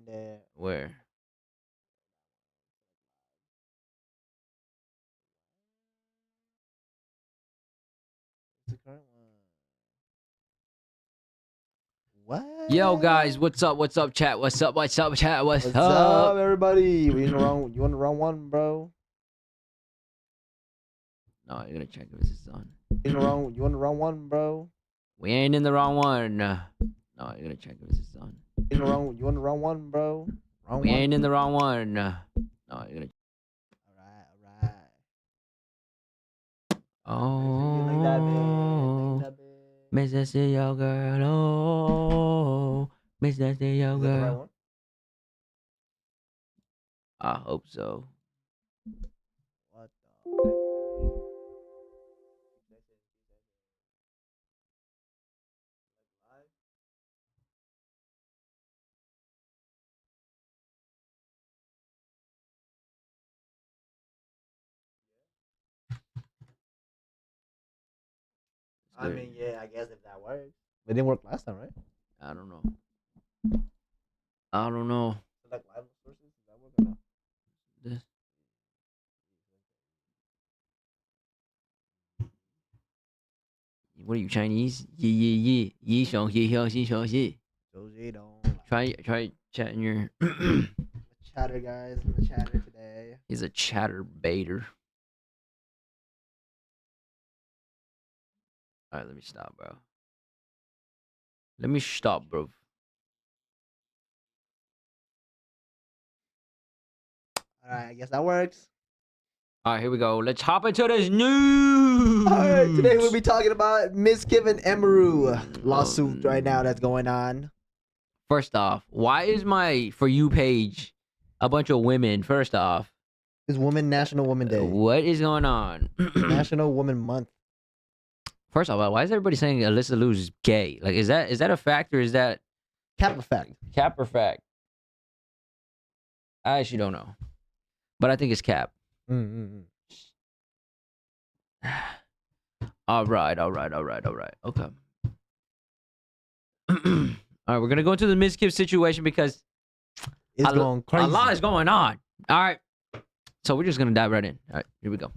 it. Where? It's the current one. What? Yo, guys, what's up? What's up, chat? What's up? What's up, chat? What's What's up? up, everybody? We in the wrong. You on the wrong one, bro? No, you're gonna check if this is on. You in the wrong. You on the wrong one, bro? We ain't in the wrong one. No, you're gonna check if this is on. You in the wrong. You on the wrong one, bro? Wrong We one. ain't in the wrong one. No, you're gonna. All right. Oh, Like that, man. Like that, man. Miss that yo girl. Oh, miss that yo Is that the right girl. one? I hope so. What the? I mean, yeah, I guess if that works. It didn't work last time, right? I don't know. I don't know. Like live sources, is that working out? This. What are you, Chinese? Yeah. Yi xiong xi xiong xi xiong xi. Josie don't. Try chatting your. Chatter, guys. I'm the chatter today. He's a chatter baiter. All right, let me stop, bro. Let me stop, bro. All right, I guess that works. All right, here we go. Let's hop into this news. All right, today we'll be talking about Mizkif and Emiru lawsuit right now that's going on. First off, why is my For You page a bunch of women? First off, It's National Woman Day, what is going on? National Woman Month. First off, why is everybody saying Alyssa Luz is gay? Like, is that a fact or is that Cap effect. cap or fact? I actually don't know, but I think it's cap. All right. Okay. All right, we're gonna go into the Mizkif situation because It's going crazy. a lot is going on. All right, so we're just gonna dive right in. All right, here we go.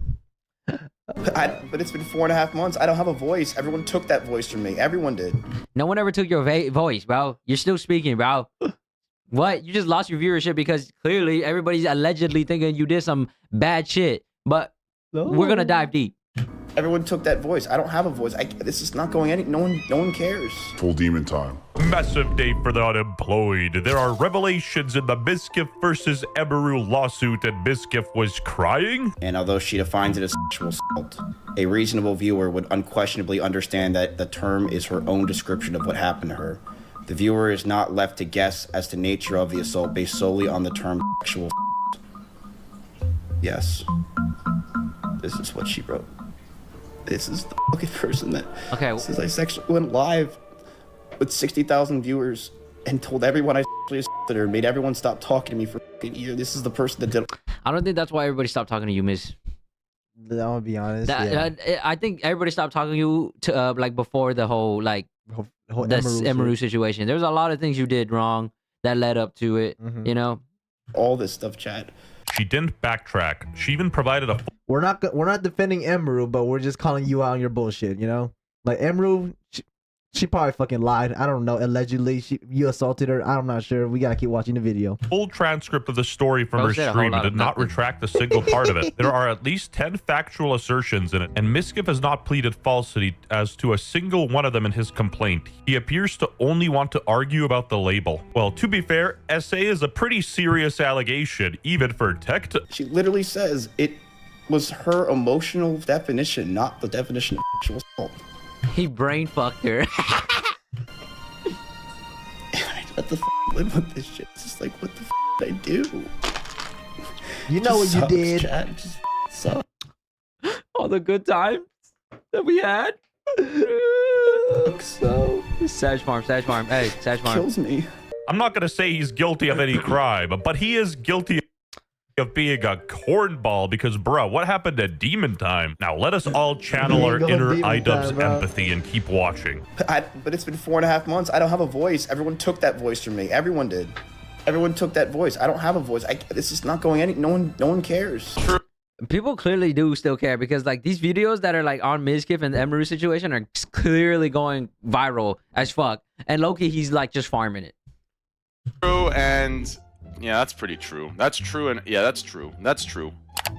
But it's been 4.5 months. I don't have a voice. Everyone took that voice from me. Everyone did. No one ever took your voice, bro. You're still speaking, bro. What? You just lost your viewership because clearly everybody's allegedly thinking you did some bad shit. But we're gonna dive deep. Everyone took that voice. I don't have a voice. This is not going any. No one cares. Full demon time. Massive day for the unemployed. There are revelations in the Mizkif versus Emiru lawsuit, and Mizkif was crying. And although she defines it as sexual assault, a reasonable viewer would unquestionably understand that the term is her own description of what happened to her. The viewer is not left to guess as to nature of the assault based solely on the term sexual assault. Yes. This is what she wrote. This is the fucking person that says I sexually went live with 60,000 viewers and told everyone I sexually assaulted her and made everyone stop talking to me for a year. This is the person that did it. I don't think that's why everybody stopped talking to you, Miss. I'm gonna be honest. Yeah. I think everybody stopped talking to you to like before the whole like the Emiru situation. There's a lot of things you did wrong that led up to it. You know, all this stuff, Chad. She didn't backtrack. She even provided a. We're not defending Emiru, but we're just calling you out on your bullshit. You know, like Emiru, she probably fucking lied. I don't know. Allegedly, you assaulted her. I'm not sure. We gotta keep watching the video. Full transcript of the story from her stream and did not retract a single part of it. There are at least 10 factual assertions in it, and Mizkif has not pleaded falsity as to a single one of them in his complaint. He appears to only want to argue about the label. Well, to be fair, SA is a pretty serious allegation, even for tech. She literally says it was her emotional definition, not the definition of sexual assault. He brain fucked her. What the f live with this shit? It's just like, what the f did I do? You know what you did. Chat. It just sucks. All the good times that we had. So Sag Farm. Hey, Sag Farm. Kills me. I'm not going to say he's guilty of any crime, but he is guilty of being a cornball because, bro, what happened to Demon Time? Now, let us all channel our inner iDubbbz empathy and keep watching. But it's been 4.5 months. I don't have a voice. Everyone took that voice from me. Everyone did. Everyone took that voice. I don't have a voice. This is not going any. No one cares. People clearly do still care because like these videos that are like on Mizkif and the Emeru situation are clearly going viral as fuck. And Loki, he's like just farming it. True, and yeah, that's pretty true. That's true, and yeah, that's true. That's true.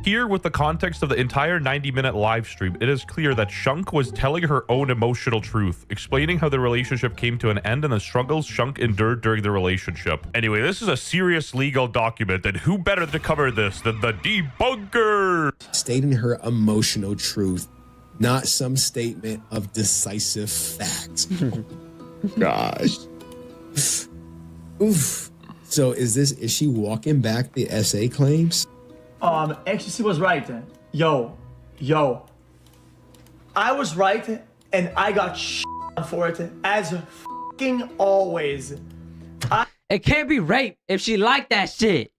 Here, with the context of the entire 90-minute live stream, it is clear that Shunk was telling her own emotional truth, explaining how the relationship came to an end and the struggles Shunk endured during the relationship. Anyway, this is a serious legal document, and who better to cover this than the debunker? Stating her emotional truth, not some statement of decisive fact. Gosh. Oof. So is she walking back the SA claims? XQC was right. Yo. I was right, and I got for it, as fucking always. It can't be rape if she liked that shit.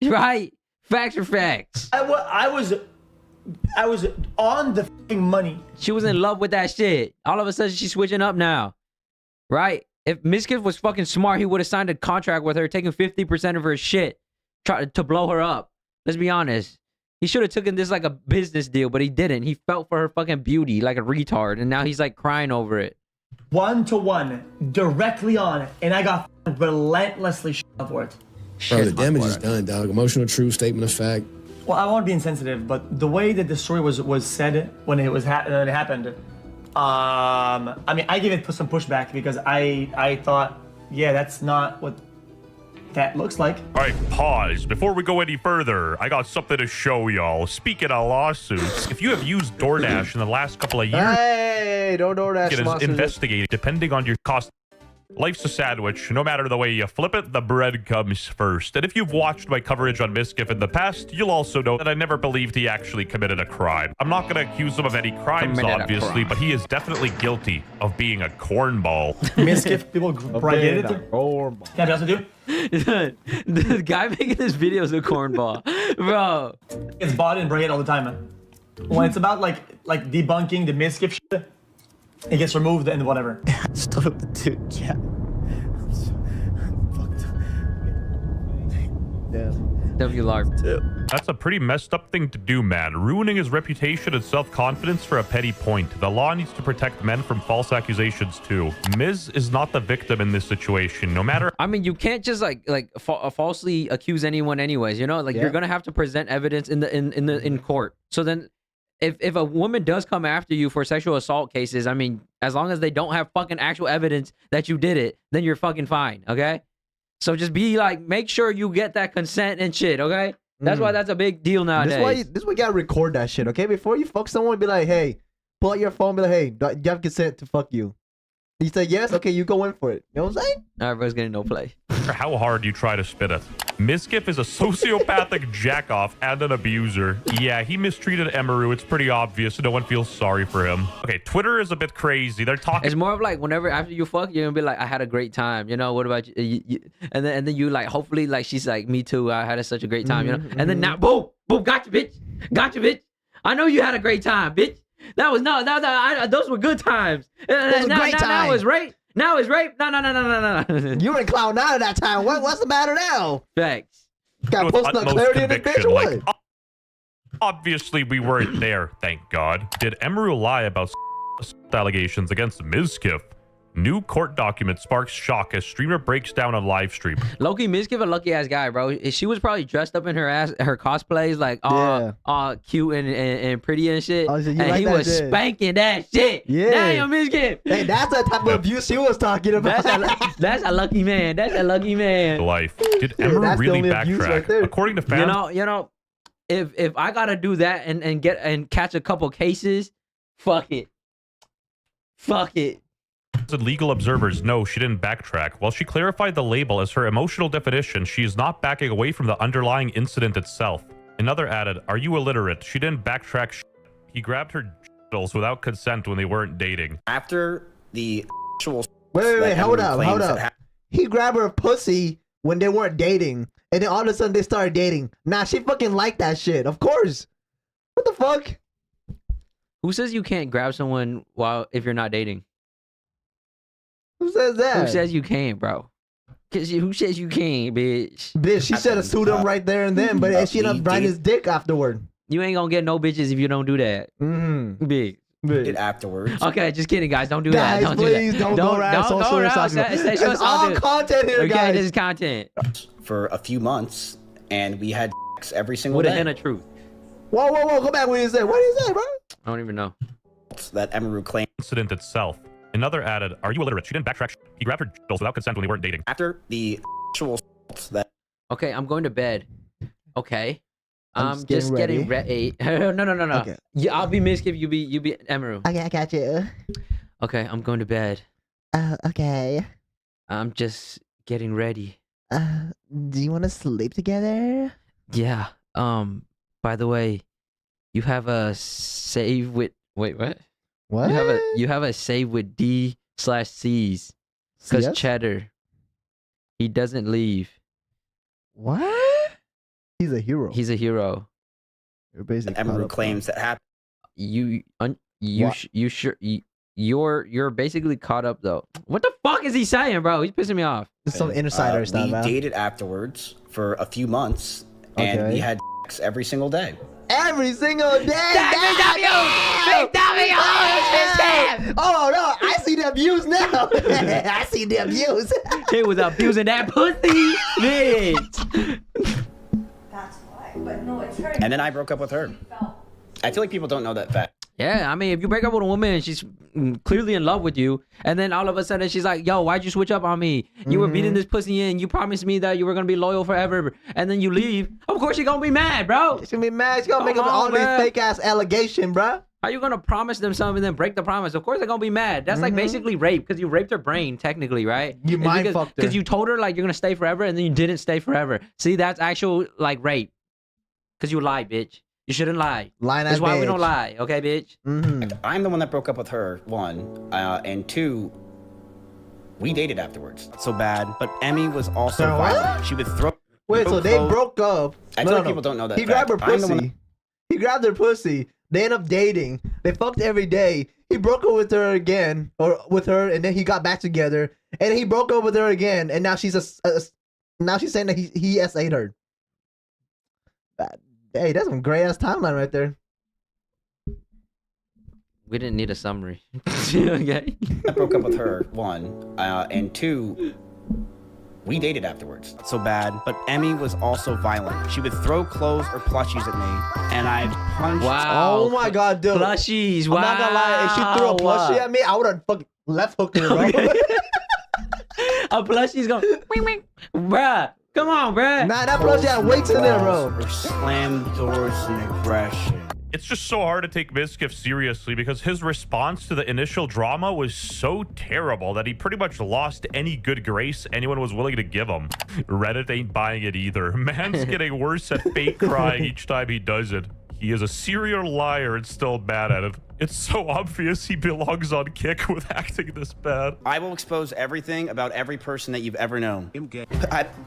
Right? Facts are facts. I was on the fucking money. She was in love with that shit. All of a sudden, she's switching up now. Right? If Mizkif was fucking smart, he would have signed a contract with her, taking 50% of her shit. Try to blow her up. Let's be honest. He should have taken this like a business deal, but he didn't. He felt for her fucking beauty like a retard, and now he's like crying over it. 1-to-1, directly on it, and I got relentlessly for it. Bro, the damage is done, dog. Emotional truth, statement of fact. Well, I won't be insensitive, but the way that the story was said when it happened, I mean, I gave it some pushback because I thought, yeah, that's not what that looks like. All right, pause. Before we go any further, I got something to show y'all. Speaking of lawsuits, if you have used DoorDash in the last couple of years, hey, don't DoorDash. it is investigated depending on your cost. Life's a sandwich. No matter the way you flip it, the bread comes first. And if you've watched my coverage on Mizkif in the past, you'll also know that I never believed he actually committed a crime. I'm not going to accuse him of any crimes, obviously, but he is definitely guilty of being a cornball. Mizkif, people get it. Can I be honest with you? The guy making this video is a cornball. Bro. It's bought and braided all the time, man. When it's about like debunking the Mizkif shit, it gets removed and whatever. Dude, yeah. WLARP. That's a pretty messed up thing to do, man. Ruining his reputation and self-confidence for a petty point. The law needs to protect men from false accusations too. Miz is not the victim in this situation, no matter. I mean, you can't just falsely accuse anyone anyways, you know? Like you're going to have to present evidence in court. So then if a woman does come after you for sexual assault cases, I mean, as long as they don't have fucking actual evidence that you did it, then you're fucking fine, okay? So just be like, make sure you get that consent and shit, okay? That's why that's a big deal nowadays. This why you gotta record that shit, okay? Before you fuck someone, be like, hey, pull out your phone, be like, hey, do you have consent to fuck you? You say yes, okay, you go in for it. You know what I'm saying? Everybody's getting no play. How hard you try to spit it. Mizkif is a sociopathic jackoff and an abuser. Yeah, he mistreated Emeru. It's pretty obvious. No one feels sorry for him. Okay, Twitter is a bit crazy. They're talking. It's more of like whenever after you fuck, you're gonna be like, I had a great time. You know, what about you? And then you like, hopefully, like she's like, me too. I had such a great time. You know, and then now, boom, gotcha, bitch. I know you had a great time, bitch. That was those were good times. Now it's rape. Now it's rape. No. You were in cloud nine at that time. What's the matter now? Facts. Got post nut clarity in this bitch or what? Obviously, we weren't there, thank God. Did Emeru lie about allegations against Mizkif? New court document sparks shock as streamer breaks down on live stream. Loki, Mizkif a lucky ass guy, bro. She was probably dressed up in her cosplays, like all cute and pretty and shit. Oh, so and like he was shit. Spanking that shit. Yeah. Damn, Mizkif. Hey, that's the type of abuse she was talking about. That's a lucky man. That's a lucky man. Life. Did Emeru really backtrack? Right According to fans, you know, if I gotta do that and catch a couple cases, fuck it. and legal observers know she didn't backtrack. While she clarified the label as her emotional definition, she is not backing away from the underlying incident itself. Another added, "Are you illiterate? She didn't backtrack. He grabbed her genitals without consent when they weren't dating." After the actual wait, hold up. He grabbed her pussy when they weren't dating, and then all of a sudden they started dating. Nah, she fucking liked that shit. Of course. What the fuck? Who says you can't grab someone if you're not dating? Who says that? Who says you can't, bro? Cause who says you can't, bitch? Bitch, she should have sued him right there and then, but she ended up riding his dick afterward. You ain't gonna get no bitches if you don't do that. Mm-hmm. Big. Dated afterwards. Okay, just kidding, guys. Don't do Guys, that. Don't please do that. don't go around social It's all content here, okay, guys. this is content For a few months, and we had sex every single with a day. hint of truth. Whoa, go back. What did you say? What did you say, bro? I don't even know. That Emeru claimed Incident itself. Another added, "Are you illiterate?" She didn't backtrack. He grabbed her genitals without consent when they weren't dating. after the sexual assault that Okay, I'm going to bed. Okay. I'm I'm just just getting getting ready. No. Okay. Yeah, I'll be Miskiff. You be Emeru. Okay, I got you. Okay, I'm going to bed. Okay. I'm just getting ready. Do you want to sleep together? Yeah. By the way, you have a save with wait, what? What? You have a save with D/C's. Cause CS? Cheddar. He doesn't leave. What? He's a hero. He's a hero. You're basically caught Emeru up, claims that happened. You're basically caught up though. What the fuck is he saying, bro? He's pissing me off. Just some insider stuff, We man. dated afterwards for a few months, and Okay. we had sex every single day. Every single day. Big W! Oh no, I see the abuse now. I see the abuse. He was abusing that pussy, bitch. That's why. But no, it's her. And then I broke up with her. I feel like people don't know that fact. Yeah, I mean, if you break up with a woman and she's clearly in love with you, and then all of a sudden she's like, "Yo, why'd you switch up on me? You were beating this pussy in. You promised me that you were gonna be loyal forever, and then you leave. Of course you're gonna be mad, bro. She's gonna be mad. She's gonna make Come up on, all these man. fake ass allegations, bruh. How you gonna promise them something and then break the promise? Of course they're gonna be mad. That's like basically rape because you raped her brain, technically, right? You mind fucked her. because you told her like you're gonna stay forever and then you didn't stay forever. See, that's actual like rape. Because you lied, bitch. You shouldn't lie. Line That's that why we bitch. don't lie, okay, bitch? I'm the one that broke up with her, one, and two, we dated afterwards. So bad, but Emmy was also So what? violent. She would throw. Wait, so they clothes- broke up. I feel like people don't know that He grabbed her fact. I'm the one pussy. He grabbed her pussy. They end up dating. They fucked every day. He broke up with her again, or with her, and then he got back together. And he broke up with her again, and now she's now she's saying that he SA'd her. Hey, that's some gray ass timeline right there. We didn't need a summary. Okay. I broke up with her, one, and two, we dated afterwards. So bad, but Emmy was also violent. She would throw clothes or plushies at me, and I'd punch. Wow. Oh my god, dude. Plushies. Wow. I'm not gonna lie. If she threw a plushie at me, I would have fucking left hooked her, bro. A plushie's going, wing, wing. Bruh. Come on, bruh. Nah, that plushie had weights in there, bro. Or slam doors in aggression. It's just so hard to take Miskiff seriously because his response to the initial drama was so terrible that he pretty much lost any good grace anyone was willing to give him. Reddit ain't buying it either. Man's getting worse at fake crying each time he does it. He is a serial liar and still bad at it. It's so obvious he belongs on Kick with acting this bad. I will expose everything about every person that you've ever known. He's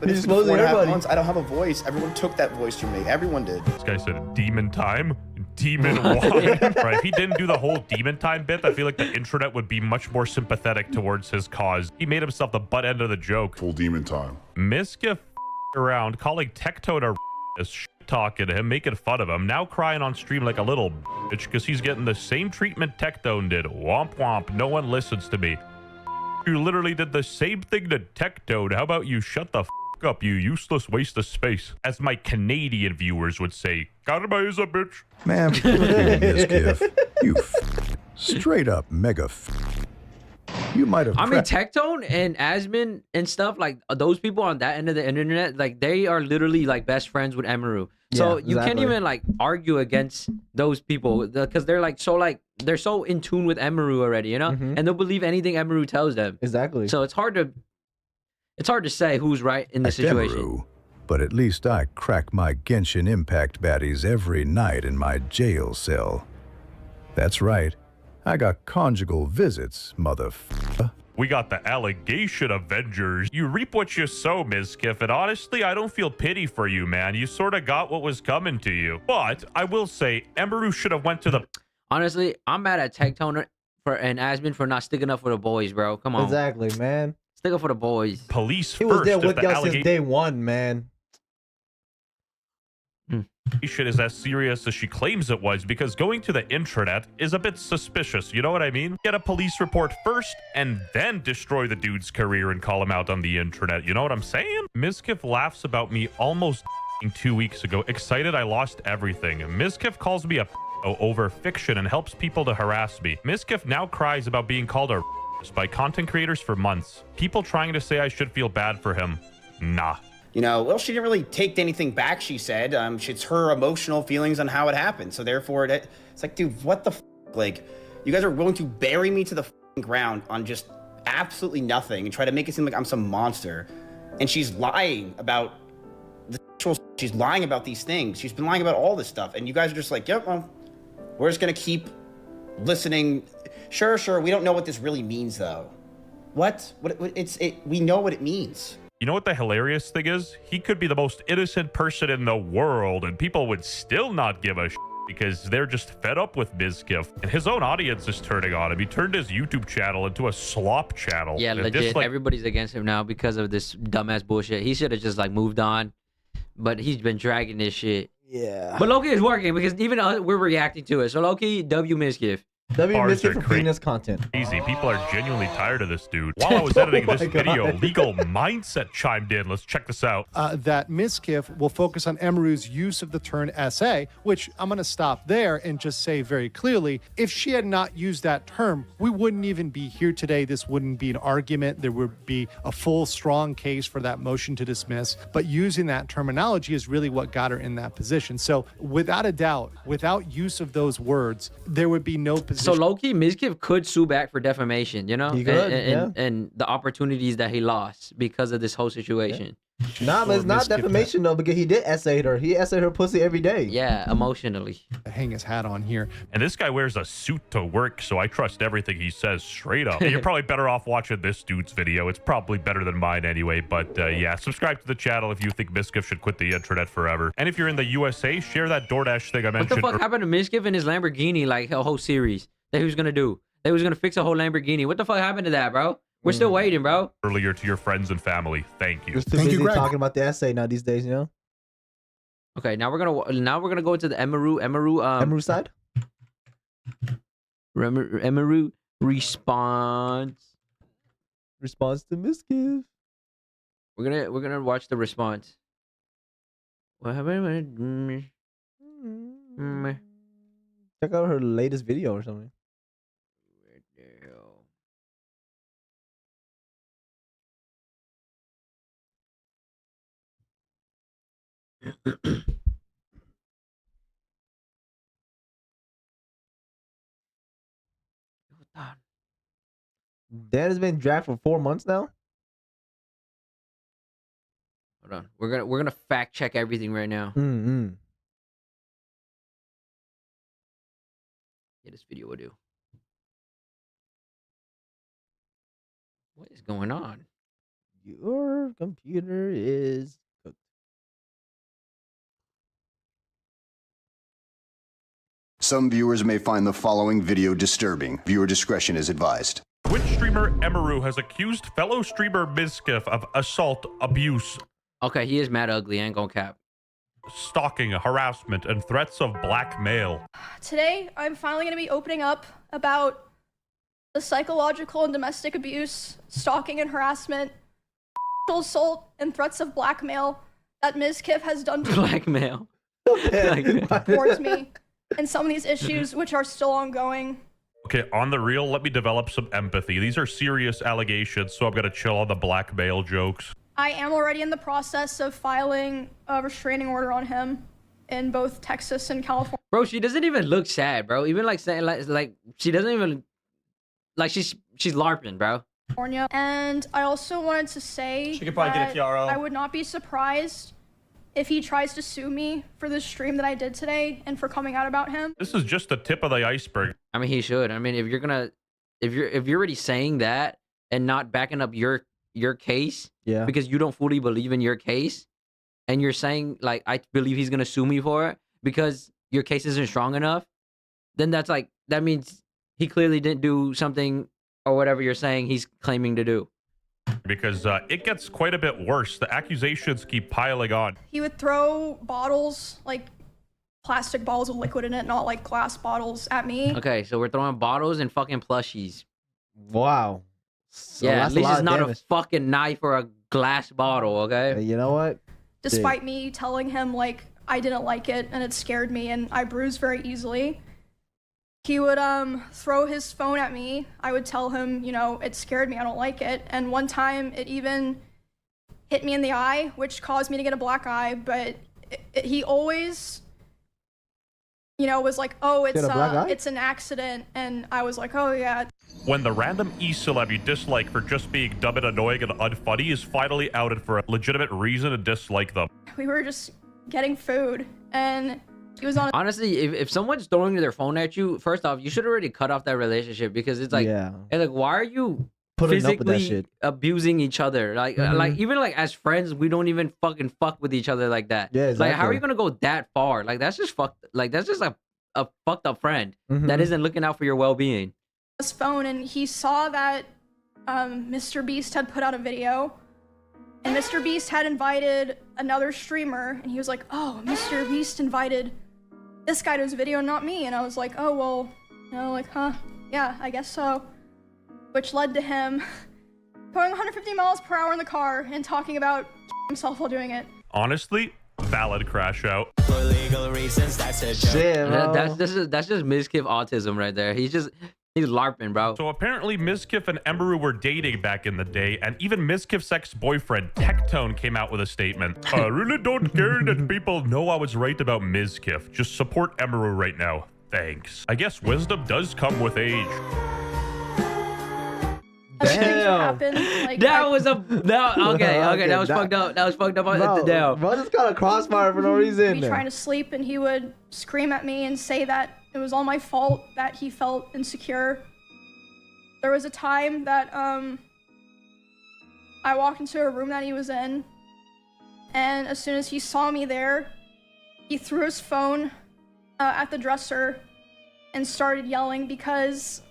exposing everybody. I don't have a voice. Everyone took that voice from me. Everyone did. This guy said demon time. Demon one. Right, if he didn't do the whole demon time bit, I feel like the internet would be much more sympathetic towards his cause. He made himself the butt end of the joke. Full demon time. Miskiff around, calling Tectone a talking to him, making fun of him, now crying on stream like a little bitch because he's getting the same treatment Tectone did. Womp womp, no one listens to me. You literally did the same thing to Tectone. How about you shut the up, you useless waste of space? As my Canadian viewers would say, Karma is a bitch. Man, Miskiff, you straight up mega you might have. I mean, Tectone and Asmin and stuff, like those people on that end of the internet, like they are literally like best friends with Emeru. So Yeah, you can't exactly. even like argue against those people because they're like they're so in tune with Emeru already, you know, and they'll believe anything Emeru tells them. Exactly. So it's hard to say who's right in this situation. But at least I crack my Genshin Impact baddies every night in my jail cell. That's right. I got conjugal visits, motherfucker. We got the allegation Avengers. You reap what you sow, Miskiff, and honestly, I don't feel pity for you, man. You sort of got what was coming to you. But I will say, Emeru should have went to the... Honestly, I'm mad at Tectone and Asmin for not sticking up for the boys, bro. Come on. Exactly, man. Stick up for the boys. police He first. was there if with the y'all allegation since day one, man. is as serious as she claims it was, because going to the intranet is a bit suspicious. You know what I mean? Get a police report first and then destroy the dude's career and call him out on the intranet. You know what I'm saying? Mizkif laughs about me almost 2 weeks ago, excited I lost everything. Mizkif calls me a over fiction and helps people to harass me. Mizkif now cries about being called a by content creators for months. People trying to say I should feel bad for him. Nah. You know, well, she didn't really take anything back, she said. It's her emotional feelings on how it happened. So therefore, it's like, dude, what the f***? Like, you guys are willing to bury me to the ground on just absolutely nothing and try to make it seem like I'm some monster. And she's lying about she's lying about these things. She's been lying about all this stuff. And you guys are just like, yep, well, we're just going to keep listening. Sure, we don't know what this really means, though. What? We know what it means. You know what the hilarious thing is? He could be the most innocent person in the world, and people would still not give a shit because they're just fed up with Mizkif. And his own audience is turning on him. He turned his YouTube channel into a slop channel. Yeah, And legit. just, like, Everybody's against him now because of this dumbass bullshit. He should have just like moved on, but he's been dragging this shit. Yeah. But Loki is working because even we're reacting to it. So Loki, W Mizkif. Missed it for bringing us content. Easy. People are genuinely tired of this dude. While I was editing this video, Legal Mindset chimed in. Let's check this out. That Mizkif will focus on Emiru's use of the term SA, which I'm going to stop there and just say very clearly, if she had not used that term, we wouldn't even be here today. This wouldn't be an argument. There would be a full, strong case for that motion to dismiss. But using that terminology is really what got her in that position. So without a doubt, without use of those words, there would be no position. So low-key, Mizkif could sue back for defamation, you know? He could, and the opportunities that he lost because of this whole situation. Nah, but it's not defamation though, because he did essay her. He essayed her pussy every day. Yeah, emotionally. Hang his hat on here. And this guy wears a suit to work, so I trust everything he says straight up. You're probably better off watching this dude's video. It's probably better than mine anyway. But yeah, subscribe to the channel if you think Mizkif should quit the internet forever. And if you're in the USA, share that DoorDash thing I mentioned. What the fuck happened to Mizkif and his Lamborghini, like a whole series that he was gonna do? They was gonna fix a whole Lamborghini. What the fuck happened to that, bro? We're still waiting, bro. Earlier to your friends and family. Thank you. You're too busy talking about the essay now these days, you know? Okay, now we're gonna go into the Emiru side. Emiru response to Mizkif. We're gonna watch the response. What happened? Check out her latest video or something. Dan has been dragged for 4 months now. Hold on, we're gonna fact check everything right now. Mm-hmm. Yeah, this video will do. What is going on? Your computer is cooked. Some viewers may find the following video disturbing. Viewer discretion is advised. Twitch streamer Emiru has accused fellow streamer Mizkif of assault, abuse. Okay, he is mad ugly. I ain't gonna cap. Stalking, harassment, and threats of blackmail. Today, I'm finally going to be opening up about the psychological and domestic abuse, stalking and harassment, assault, and threats of blackmail that Mizkif has done Blackmail. towards me, and some of these issues which are still ongoing. Okay, on the real, let me develop some empathy. These are serious allegations, so I'm gonna chill on the blackmail jokes. I am already in the process of filing a restraining order on him in both Texas and California. Bro, she doesn't even look sad, bro. Even like saying like she doesn't even like she's LARPing, bro. And I also wanted to say She could probably get a TRO. I would not be surprised if he tries to sue me for this stream that I did today and for coming out about him. This is just the tip of the iceberg. I mean, he should. I mean, if you're already saying that and not backing up your case, yeah, because you don't fully believe in your case, and you're saying like I believe he's gonna sue me for it because your case isn't strong enough, then that means he clearly didn't do something or whatever you're saying he's claiming to do. Because it gets quite a bit worse. The accusations keep piling on. He would throw bottles, like plastic bottles with liquid in it, not like glass bottles, at me. Okay, so we're throwing bottles and fucking plushies. Wow. So yeah, that's at least lot it's of not damage. a fucking knife or a glass bottle, okay? You know what? Despite me telling him like I didn't like it and it scared me and I bruise very easily. He would throw his phone at me. I would tell him, you know, it scared me, I don't like it. And one time it even hit me in the eye, which caused me to get a black eye, but he always, you know, was like, oh, it's an accident. And I was like, oh yeah. When the random e-celeb you dislike for just being dumb and annoying and unfunny is finally outed for a legitimate reason to dislike them. We were just getting food and he was on. Honestly, if someone's throwing their phone at you, first off, you should already cut off that relationship because it's like, hey, like, why are you Putting up with that physically shit. abusing each other? Like, like even like as friends, we don't even fucking fuck with each other like that. Yeah, Like, how are exactly. you gonna go that far? Like, that's just fucked. Like, that's just a fucked up friend that isn't looking out for your well-being. his phone and he saw that Mr. Beast had put out a video and Mr. Beast had invited another streamer and he was like, oh, Mr. Beast invited this guy to his video, not me. And I was like, oh, well, you know, like, huh, yeah, I guess so. Which led to him going 150 miles per hour in the car and talking about himself while doing it. Honestly, valid crash out. For legal reasons, that's a joke. Shit, bro. That's just Mizkif autism right there. He's LARPing, bro. So apparently Mizkif and Emeru were dating back in the day, and even Mizkif's ex-boyfriend, Tectone, came out with a statement. I really don't care that people know I was right about Mizkif. Just support Emeru right now. Thanks. I guess wisdom does come with age. Happened. Like, That was fucked up. That was fucked up. Bro just got a crossfire for no reason. be trying to sleep and he would scream at me and say that it was all my fault that he felt insecure. There was a time that I walked into a room that he was in and as soon as he saw me there, he threw his phone at the dresser and started yelling because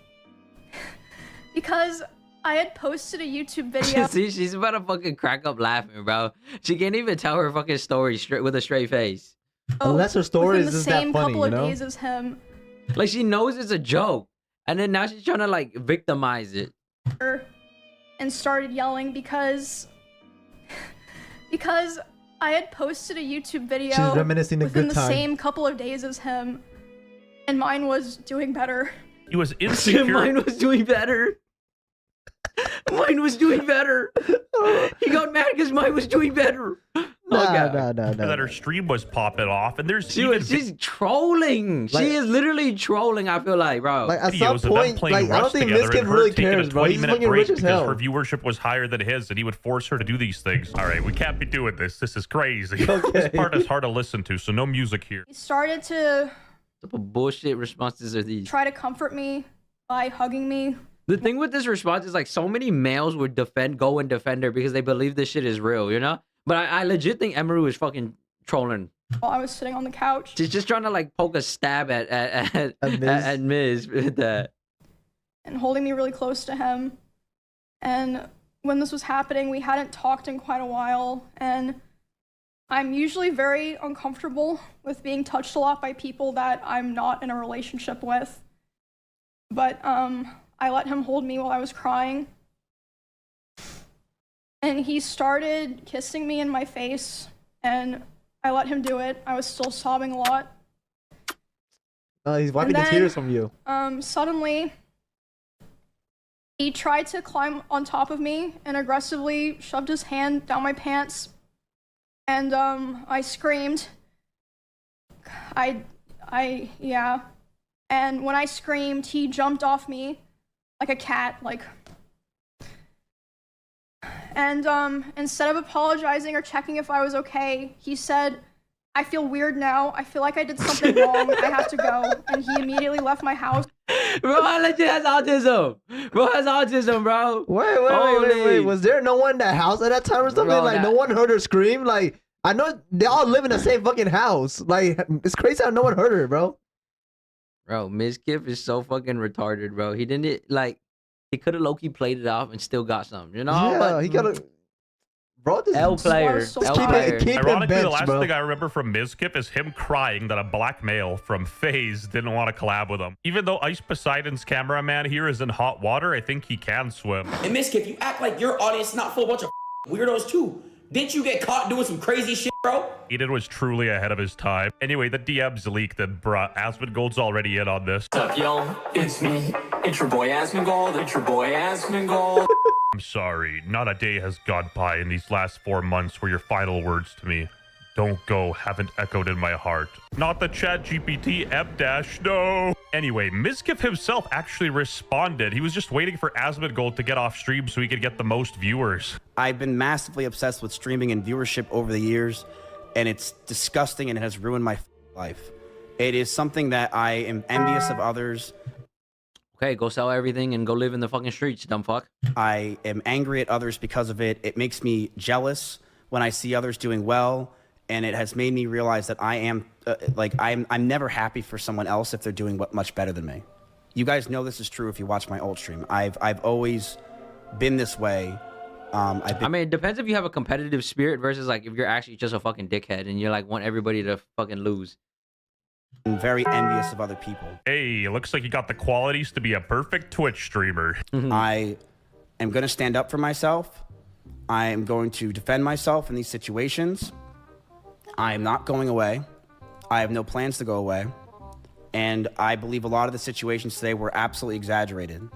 I had posted a YouTube video. See, she's about to fucking crack up laughing, bro. She can't even tell her fucking story straight with a straight face. Unless her story within is the just same that funny, couple of you know? days as him. Like, she knows it's a joke. And then now she's trying to, like, victimize it. And started yelling because I had posted a YouTube video She's reminiscing a within good the time. same couple of days as him. And mine was doing better. He was insecure. Mine was doing better. Mine was doing better. He got mad because mine was doing better. Nah. That her stream was popping off, and there's She's trolling. Like- She is literally trolling, I feel like, bro. Like, at videos some of them point, playing like, I don't Rust think together Mizkif and her really taking a cares, bro. He's 20-minute fucking break rich as because hell. her viewership was higher than his, and he would force her to do these things. All right, we can't be doing this. This is crazy. This part is hard to listen to, so no music here. He started to What type of bullshit responses are these? try to comfort me by hugging me. The thing with this response is like so many males would go and defend her because they believe this shit is real, you know? But I legit think Emeru is fucking trolling. While I was sitting on the couch. She's just trying to like poke a stab at Miz with that. And holding me really close to him. And when this was happening, we hadn't talked in quite a while. And I'm usually very uncomfortable with being touched a lot by people that I'm not in a relationship with. But I let him hold me while I was crying. And he started kissing me in my face. And I let him do it. I was still sobbing a lot. He's wiping And the then, tears from you. Suddenly, he tried to climb on top of me and aggressively shoved his hand down my pants. And I screamed. Yeah. And when I screamed, he jumped off me like a cat, like. And instead of apologizing or checking if I was okay, he said, I feel weird now. I feel like I did something wrong. I have to go. And he immediately left my house. Bro, I legit has autism. Bro has autism, bro. Wait. Was there no one in that house at that time or something? Bro, like, no one heard her scream? Like, I know they all live in the same fucking house. Like, it's crazy how no one heard her, bro. Bro, Mizkif is so fucking retarded, bro. He didn't, like, he could have low-key played it off and still got some, you know? Yeah, But, he gotta. Bro, this L is player. just L keep player. it Ironically, bench, the last bro. thing I remember from Mizkif is him crying that a black male from FaZe didn't want to collab with him. Even though Ice Poseidon's cameraman here is in hot water, I think he can swim. And Mizkif, you act like your audience is not full of a bunch of weirdos too. Didn't you get caught doing some crazy shit, bro? Eden was truly ahead of his time. Anyway, the DMs leaked and bruh, Asmongold's already in on this. What's up, yo? It's me. It's your boy Asmongold. It's your boy Asmongold. I'm sorry, not a day has gone by in these last 4 months where your final words to me, "Don't go," haven't echoed in my heart. Not the Chat GPT M-dash, no. Anyway, Mizkif himself actually responded. He was just waiting for Asmongold to get off stream so he could get the most viewers. I've been massively obsessed with streaming and viewership over the years, and it's disgusting and it has ruined my life. It is something that I am envious of others. Okay, go sell everything and go live in the fucking streets, dumb fuck. I am angry at others because of it. It makes me jealous when I see others doing well, and it has made me realize that I am I'm never happy for someone else if they're doing much better than me. You guys know this is true if you watch my old stream. I've always been this way. I mean, it depends if you have a competitive spirit versus like if you're actually just a fucking dickhead and you're like want everybody to fucking lose. I'm very envious of other people. Hey, looks like you got the qualities to be a perfect Twitch streamer. I am going to stand up for myself. I am going to defend myself in these situations. I am not going away. I have no plans to go away. And I believe a lot of the situations today were absolutely exaggerated.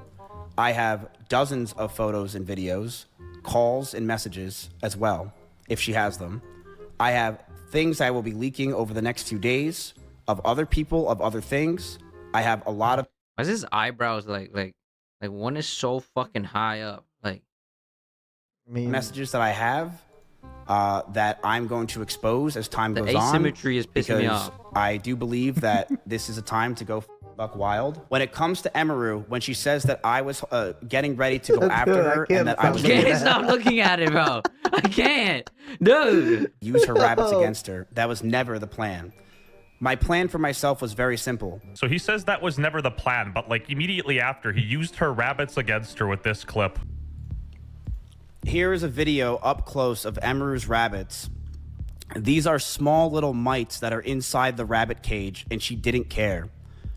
I have dozens of photos and videos, calls and messages as well, if she has them. I have things I will be leaking over the next few days of other people, of other things. I have a lot of... Why is his eyebrows like one is so fucking high up? Like, messages that I have that I'm going to expose as time goes on. The asymmetry is pissing me off. I do believe that this is a time to go buck wild. When it comes to Emiru, when she says that I was getting ready to go after her and that I was... I can't stop looking at it, bro. I can't. Dude. Use her rabbits against her. That was never the plan. My plan for myself was very simple. So he says that was never the plan, but like immediately after, he used her rabbits against her with this clip. Here is a video up close of Emiru's rabbits. These are small little mites that are inside the rabbit cage, and she didn't care.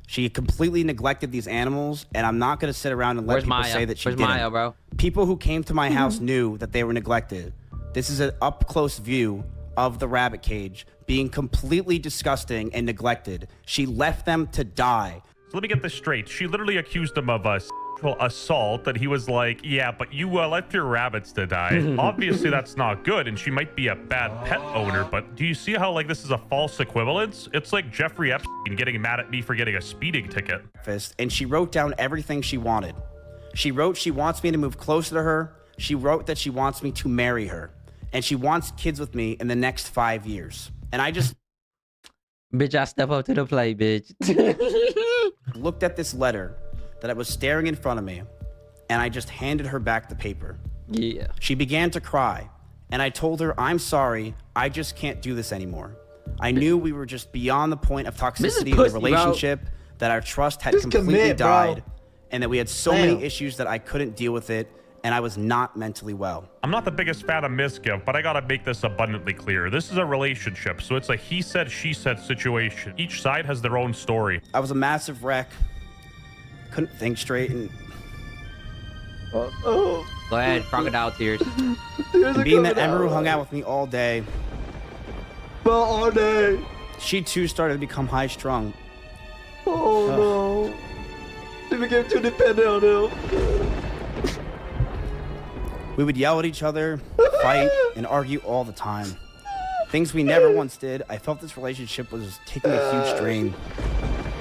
She completely neglected these animals, and I'm not going to sit around and let people say that she didn't. Where's Maya, bro? People who came to my house knew that they were neglected. This is an up-close view of the rabbit cage being completely disgusting and neglected. She left them to die. So let me get this straight. She literally accused him of sexual assault, that he was like, yeah, but you left your rabbits to die. Obviously, that's not good, and she might be a bad pet owner, but do you see how like this is a false equivalence? It's like Jeffrey Epstein getting mad at me for getting a speeding ticket. And she wrote down everything she wanted. She wrote she wants me to move closer to her. She wrote that she wants me to marry her. And she wants kids with me in the next 5 years. And I just... Bitch, I step up to the plate, bitch. looked at this letter that was staring in front of me, and I just handed her back the paper. Yeah. She began to cry, and I told her, I'm sorry, I just can't do this anymore. I knew we were just beyond the point of toxicity in the relationship, that our trust had completely died, and that we had so many issues that I couldn't deal with it, and I was not mentally well. I'm not the biggest fan of Mizkif, but I gotta make this abundantly clear. This is a relationship, so it's a he said, she said situation. Each side has their own story. I was a massive wreck. Couldn't think straight, and... Go ahead, crocodile tears. And being that Emiru hung out with me all day. Well, all day. She too started to become high-strung. Oh no. She became too dependent on him. We would yell at each other, fight, and argue all the time. Things we never once did. I felt this relationship was taking a huge strain.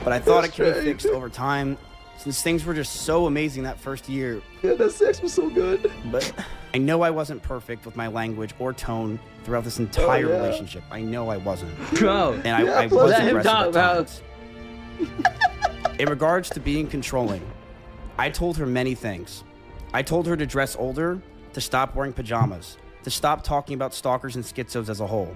But I thought it could be fixed over time, since things were just so amazing that first year. Yeah, that sex was so good. But I know I wasn't perfect with my language or tone throughout this entire relationship. I know I wasn't. Bro. And I was aggressive at times. In regards to being controlling, I told her many things. I told her to dress older, to stop wearing pajamas, to stop talking about stalkers and schizos as a whole,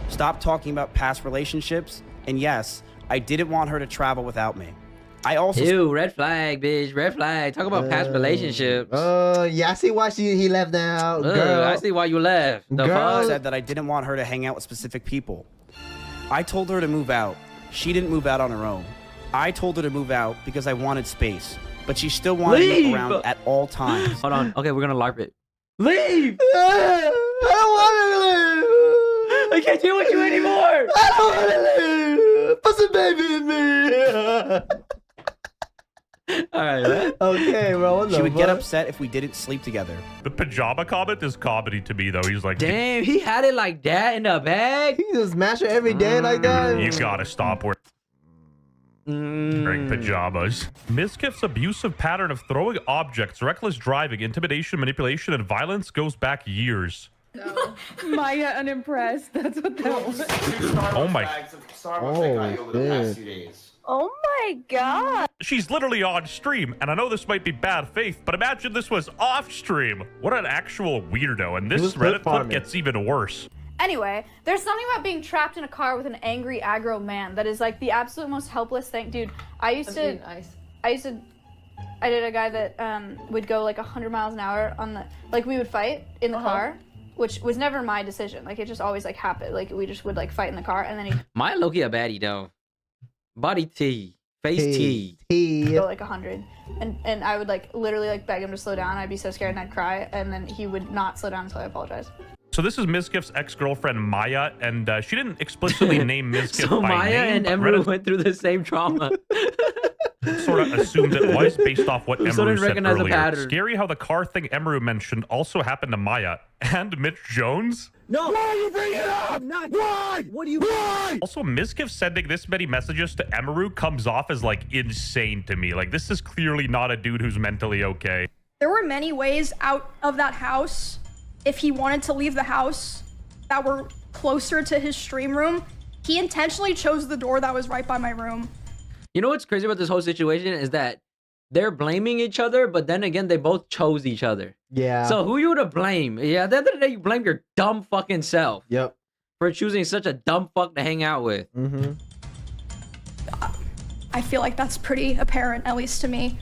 stop talking about past relationships, and yes, I didn't want her to travel without me. I also Ew, red flag, bitch. Red flag. Talk about past relationships. Yeah, I see why he left now. Girl. I see why you left. The fuck? said that I didn't want her to hang out with specific people. I told her to move out. She didn't move out on her own. I told her to move out because I wanted space, but she still wanted me around at all times. Hold on. Okay, we're gonna LARP it. Leave! I don't want to leave! I can't deal with you anymore! I don't want to leave! Put some baby in me! Alright, man. Okay, bro. What She the would get fuck? upset if we didn't sleep together. The pajama comment is comedy to me, though. He's like, Damn, he had it like that in the bag? He just smash her every day like that? you gotta stop wearing pajamas. Miskiff's abusive pattern of throwing objects, reckless driving, intimidation, manipulation, and violence goes back years. Maya unimpressed. That's what that was. Oh my. Oh my god. She's literally on stream, and I know this might be bad faith, but imagine this was off stream. What an actual weirdo, and this Reddit clip gets even worse. Anyway, there's something about being trapped in a car with an angry, aggro man that is like the absolute most helpless thing. Dude, I did a guy that would go like 100 miles an hour on the, like we would fight in the car, which was never my decision. Like it just always like happened. Like we just would like fight in the car and then he'd My Loki a baddie though. Body T. Face T. go like 100. And I would like literally like beg him to slow down. I'd be so scared and I'd cry and then he would not slow down until I apologized. So this is Miskiff's ex-girlfriend Maya, and she didn't explicitly name Miskiff So by Maya name, and but Emeru Reddit went through the same trauma. sort of assumed it was based off what So Emeru didn't said recognize the earlier. pattern. Scary how the car thing Emeru mentioned also happened to Maya and Mitch Jones. No. Why are you bringing it up? Why? What do you? Why? Also, Miskiff sending this many messages to Emeru comes off as like insane to me. Like this is clearly not a dude who's mentally okay. There were many ways out of that house if he wanted to leave the house that were closer to his stream room. He intentionally chose the door that was right by my room. You know what's crazy about this whole situation is that they're blaming each other, but then again, they both chose each other. Yeah. So who you to blame? Yeah, at the end of the day, you blame your dumb fucking self. Yep. For choosing such a dumb fuck to hang out with. Mm-hmm. I feel like that's pretty apparent, at least to me.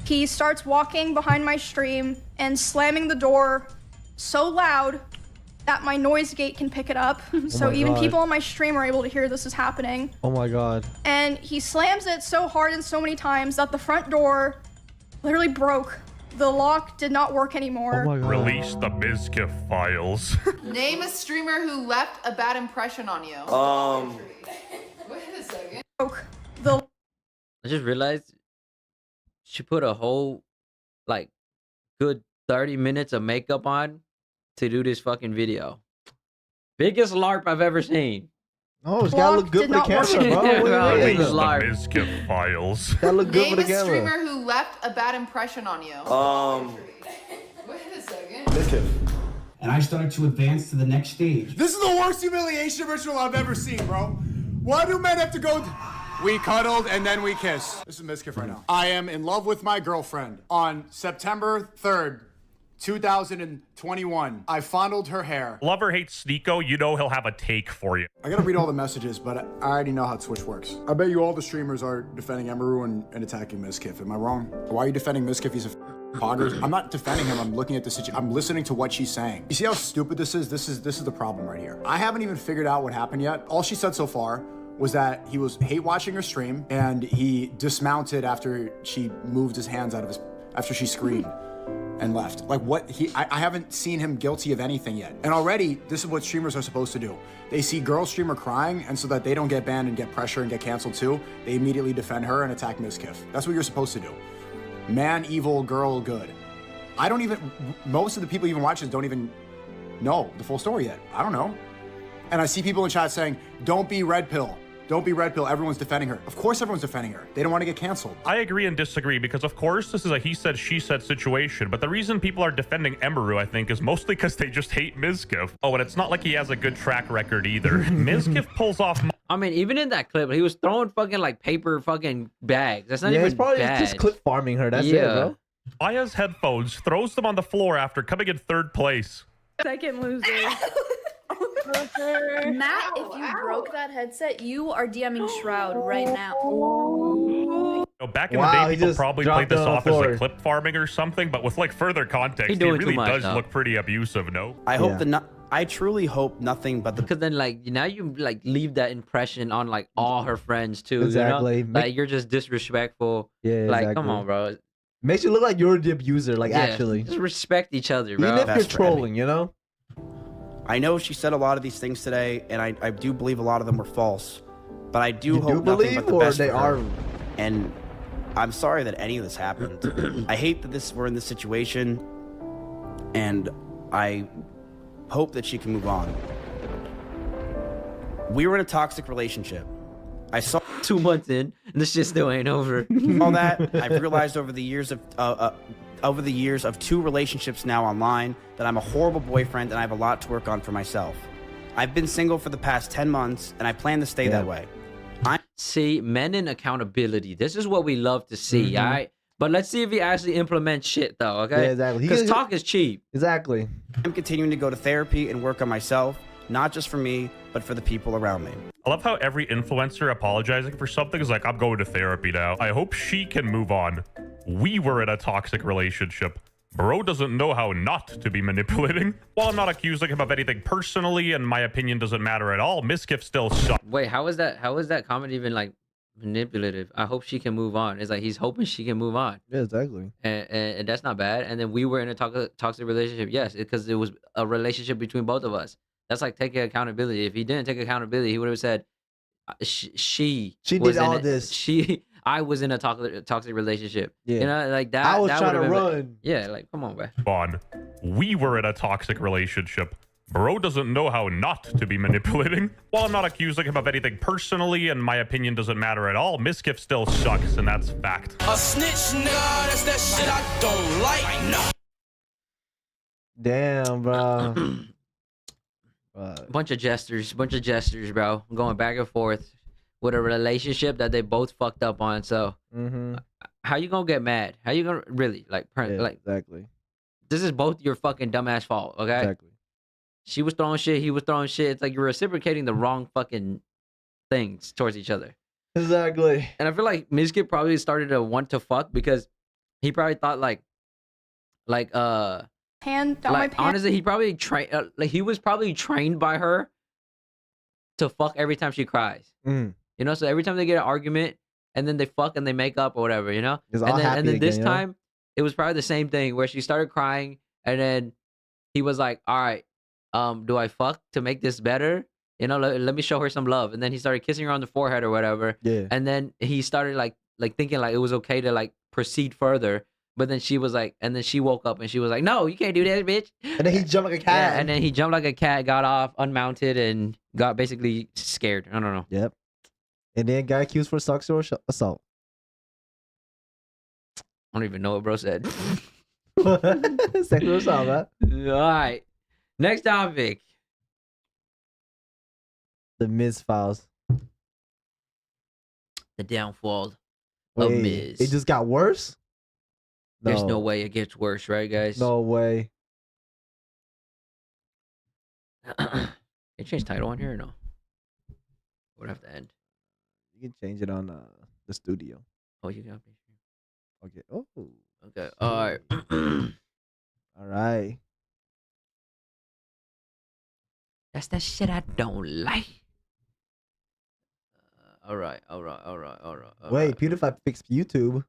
He starts walking behind my stream and slamming the door so loud that my noise gate can pick it up. So my even God. people on my stream are able to hear this is happening. Oh my god. And he slams it so hard and so many times that the front door literally broke. The lock did not work anymore. Oh my god. Release the Miskiff files. Name a streamer who left a bad impression on you. Wait a second. Broke. The I just realized she put a whole, like, good 30 minutes of makeup on to do this fucking video. Biggest LARP I've ever seen. Oh, it's gotta look good for the camera, bro. What do you Release mean? the Miskiff files. Gotta look good Name for a the camera. streamer who left a bad impression on you. Wait a second. And I started to advance to the next stage. This is the worst humiliation ritual I've ever seen, bro. Why do men have to go? We cuddled and then we kissed. This is Miskiff right now. I am in love with my girlfriend. On September 3rd, 2021, I fondled her hair. Lover hates Sneeko, you know he'll have a take for you. I gotta read all the messages, but I already know how Twitch works. I bet you all the streamers are defending Emeru and attacking Miskiff. Am I wrong? Why are you defending Miskiff? He's a pogger. I'm not defending him. I'm looking at the situation. I'm listening to what she's saying. You see how stupid this is? This is the problem right here. I haven't even figured out what happened yet. All she said so far was that he was hate watching her stream and he dismounted after she moved his hands out of his, after she screamed and left. Like what I haven't seen him guilty of anything yet. And already, this is what streamers are supposed to do. They see girl streamer crying, and so that they don't get banned and get pressure and get canceled too, they immediately defend her and attack Miskiff. That's what you're supposed to do. Man evil, girl good. I don't even, most of the people even watching don't even know the full story yet. I don't know. And I see people in chat saying, don't be red pill. Don't be red pill. Everyone's defending her. Of course everyone's defending her. They don't want to get canceled. I agree and disagree because, of course, this is a he said, she said situation. But the reason people are defending Emeru, I think, is mostly because they just hate Miskiff. Oh, and it's not like he has a good track record either. Miskiff pulls off. I mean, even in that clip, he was throwing fucking like paper fucking bags. That's not Yeah, even he's probably bad. just clip farming her. That's it, bro. Maya's headphones, throws them on the floor after coming in 3rd place. Second loser. Matt, if you broke that headset, you are DMing Shroud right now. No Back in Wow, the he day, people just probably dropped played this it on off the as floor. like clip farming or something, but with like further context, He it doing too really much, does though. look pretty abusive, no? I hope I truly hope nothing but the Because then, like, now you like leave that impression on like all her friends too. Exactly. You know? Like you're just disrespectful. Yeah, Like, exactly. come on, bro. Makes you look like you're the abuser, like Yeah, actually. just respect each other, bro. Even if you're Best friend. trolling, you know? I know she said a lot of these things today, and I do believe a lot of them were false. But I do You hope do nothing believe, but the or best they for her. are? And I'm sorry that any of this happened. I hate that we're in this situation, and I hope that she can move on. We were in a toxic relationship. I saw 2 months in, and this shit still ain't over. all that. I've realized over the years of 2 relationships now online that I'm a horrible boyfriend and I have a lot to work on for myself. I've been single for the past 10 months and I plan to stay that way. See, men in accountability. This is what we love to see, Mhm. all right? But let's see if he actually implements shit, though, okay? Yeah, exactly. Because talk is cheap. Exactly. I'm continuing to go to therapy and work on myself, not just for me, but for the people around me. I love how every influencer apologizing for something is like, I'm going to therapy now. I hope she can move on. We were in a toxic relationship. Bro doesn't know how not to be manipulating. While I'm not accusing him of anything personally, and my opinion doesn't matter at all, Miskiff still sucks. Wait, how is that comment even, like, manipulative? I hope she can move on. It's like he's hoping she can move on. Yeah, exactly. And that's not bad. And then we were in a toxic relationship. Yes, because it was a relationship between both of us. That's like taking accountability. If he didn't take accountability, he would have said, she was did all in it- this. I was in a toxic relationship. Yeah. You know, like that. I was that trying to would've been- run. Yeah, like come on, bro. On. We were in a toxic relationship. Bro doesn't know how not to be manipulating. While I'm not accusing him of anything personally, and my opinion doesn't matter at all, Miskiff still sucks, and that's fact. A snitch, nigga, that's that shit I don't like. No. Damn, bro. Bunch of jesters, bro. Going back and forth with a relationship that they both fucked up on. So Mm-hmm. how you gonna get mad? How you gonna really like like exactly? This is both your fucking dumbass fault, okay? Exactly. She was throwing shit, he was throwing shit. It's like you're reciprocating the wrong fucking things towards each other. Exactly. And I feel like Mizkit probably started to want to fuck because he probably thought like Hand down my like pants. honestly, he probably he was probably trained by her to fuck every time she cries. Mm. You know, so every time they get an argument and then they fuck and they make up or whatever, you know? It's all And happy then this again, you know? time it was probably the same thing where she started crying and then he was like, all right, do I fuck to make this better? You know, let me show her some love. And then he started kissing her on the forehead or whatever. Yeah. And then he started like thinking like it was okay to like proceed further. But then she was like, and then she woke up and she was like, no, you can't do that, bitch. And then he jumped like a cat. Yeah, and then he jumped like a cat, got off, unmounted, and got basically scared. I don't know. Yep. And then got accused for sexual assault. I don't even know what bro said. Sexual assault, man. All right. Next topic. The Miz files. The downfall of Wait, Miz. it just got worse? There's no way it gets worse, right, guys? No way. They changed title on here or no? Would have to end. You can change it on the studio. Oh, you got me. Okay. Oh. Okay. All right. All right. That's that shit I don't like. All right. Wait, PewDiePie fixed YouTube.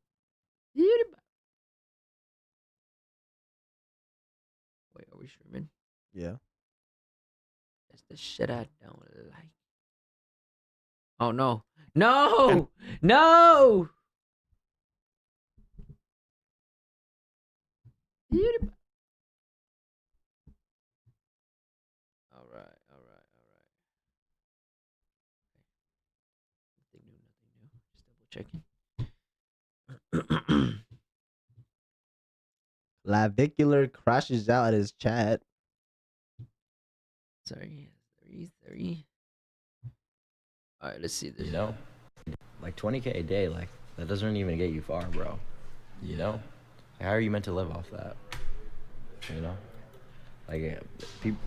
Wait, are we streaming? Yeah. That's the shit I don't like. Oh no. No! No! Alright. Nothing new. Just double checking. Lavicular crashes out at his chat. Sorry. 3. Alright, let's see this. You know, like 20K a day, like that doesn't even get you far, bro. You know, how are you meant to live off that? You know, like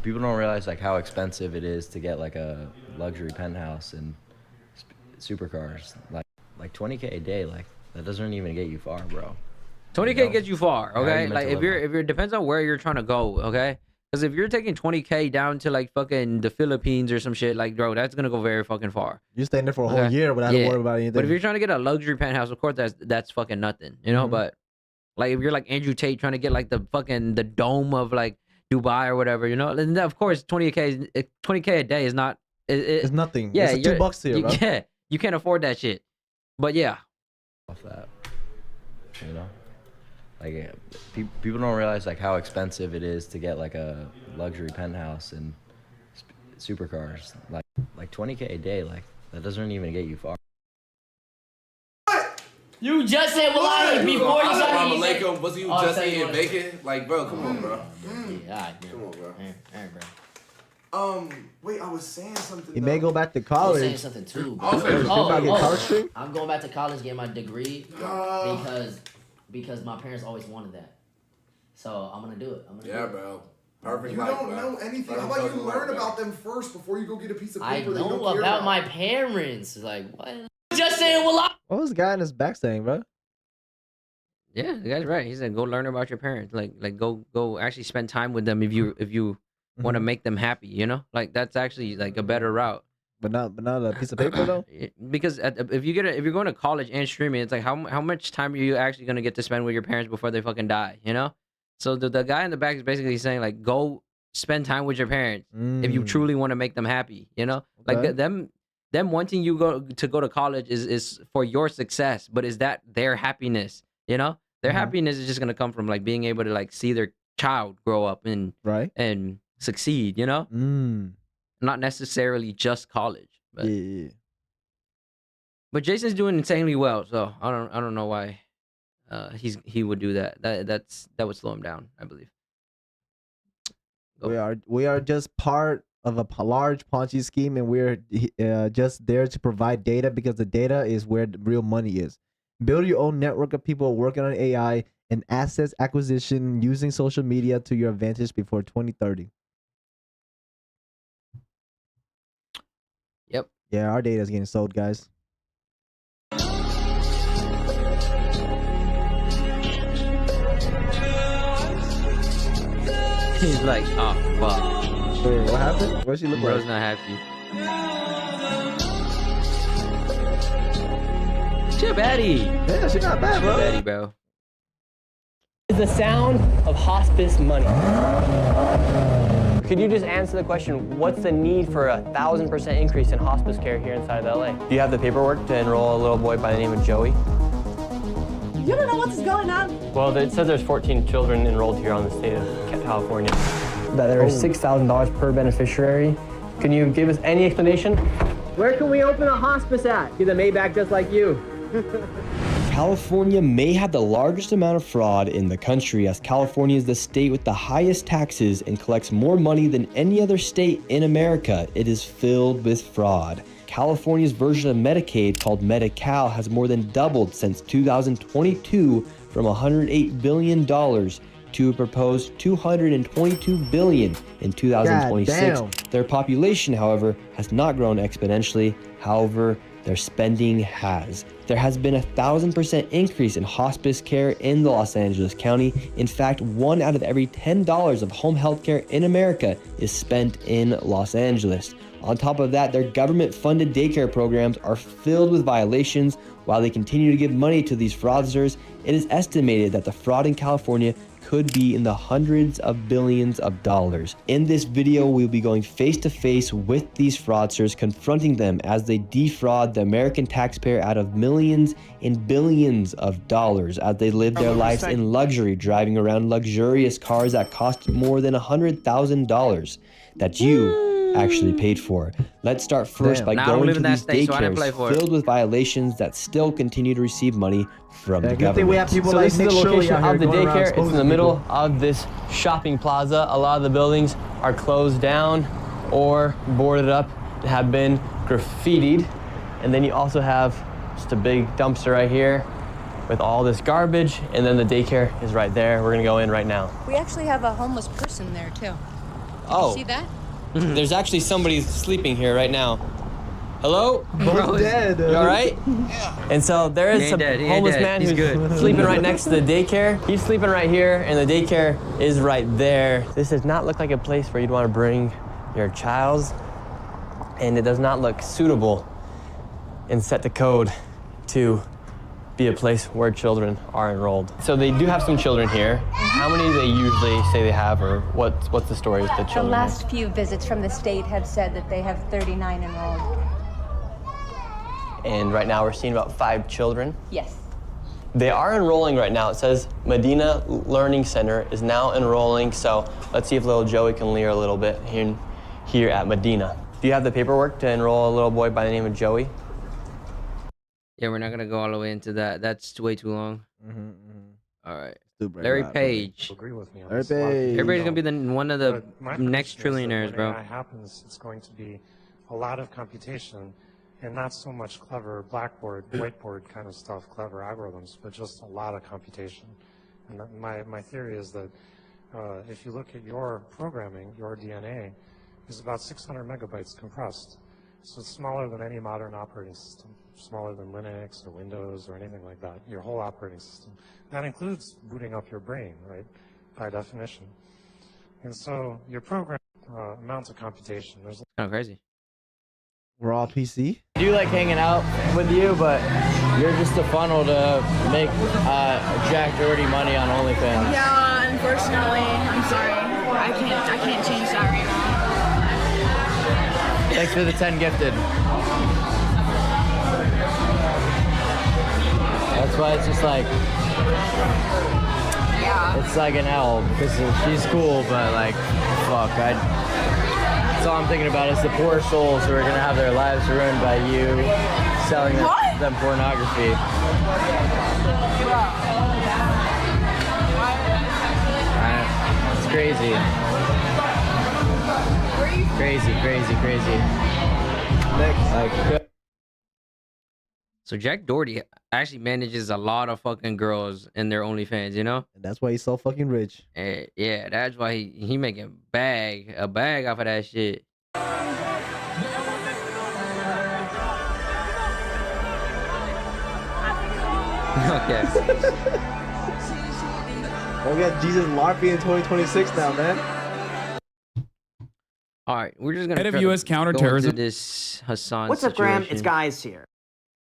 people don't realize like how expensive it is to get like a luxury penthouse and supercars. Like 20K a day, like that doesn't even get you far, bro. 20K gets you far, How are okay? you meant Like to if live you're depends on where you're trying to go, okay? Because if you're taking 20K down to like fucking the Philippines or some shit, like bro, that's gonna go very fucking far. You're staying there for a whole year without worrying about anything. But if you're trying to get a luxury penthouse, of course that's fucking nothing, you know. Mhm. But like if you're like Andrew Tate trying to get like the dome of like Dubai or whatever, you know, then of course 20K a day is not. It's nothing. Yeah, it's $2 here, bro. Yeah, you can't afford that shit. But yeah, off that, you know, like people don't realize like how expensive it is to get like a luxury penthouse and supercars. Like 20K a day, like that doesn't even get you far. You just said wallahi before you Assalamu said alaikum. Was you just eating bacon? Like, bro, come on, bro. Yeah, Come on, bro. Alright, bro. Wait, I was saying something. He may go back to I was college. saying something too. Oh, okay. I'm going back to college, getting my degree because my parents always wanted that. So I'm gonna do it. Bro. Perfect. You don't know anything. How about you learn about them first before you go get a piece of I paper that you know don't care about my parents. Like what? Just saying wallahi. What was the guy in his back saying, bro? yeah, the guy's right. He said go learn about your parents. Like go actually spend time with them if you want to make them happy. You know, like that's actually like a better route. But not a piece of paper though. Because if you're going to college and streaming, it's like how much time are you actually gonna get to spend with your parents before they fucking die? You know. So the guy in the back is basically saying like go spend time with your parents if you truly want to make them happy. You know, Okay. like them wanting you to go to college is for your success, but is that their happiness? You know, their happiness is just gonna come from like being able to like see their child grow up and succeed. You know, not necessarily just college. But, yeah. But Jason's doing insanely well, so I don't know why he would do that. That would slow him down, I believe. We are just part of a large Ponzi scheme, and we're just there to provide data because the data is where the real money is. Build your own network of people working on AI and assets acquisition using social media to your advantage before 2030. Yep. Yeah, our data is getting sold, guys. He's like, oh fuck. Wait, what happened? Where's she look Bro's like? not happy. She a baddie. Yeah, she not bad, bro. Baddie, bro. Is the sound of hospice money. Could you just answer the question, what's the need for 1,000% increase in hospice care here inside of LA? Do you have the paperwork to enroll a little boy by the name of Joey? You don't know what's going on? Well, it says there's 14 children enrolled here on the state of California. That there is $6,000 per beneficiary. Can you give us any explanation? Where can we open a hospice at? Get a Maybach just like you. California may have the largest amount of fraud in the country, as California is the state with the highest taxes and collects more money than any other state in America. It is filled with fraud. California's version of Medicaid, called Medi-Cal, has more than doubled since 2022 from $108 billion to a proposed $222 billion in 2026. Their population, however, has not grown exponentially. However, their spending has. There has been 1,000% increase in hospice care in the Los Angeles County. In fact, 1 out of every $10 of home health care in America is spent in Los Angeles. On top of that, their government-funded daycare programs are filled with violations. While they continue to give money to these fraudsters, it is estimated that the fraud in California could be in the hundreds of billions of dollars. In this video, we'll be going face to face with these fraudsters, confronting them as they defraud the American taxpayer out of millions and billions of dollars as they live their lives in luxury, driving around luxurious cars that cost more than $100,000 that you actually paid for. Let's start first by going to these daycares filled with violations that still continue to receive money from the government. We have people So like this is Nick the location Shirley out of the here going around daycare. It's in the exposing middle people. of this shopping plaza. A lot of the buildings are closed down or boarded up and have been graffitied. And then you also have just a big dumpster right here with all this garbage, and then the daycare is right there. We're gonna go in right now. We actually have a homeless person there too. Oh. You see that? There's actually somebody sleeping here right now. Hello? Bro's dead. You all right? Yeah. And so there is a homeless man who's sleeping right next to the daycare. He's sleeping right here, and the daycare is right there. This does not look like a place where you'd want to bring your child, and it does not look suitable and set the code to be a place where children are enrolled. So they do have some children here. How many do they usually say they have, or what's the story with the children? The last few visits from the state have said that they have 39 enrolled. And right now we're seeing about 5 children. Yes. They are enrolling right now. It says Medina Learning Center is now enrolling, so let's see if little Joey can learn a little bit here at Medina. Do you have the paperwork to enroll a little boy by the name of Joey? Yeah, we're not gonna go all the way into that. That's way too long. All right. Larry Page. Agree with me on Larry this. A lot of Page. people Everybody's gonna be don't. one of the But my next prediction is that trillionaires, when bro. AI happens, it's going to be a lot of computation and not so much clever blackboard, whiteboard kind of stuff, clever algorithms, but just a lot of computation. And my theory is that if you look at your programming, your DNA is about 600 megabytes compressed. So it's smaller than any modern operating system, smaller than Linux or Windows or anything like that, your whole operating system. That includes booting up your brain, right, by definition. And so your program amounts of computation. There's kind of crazy. We're all PC. I do like hanging out with you, but you're just a funnel to make Jack Doherty money on OnlyFans. Yeah, unfortunately, I'm sorry. I can't change that right now. Thanks for the 10 gifted. That's why it's just like, it's like an L, because she's cool, but like, fuck, that's all I'm thinking about is the poor souls who are gonna have their lives ruined by you selling them pornography. It's crazy. Crazy. Like, So Jack Doherty actually manages a lot of fucking girls in their OnlyFans, you know? And that's why he's so fucking rich. Yeah, that's why he making a bag off of that shit. Okay. We got Jesus LARPing in 2026 now, man. All right, we're just gonna Head of try U.S. to counterterrorism. go into this Hassan What's up, situation. Graham? It's Guys here.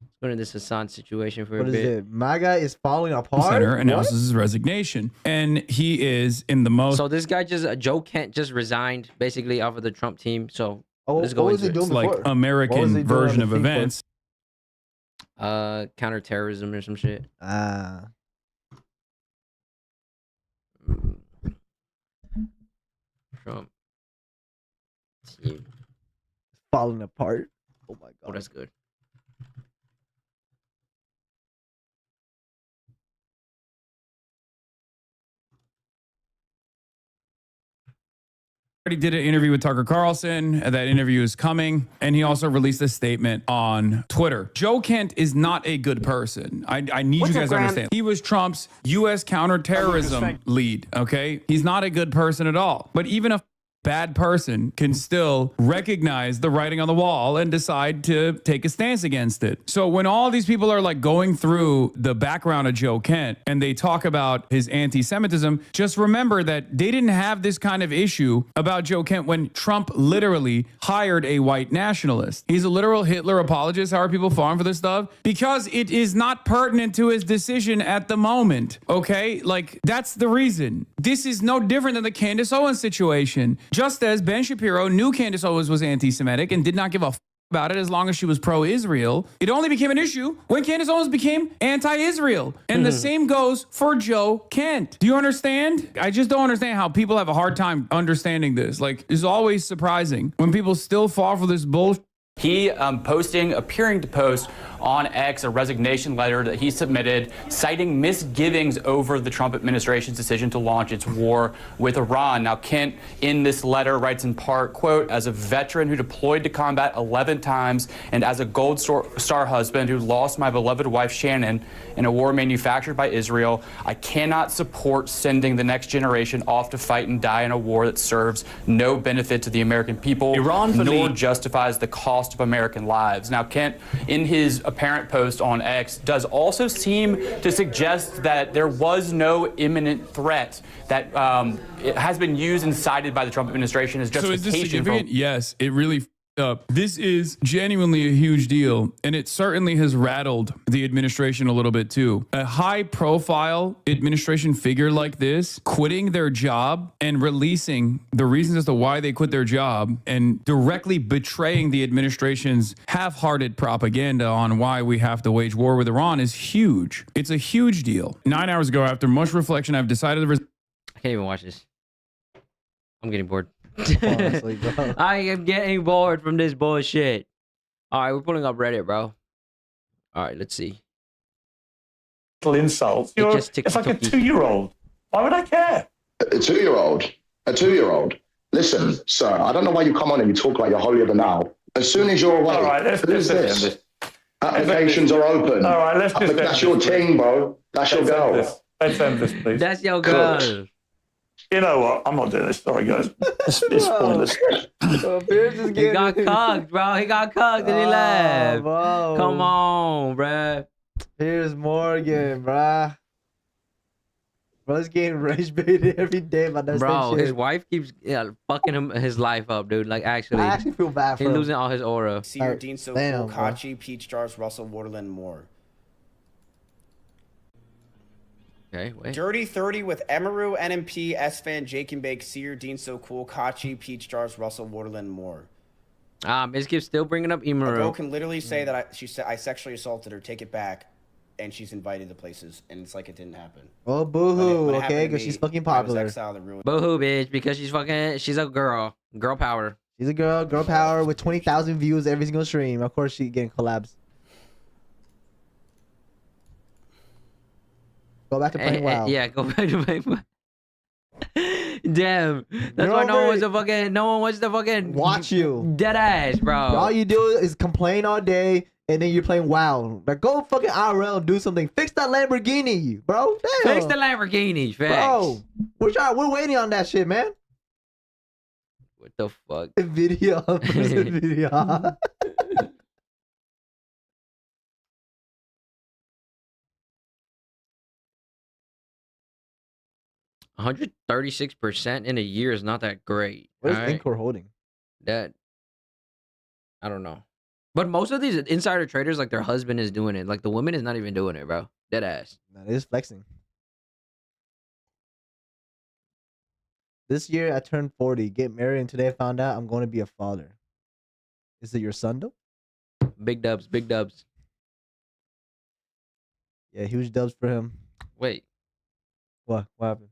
Let's go into this Hassan situation for What a is bit. it? MAGA is falling apart? Center What? announces his resignation, and he is in the most. So this guy Joe Kent just resigned basically off of the Trump team. So Oh, let's go what was into he it. doing like before? What was he American doing version on of the team for? events. Counterterrorism or some shit. Trump team. Falling apart. Oh my god. Oh, that's good. Already did an interview with Tucker Carlson. That interview is coming. And he also released a statement on Twitter. Joe Kent is not a good person. I need What's you up, guys to Graham? understand. He was Trump's U.S. counterterrorism lead, okay? He's not a good person at all. But even a bad person can still recognize the writing on the wall and decide to take a stance against it. So when all these people are like going through the background of Joe Kent and they talk about his anti-Semitism, just remember that they didn't have this kind of issue about Joe Kent when Trump literally hired a white nationalist. He's a literal Hitler apologist. How are people falling for this stuff? Because it is not pertinent to his decision at the moment. Okay? Like, that's the reason. This is no different than the Candace Owens situation. Just as Ben Shapiro knew Candace Owens was anti-Semitic and did not give a about it as long as she was pro-Israel, it only became an issue when Candace Owens became anti-Israel. And the same goes for Joe Kent. Do you understand? I just don't understand how people have a hard time understanding this. Like, it's always surprising when people still fall for this bullshit. He appearing to post on X a resignation letter that he submitted, citing misgivings over the Trump administration's decision to launch its war with Iran. Now, Kent, in this letter, writes in part, quote, as a veteran who deployed to combat 11 times and as a Gold Star husband who lost my beloved wife, Shannon, in a war manufactured by Israel, I cannot support sending the next generation off to fight and die in a war that serves no benefit to the American people, nor justifies the cost cost of American lives. Now, Kent, in his apparent post on X, does also seem to suggest that there was no imminent threat, that it has been used and cited by the Trump administration as justification. So is this significant? Yes, it really up. This is genuinely a huge deal, and it certainly has rattled the administration a little bit too. A high-profile administration figure like this quitting their job and releasing the reasons as to why they quit their job and directly betraying the administration's half-hearted propaganda on why we have to wage war with Iran is huge. It's a huge deal. 9 hours ago, after much reflection, I've decided to... I can't even watch this. I'm getting bored. Honestly, bro. I am getting bored from this bullshit. All right, we're pulling up Reddit, bro. All right, let's see. Insult. It's like a 2-year-old. Why would I care? A 2-year-old? A 2-year-old? Listen, sir, I don't know why you come on and you talk like you're holier than thou. As soon as you're away, all right, let's this? Applications are open. All right, let's just that's your thing, bro. That's your girl. Let's end this, please. That's your girl. You know what? I'm not doing this. Sorry, guys. It's pointless. He got cucked, bro. He got cucked and he left. Bro. Come on, bro. Here's Morgan, bro. Bro's getting rage baited every day about that Bro, same shit. his wife keeps fucking him his life up, dude. Like, actually. I actually feel bad for He's him. losing all his aura. Seer, Dean Sokol, Damn, Kachi, Peach Jars, Russell, Waterland, more. Okay, wait. Dirty 30 with Emaru, NMP, S-Fan, Jake and Bake, Seer, Dean So Cool, Kachi, Peach Jars, Russell, Waterland, more. Miss still bringing up A girl Emaru. can literally say that she said I sexually assaulted her, take it back, and she's invited to places, and it's like it didn't happen. Oh, boo-hoo, When it okay? happened to Because she's me, fucking I was popular. exiled and ruined. Boo-hoo, bitch, because she's a girl. Girl power. She's a girl power with 20,000 views every single stream. Of course, she getting collabs. Go back to playing WoW. Yeah, go back to playing WoW. Damn. That's You're why no over one wants to fucking watch you. Dead ass, bro. All you do is complain all day, and then you're playing WoW. Like, go fucking IRL and do something. Fix that Lamborghini, bro. Damn. Fix the Lamborghini, facts. Bro, we're waiting on that shit, man. What the fuck? Video. Video. 136% in a year is not that great. What is alright? Incor holding? That I don't know. But most of these insider traders, like their husband is doing it. Like the woman is not even doing it, bro. Dead ass. That is flexing. This year I turned 40. Get married, and today I found out I'm going to be a father. Is it your son though? Big dubs, big dubs. Yeah, huge dubs for him. Wait. What? What happened?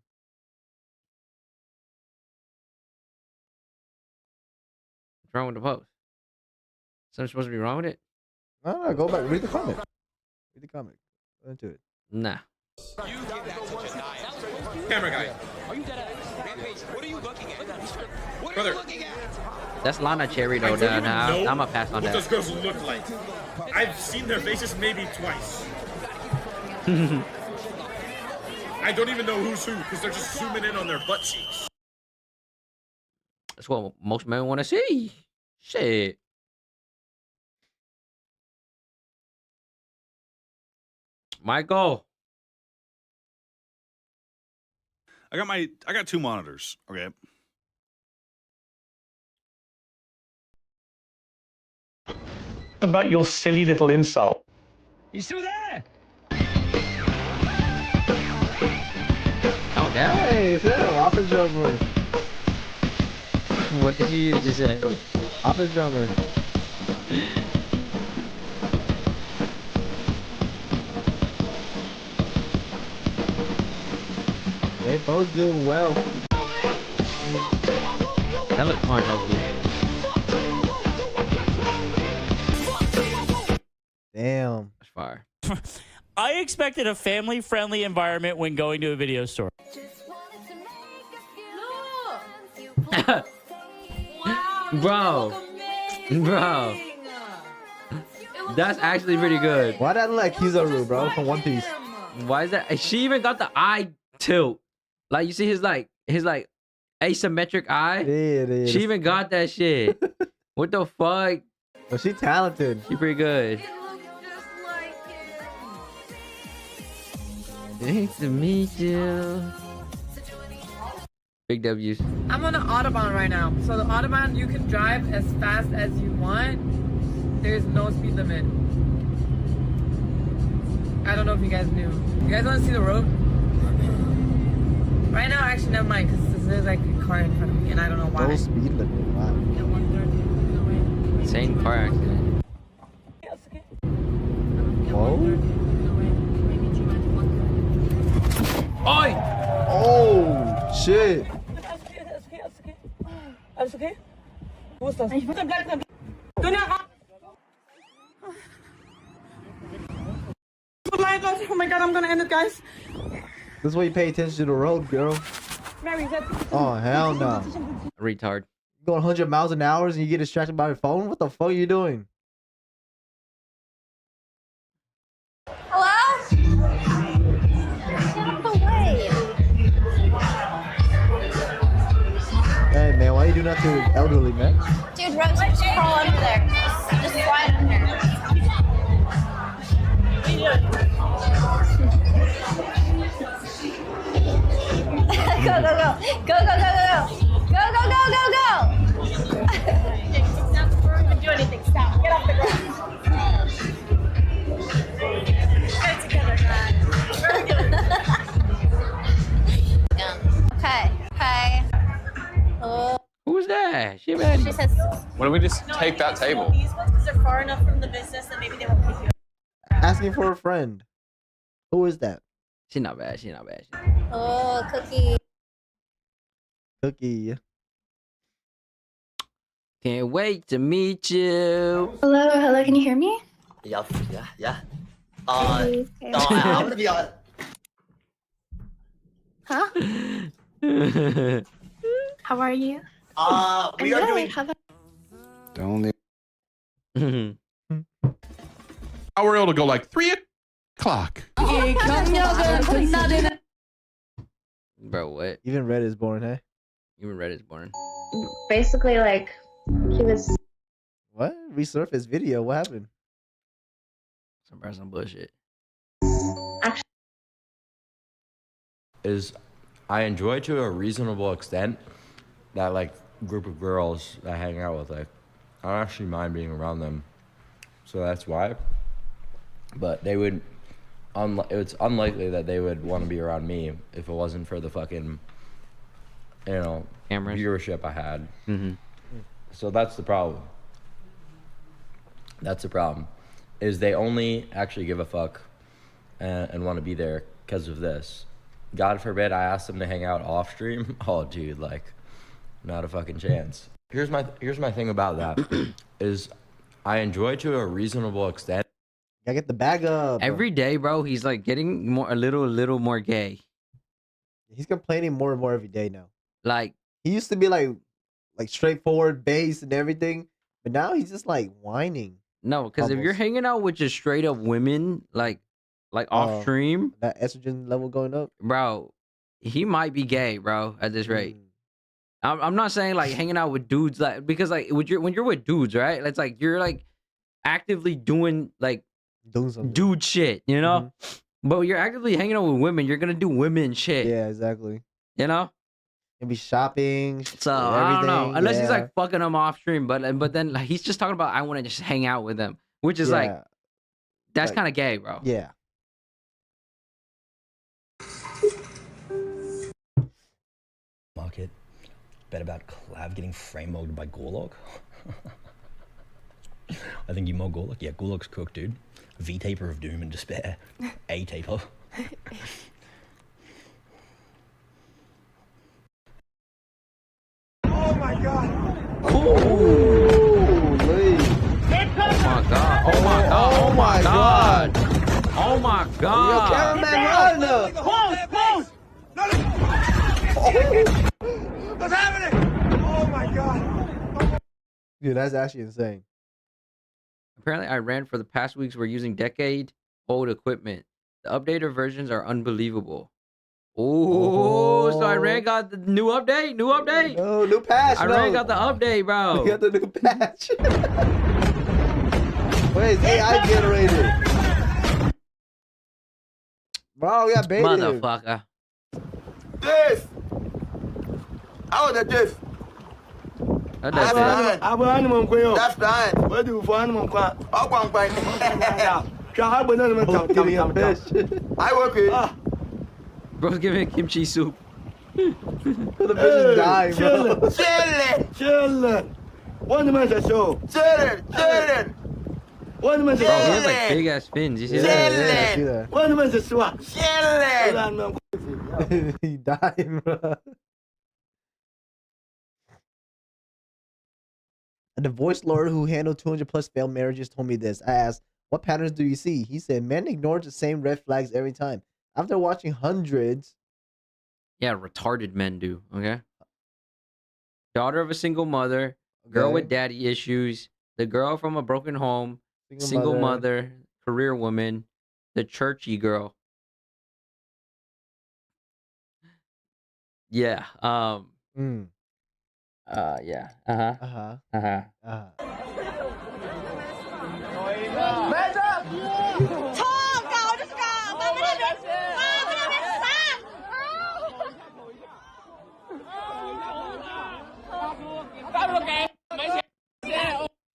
What's wrong with the post? Something supposed to be wrong with it? No, go back. Read the comment. Read the comment. Go into it. Nah. Camera guy. Are you dead Rampage, what are you looking at? What are you looking at? That's Lana Cherry though. Nah, I'm gonna pass on what that. those girls look like. I've seen their faces maybe twice. I don't even know who's who because they're just zooming in on their butt cheeks. That's what most men want to see. Shit. Michael. I got two monitors. Okay. About your silly little insult. You still there? Oh, damn. Hey, it's office drummer. What did you just say? Office drummer. They both doing well. That looks fine, hopefully. Damn. That's fire. I expected a family-friendly environment when going to a video store. Bro. That's actually pretty good. Why that look like Kizaru, bro, from One Piece? Why is that? She even got the eye tilt. Like, you see his asymmetric eye? Yeah, it is. She even got that shit. What the fuck? Well, she's talented. She's pretty good. Nice to meet you. Big W's. I'm on the Autobahn right now. So the Autobahn, you can drive as fast as you want. There's no speed limit. I don't know if you guys knew. You guys want to see the road? Right now, actually, never mind, because there's like a car in front of me, and I don't know why. No speed limit. Wow. Insane car accident. Whoa. Oi! Oh, shit. Alles okay? Wo ist das? Ich muss bleiben. Oh my god, I'm gonna end it, guys. This is why you pay attention to the road, girl. Oh, hell no. Retard. You going 100 miles an hour and you get distracted by your phone? What the fuck are you doing? Hello? Get out the way. Hey, man, why you do that to elderly, man? Dude, Rose, just crawl under there. Just slide under. Go, go, go. Go, go, go, go, go. Go, go, go, go, go. Stop before we even do anything. Stop. Get off the ground. Get it together, man. Okay. Okay. Who's that? She ready. She says, Why don't we just take that table? these ones because they're far enough from the business that maybe they won't pick you up. Asking for a friend. Who is that? She not bad. She not bad. Oh, Cookie. Cookie. Can't wait to meet you. Hello, hello, can you hear me? Yeah. Okay. I'm gonna be on. Huh? How are you? We are doing. Don't. I were able to go like 3 o'clock. Bro, what? Even Red is born, hey? Even Red is born. Basically, like, he was. What? Resurfaced video. What happened? Some bullshit. Is I enjoy to a reasonable extent that like group of girls I hang out with. Like, I don't actually mind being around them, so that's why. But they would, it's unlikely that they would want to be around me if it wasn't for the fucking, cameras, viewership I had. Mm-hmm. So that's the problem. That's the problem, is they only actually give a fuck and want to be there because of this. God forbid I ask them to hang out off stream. Oh, dude, like, not a fucking chance. Here's my thing about that, is I enjoy to a reasonable extent. I get the bag up. Every day, bro, he's like getting a little more gay. He's complaining more and more every day now. Like, he used to be like straightforward, base and everything, but now he's just like whining. No, because if you're hanging out with just straight up women, like off stream, that estrogen level going up, bro, he might be gay, bro. At this rate, I'm not saying like hanging out with dudes, like, because like when you're with dudes, right? It's like you're like actively doing some dude shit, you know. But when you're actively hanging out with women, you're gonna do women shit. Yeah, exactly. You know. And be shopping. So I don't know, unless he's like fucking them off stream, but then like he's just talking about I want to just hang out with them, which is like that's kind of gay, bro. Yeah. Market. Bet about Clav getting frame mugged by Gorlock. I think you mug Gorlock. Yeah, Gorlock's cooked, dude. V-taper of doom and despair. A-taper. Oh my god! Holy! Oh my god! Oh my god! Oh my god! Yo, cameraman, run! Close! What's happening? Oh my god! Dude, that's actually insane. Apparently, Iran for the past weeks were using decade-old equipment. The updated versions are unbelievable. Oh, so Iran got the new update? New update? No, new patch. Iran got the update, bro. We got the new patch. Wait, it's AI generated. Bro, we got baited. Motherfucker. This. How is this? That's fine. What do you find them? I work here. Bro's giving kimchi soup. The bitch is dying, bro. Chillin'. One man to show. Chillin'. One man to Bro, he has like big ass fins. You see that? Yeah, one man to swap. Chillin'. He died, bro. A divorce lawyer who handled 200 plus failed marriages told me this. I asked, what patterns do you see? He said, men ignore the same red flags every time. After watching hundreds. Yeah, retarded men do, okay? Daughter of a single mother, girl with daddy issues, the girl from a broken home, single mother, career woman, the churchy girl. Yeah, yeah.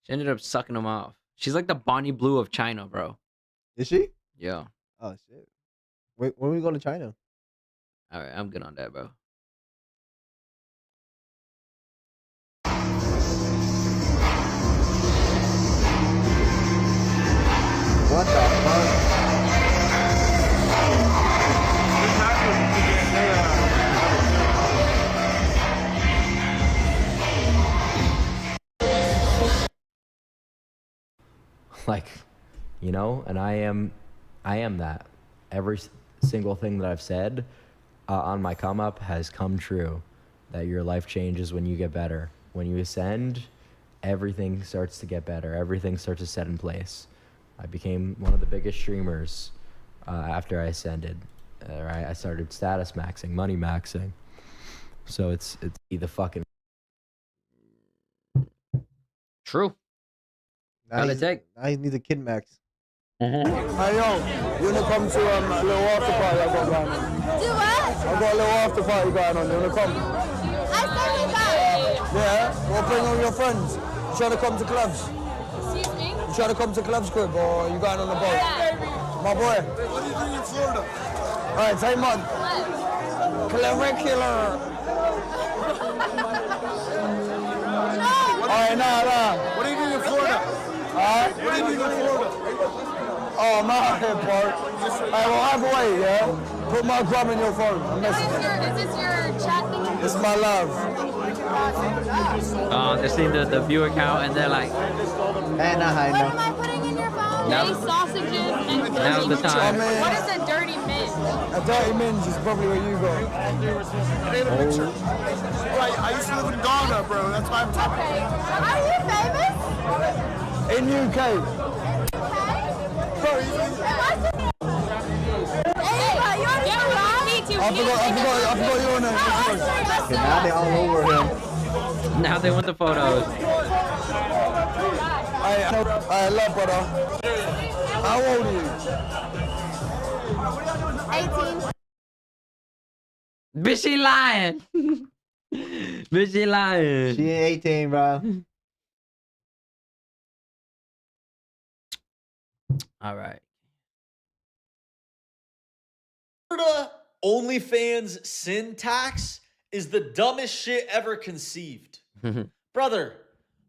She ended up sucking him off. She's like the Bonnie Blue of China, bro. Is she? Yeah. Oh, shit. Wait, when we go to China? All right, I'm good on that, bro. What the fuck? Like, you know, and I am that. Every single thing that I've said on my come up has come true. That your life changes when you get better. When you ascend, everything starts to get better. Everything starts to set in place. I became one of the biggest streamers after I ascended. Right? I started status maxing, money maxing. So it's the fucking true. I need the kid max. Hey yo, you wanna come to a little after party I got going on? Do what? I got a little after party going on. You wanna come? I said we got. Yeah. Well, bring all your friends. You trying to come to clubs? Excuse me? You trying to come to clubs, crib, or you going on the boat? My boy. What are you doing in Florida? All right, time on. Clavicular. All right, nah. What are you doing in Florida? Alright? What are you doing in Florida? Oh, I'm out here, Bart. Alright, well, have a way, yeah? Put my gram in your phone. I'm messing. Is this your chat thing? It's my love. They're seeing the view account and they're like, What am I putting in your phone? Now- Sausages and now's the time. What is a dirty mint? A dirty minge is probably what you got. Take a picture. Right, I used to live in Ghana, bro. That's why I'm talking. Okay. Are you famous? In UK. Bro, I forgot your name. Okay, now they all over him. Now they want the photos. I love brother. How old are you? 18. Bitch, she lying. Bitch, she lying. She ain't 18, bro. All right. Florida OnlyFans sin tax is the dumbest shit ever conceived. Brother,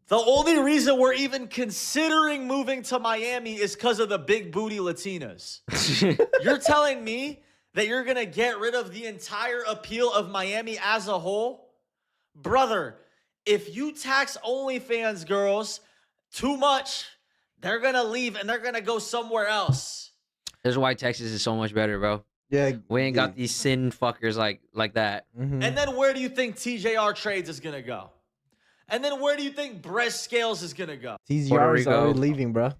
the only reason we're even considering moving to Miami is because of the big booty Latinas. You're telling me that you're going to get rid of the entire appeal of Miami as a whole? Brother, if you tax OnlyFans girls too much, they're going to leave and they're going to go somewhere else. This is why Texas is so much better, bro. Yeah, we ain't got these sin fuckers like that. And then where do you think TJR Trades is going to go? And then where do you think Breast Scales is going to go? TZR is already leaving, bro.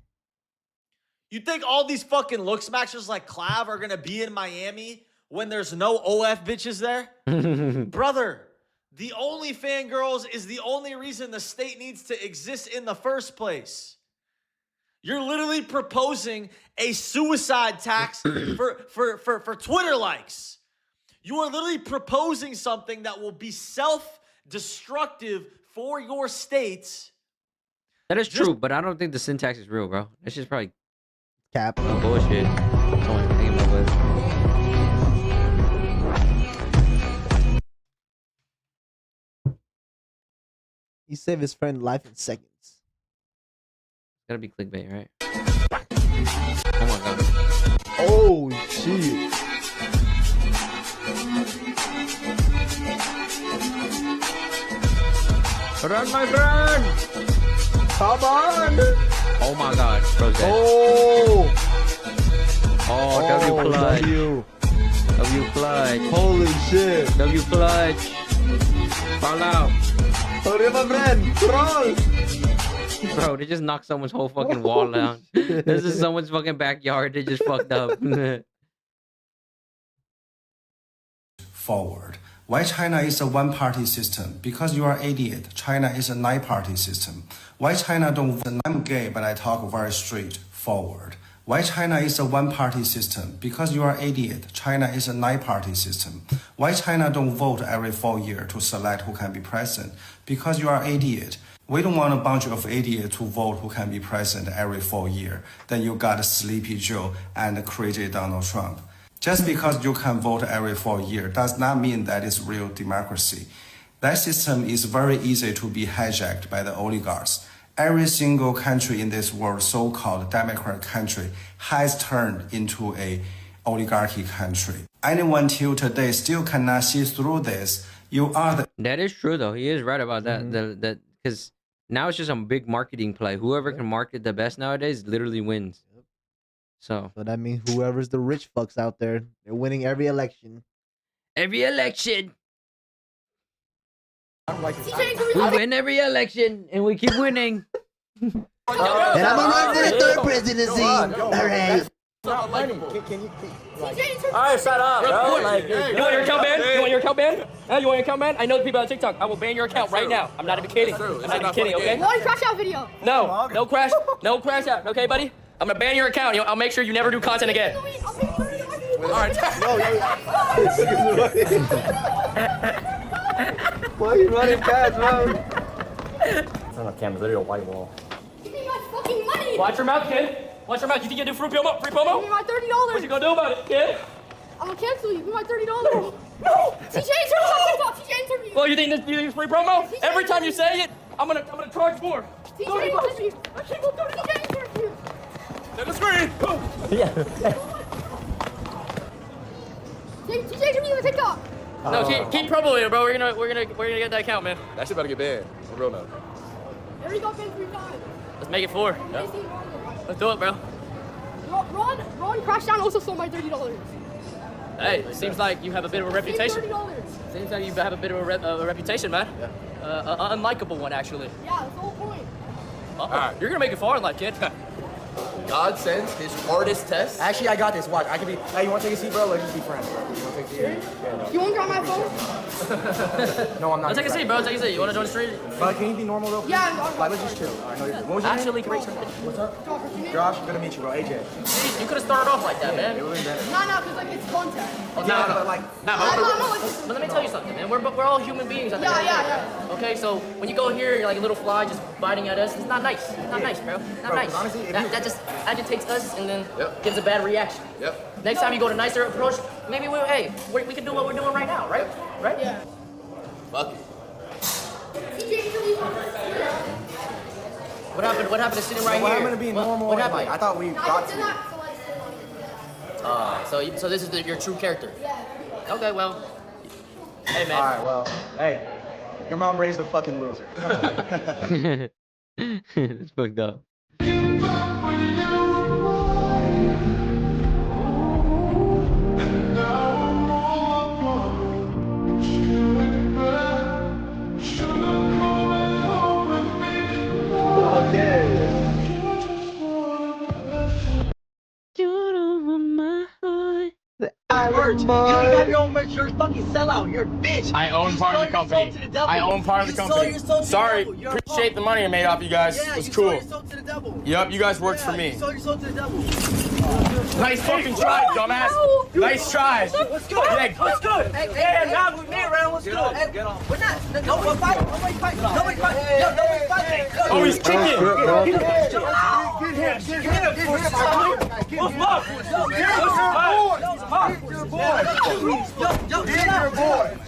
You think all these fucking look smashers like Clav are going to be in Miami when there's no OF bitches there? Brother, the OnlyFans girls is the only reason the state needs to exist in the first place. You're literally proposing a suicide tax for Twitter likes. You are literally proposing something that will be self-destructive for your states. That is true, but I don't think the syntax is real, bro. It's just probably cap. Bullshit. Someone's thinking about with. He saved his friend life in seconds. Gotta be clickbait, right? Oh my god. Oh shit. Run, my friend! Come on! Oh my god, bro's dead. Oh! Oh, W clutch. W. W clutch. Holy shit. W clutch. Fall out. Hurry up, my friend. Roll. Bro, they just knocked someone's whole fucking wall down. This is someone's fucking backyard. They just fucked up. Forward. Why China is a one-party system? Because you are idiot. China is a nine-party system. Why China don't? I'm gay, but I talk very straight. Forward. Why China is a one-party system? Because you are idiot. China is a nine-party system. Why China don't vote every 4 years to select who can be president? Because you are idiot. We don't want a bunch of idiots to vote who can be president every 4 years. Then you got Sleepy Joe and crazy Donald Trump. Just because you can vote every 4 years does not mean that is real democracy. That system is very easy to be hijacked by the oligarchs. Every single country in this world, so-called democratic country, has turned into a oligarchy country. Anyone till today still cannot see through this. You are the... That is true, though. He is right about that. That because now it's just a big marketing play. Whoever can market the best nowadays literally wins. So that means whoever's the rich fucks out there, they're winning every election. Every election. We win every election and we keep winning. And I'm gonna run for the third presidency. All right. Alright, shut up, bro. You want your account banned? You want your account banned? You want your account banned? I know the people on TikTok. I will ban your account right now. I'm not even kidding. I'm not even kidding, okay? One crash out video. No, no crash out, okay, buddy? I'm gonna ban your account. I'll make sure you never do content again. Alright. Why are you running fast, bro? It's on camera, literally a white wall. Give me my fucking money. Watch your mouth, kid. Watch your mouth. You think you can do free promo? Free promo? Give me my $30. What you gonna do about it, kid? I'm gonna cancel you. Give me my $30. No. TJ, interview. Well, you think this is free promo? TJ, every time you say it, I'm gonna charge more. TJ, interview. I can't go to TJ interview. Set the screen. Yeah. TJ, interview the TikTok. No, keep promoting it, bro. We're gonna get that account, man. That shit about to get banned. For real now. There you go, banned 3 times. Let's make it 4. Yeah. Let's do it, bro. Ron crashed down also sold my $30. Hey, it seems like you have a bit of a reputation. $30. Seems like you have a bit of a reputation, man. Yeah. Unlikable one, actually. Yeah, that's the whole point. All right. You're gonna make it far in life, kid. God sends his hardest test. Actually, I got this. Watch. I can be. Hey, you want to take a seat, bro? Let's just be friends, bro. You want to take a seat? Yeah, no. You want to grab my phone? No, I'm not. Let's take a seat, bro. Take a seat. You want to join the street? But can you be normal, though? Yeah, like, let's just chill. All right, no, what was your Actually, name? great. What's up? Josh, good to meet you, bro. AJ. You could have started off like that, man. It would have been better. No, because like it's content. Oh, Yeah, no. but like, But let me tell you something, man. We're all human beings. At the end of the day. Yeah. Okay, so when you go here, you're like a little fly just biting at us. It's not nice. It's not nice, bro. Not Bro, nice. honestly, if that just agitates us and then Yep. gives a bad reaction. Yep. Next time you go to nicer approach, maybe we can do what we're doing right now, right? Right? Yeah. Fuck it. What happened? What happened to sitting right what here? happened to being normal? What and, happened? like, I thought we got to. So this is your true character. Yeah. Okay, well. Hey, man. All right, well, hey, your mom raised a fucking loser. It's fucked up. I was merch. You don't have your own merch. You're a fucking sellout. You're a bitch. I own part of the company. I own part of the company. Sorry, appreciate the money I made off you guys. It was cool. Yep, you guys worked for me. You sold your soul to the devil. Nice fucking try, dumbass. Nice try. What's good? Yeah, What's good? Hey, not with me around. What's good? Get off. We're not. Nobody fight. Nobody fight. Nobody fight. Yo, nobody fight. Oh, he's kicking. Get him. What's up?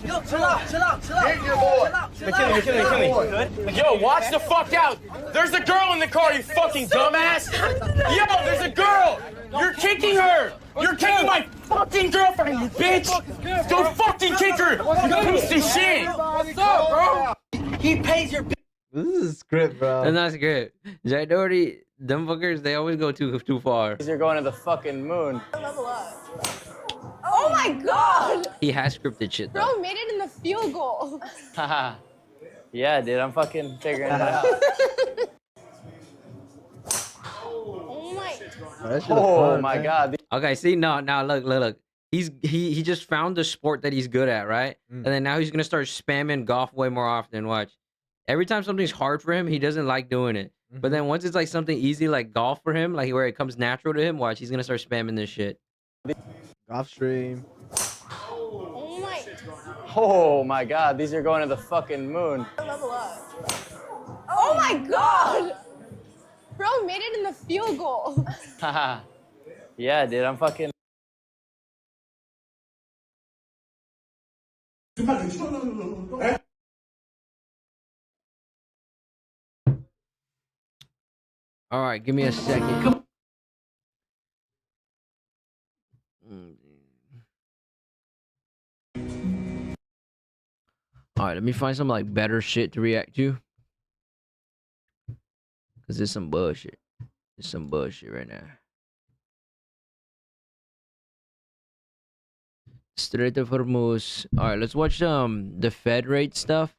Yo, chill out. Yo, watch the fuck out. There's a girl in the car, you fucking dumbass. Yo, there's a girl. You're kicking her. You're kicking my fucking girlfriend, you bitch. Go fucking kick her. You piece of shit. What's up, bro? He pays your. This is a script, bro. That's not script. Jay Doherty, them fuckers, they always go too far. You're going to the fucking moon. Oh my god! He has scripted shit though. Bro made it in the field goal. Haha. Yeah, dude, I'm fucking figuring it out. Oh my. Oh my god. Okay, see, now look. He just found the sport that he's good at, right? And then now he's gonna start spamming golf way more often. Watch. Every time something's hard for him, he doesn't like doing it. But then once it's like something easy like golf for him, like where it comes natural to him, watch, he's gonna start spamming this shit. Golf stream. Oh my god, these are going to the fucking moon. Oh my god! Bro made it in the field goal. Haha. Yeah, dude, I'm fucking. All right, give me a second. All right, let me find some like better shit to react to. Cause there's some bullshit. There's some bullshit right now. Strait of Hormuz. All right, let's watch the Fed rate stuff.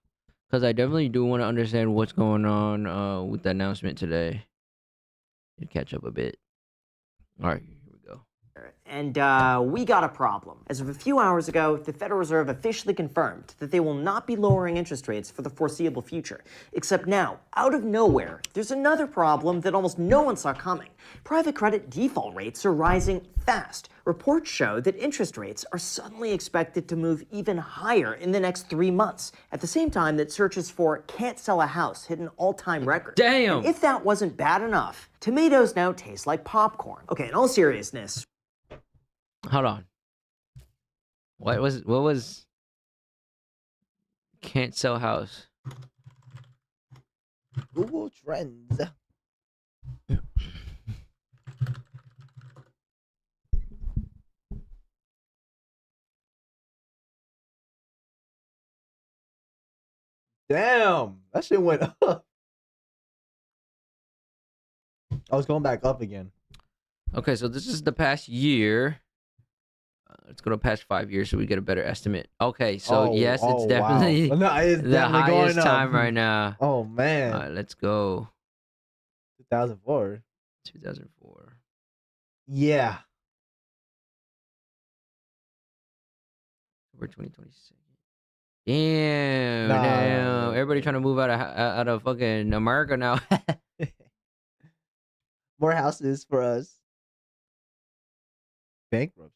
Cause I definitely do want to understand what's going on with the announcement today. And catch up a bit. All right. And we got a problem. As of a few hours ago, the Federal Reserve officially confirmed that they will not be lowering interest rates for the foreseeable future. Except now, out of nowhere, there's another problem that almost no one saw coming. Private credit default rates are rising fast. Reports show that interest rates are suddenly expected to move even higher in the next 3 months, at the same time that searches for can't sell a house hit an all-time record. Damn! And if that wasn't bad enough, tomatoes now taste like popcorn. Okay, in all seriousness, Hold on. What was can't sell house? Google Trends. Damn, that shit went up. I was going back up again. Okay, so this is the past year. Let's go to past 5 years so we get a better estimate. Okay, so yes, it's definitely wow. No, it's the definitely highest going up. time right now. Oh man. All right, let's go. 2004. 2004. Yeah. We're 2026. Damn, Nah. damn. Everybody trying to move out of fucking America now. More houses for us. Bankruptcy.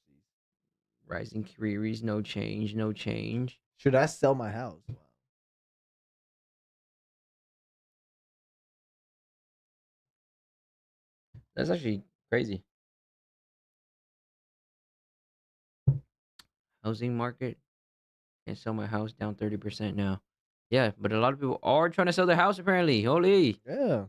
Rising queries, no change, no change. Should I sell my house? Wow. That's actually crazy. Housing market. Can't sell my house, down 30% now. Yeah, but a lot of people are trying to sell their house apparently. Holy. Yeah.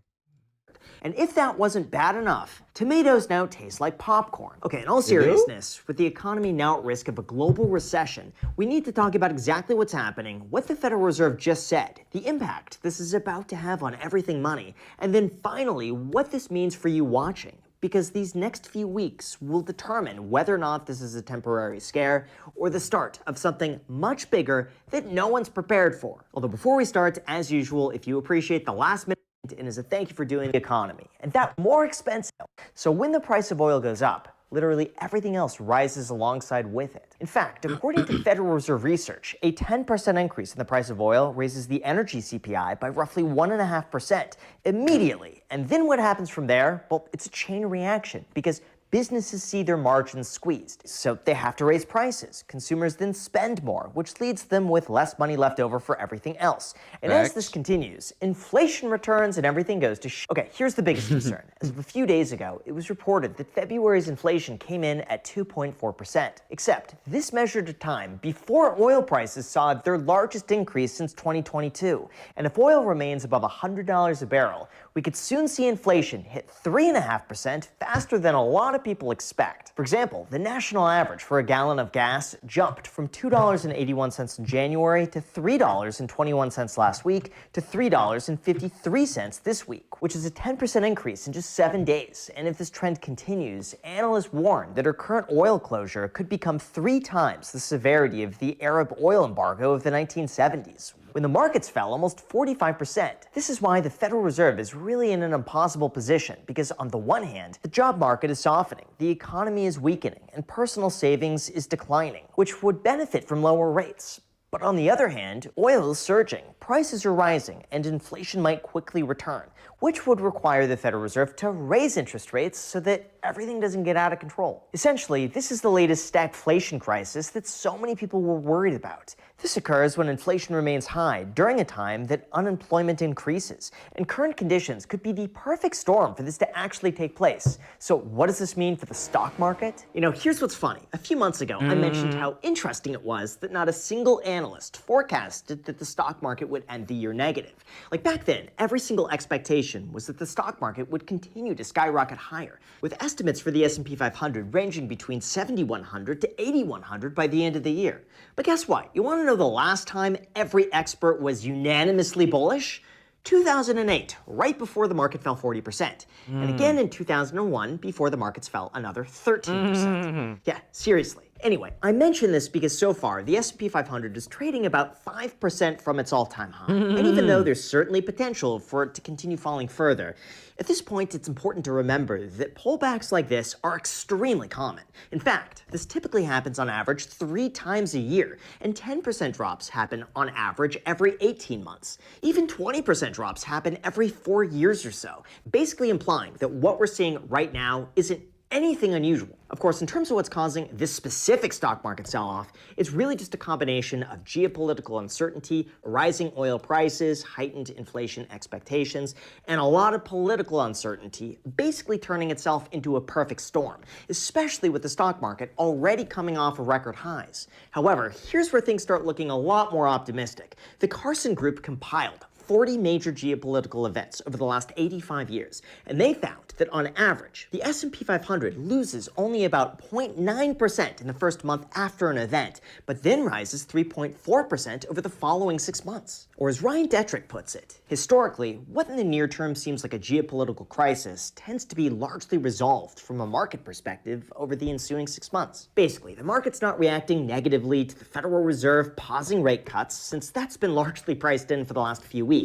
and if that wasn't bad enough, tomatoes now taste like popcorn. Okay, in all seriousness, with the economy now at risk of a global recession, we need to talk about exactly what's happening, what the Federal Reserve just said, the impact this is about to have on everything money, and then finally, what this means for you watching. Because these next few weeks will determine whether or not this is a temporary scare or the start of something much bigger that no one's prepared for. Although before we start, as usual, if you appreciate the last minute and as a thank you for doing the economy, and that more expensive. So when the price of oil goes up, literally everything else rises alongside with it. In fact, according to Federal Reserve research, a 10% increase in the price of oil raises the energy CPI by roughly 1.5% immediately. And then what happens from there? Well, it's a chain reaction because businesses see their margins squeezed, so they have to raise prices. Consumers then spend more, which leads them with less money left over for everything else. And as this continues, inflation returns and everything goes to Okay, here's the biggest concern. As of a few days ago, it was reported that February's inflation came in at 2.4%. Except this measured a time before oil prices saw their largest increase since 2022. And if oil remains above $100 a barrel, we could soon see inflation hit 3.5% faster than a lot of people expect. For example, the national average for a gallon of gas jumped from $2.81 in January to $3.21 last week to $3.53 this week, which is a 10% increase in just 7 days. And if this trend continues, analysts warn that our current oil closure could become 3 times the severity of the Arab oil embargo of the 1970s, when the markets fell almost 45%. This is why the Federal Reserve is really in an impossible position, because on the one hand, the job market is softening, the economy is weakening, and personal savings is declining, which would benefit from lower rates. But on the other hand, oil is surging, prices are rising, and inflation might quickly return, which would require the Federal Reserve to raise interest rates so that everything doesn't get out of control. Essentially, this is the latest stagflation crisis that so many people were worried about. This occurs when inflation remains high during a time that unemployment increases, and current conditions could be the perfect storm for this to actually take place. So what does this mean for the stock market? You know, here's what's funny. A few months ago, I mentioned how interesting it was that not a single analyst forecasted that the stock market would end the year negative. Like back then, every single expectation was that the stock market would continue to skyrocket higher, with estimates for the S&P 500 ranging between 7,100 to 8,100 by the end of the year. But guess what? You want to know the last time every expert was unanimously bullish? 2008, right before the market fell 40%. And again in 2001, before the markets fell another 13%. Yeah, seriously. Anyway, I mention this because so far, the S&P 500 is trading about 5% from its all-time high. And even though there's certainly potential for it to continue falling further, at this point, it's important to remember that pullbacks like this are extremely common. In fact, this typically happens on average 3 times a year, and 10% drops happen on average every 18 months. Even 20% drops happen every 4 years or so, basically implying that what we're seeing right now isn't anything unusual. Of course, in terms of what's causing this specific stock market sell-off, it's really just a combination of geopolitical uncertainty, rising oil prices, heightened inflation expectations, and a lot of political uncertainty, basically turning itself into a perfect storm, especially with the stock market already coming off of record highs. However, here's where things start looking a lot more optimistic. The Carson Group compiled 40 major geopolitical events over the last 85 years, and they found that on average, the S&P 500 loses only about 0.9% in the first month after an event, but then rises 3.4% over the following 6 months. Or as Ryan Detrick puts it, historically, what in the near term seems like a geopolitical crisis tends to be largely resolved from a market perspective over the ensuing 6 months. Basically, the market's not reacting negatively to the Federal Reserve pausing rate cuts, since that's been largely priced in for the last few weeks.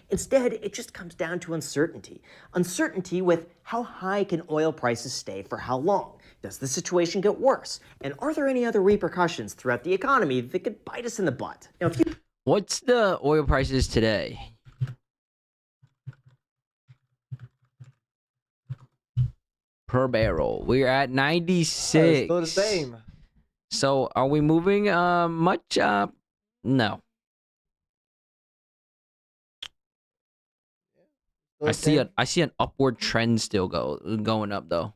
Instead, it just comes down to uncertainty. Uncertainty with how high can oil prices stay for how long? Does the situation get worse? And are there any other repercussions throughout the economy that could bite us in the butt? Now, What's the oil prices today? Per barrel. We're at 96. It's still the same. So are we moving much up? No. I see an upward trend still going up though.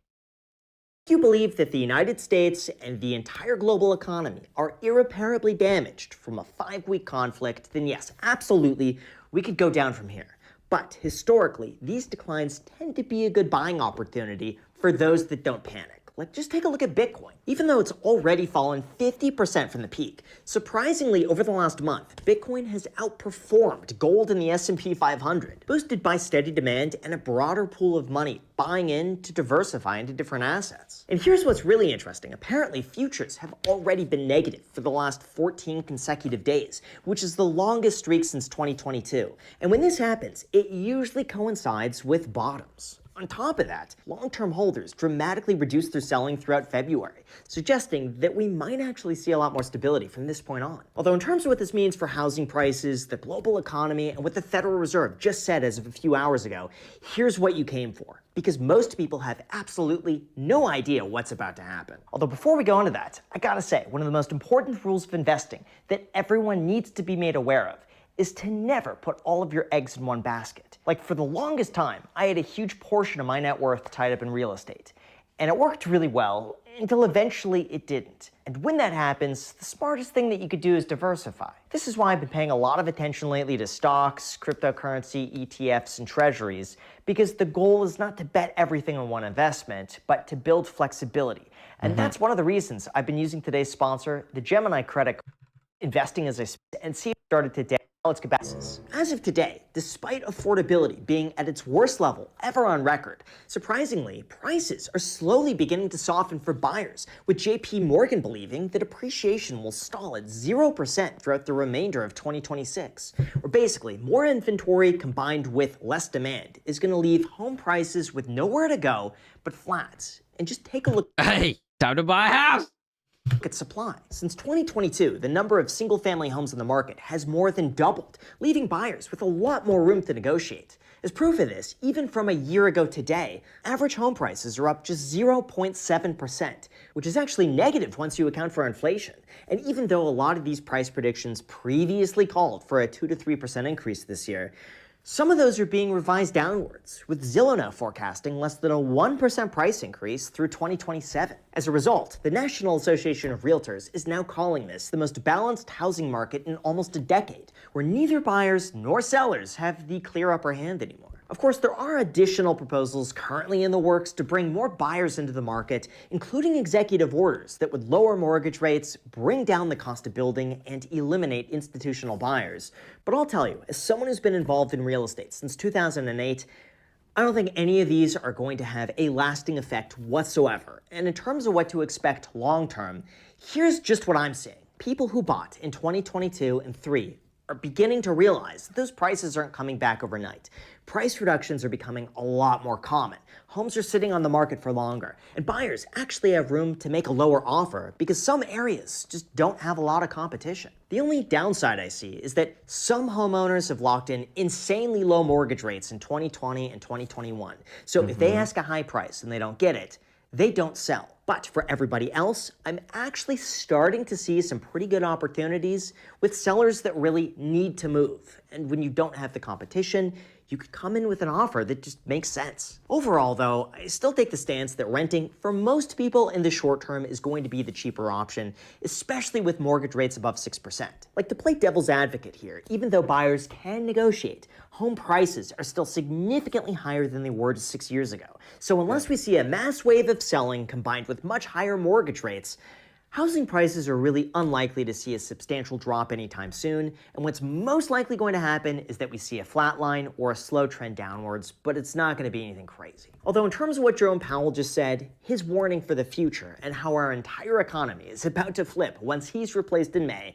If you believe that the United States and the entire global economy are irreparably damaged from a 5-week conflict, then yes, absolutely, we could go down from here. But historically, these declines tend to be a good buying opportunity for those that don't panic. Like, just take a look at Bitcoin. Even though it's already fallen 50% from the peak, surprisingly, over the last month, Bitcoin has outperformed gold in the S&P 500, boosted by steady demand and a broader pool of money buying in to diversify into different assets. And here's what's really interesting. Apparently, futures have already been negative for the last 14 consecutive days, which is the longest streak since 2022. And when this happens, it usually coincides with bottoms. On top of that, long-term holders dramatically reduced their selling throughout February, suggesting that we might actually see a lot more stability from this point on. Although in terms of what this means for housing prices, the global economy, and what the Federal Reserve just said as of a few hours ago, here's what you came for. Because most people have absolutely no idea what's about to happen. Although before we go into that, I gotta say, one of the most important rules of investing that everyone needs to be made aware of is to never put all of your eggs in one basket. Like, for the longest time, I had a huge portion of my net worth tied up in real estate. And it worked really well until eventually it didn't. And when that happens, the smartest thing that you could do is diversify. This is why I've been paying a lot of attention lately to stocks, cryptocurrency, ETFs, and treasuries, because the goal is not to bet everything on one investment, but to build flexibility. And that's one of the reasons I've been using today's sponsor, the Gemini Credit Card, investing as and see it started today. Let's get back to this. As of today, despite affordability being at its worst level ever on record, surprisingly, prices are slowly beginning to soften for buyers, with JP Morgan believing that appreciation will stall at 0% throughout the remainder of 2026. Or basically, more inventory combined with less demand is going to leave home prices with nowhere to go but flat. And just take a look. Hey, time to buy a house. Look at supply. Since 2022, the number of single-family homes on the market has more than doubled, leaving buyers with a lot more room to negotiate. As proof of this, even from a year ago today, average home prices are up just 0.7%, which is actually negative once you account for inflation. And even though a lot of these price predictions previously called for a 2 to 3% increase this year, some of those are being revised downwards, with Zillow now forecasting less than a 1% price increase through 2027. As a result, the National Association of Realtors is now calling this the most balanced housing market in almost a decade, where neither buyers nor sellers have the clear upper hand anymore. Of course, there are additional proposals currently in the works to bring more buyers into the market, including executive orders that would lower mortgage rates, bring down the cost of building, and eliminate institutional buyers. But I'll tell you, as someone who's been involved in real estate since 2008, I don't think any of these are going to have a lasting effect whatsoever. And in terms of what to expect long term, here's just what I'm seeing. People who bought in 2022 and 3 are beginning to realize that those prices aren't coming back overnight. Price reductions are becoming a lot more common. Homes are sitting on the market for longer, and buyers actually have room to make a lower offer because some areas just don't have a lot of competition. The only downside I see is that some homeowners have locked in insanely low mortgage rates in 2020 and 2021. So if they ask a high price and they don't get it, they don't sell. But for everybody else, I'm actually starting to see some pretty good opportunities with sellers that really need to move. And when you don't have the competition, you could come in with an offer that just makes sense. Overall, though, I still take the stance that renting for most people in the short term is going to be the cheaper option, especially with mortgage rates above 6%. Like, to play devil's advocate here, even though buyers can negotiate, home prices are still significantly higher than they were just 6 years ago. So unless we see a mass wave of selling combined with much higher mortgage rates, housing prices are really unlikely to see a substantial drop anytime soon, and what's most likely going to happen is that we see a flat line or a slow trend downwards, but it's not going to be anything crazy. Although in terms of what Jerome Powell just said, his warning for the future and how our entire economy is about to flip once he's replaced in May,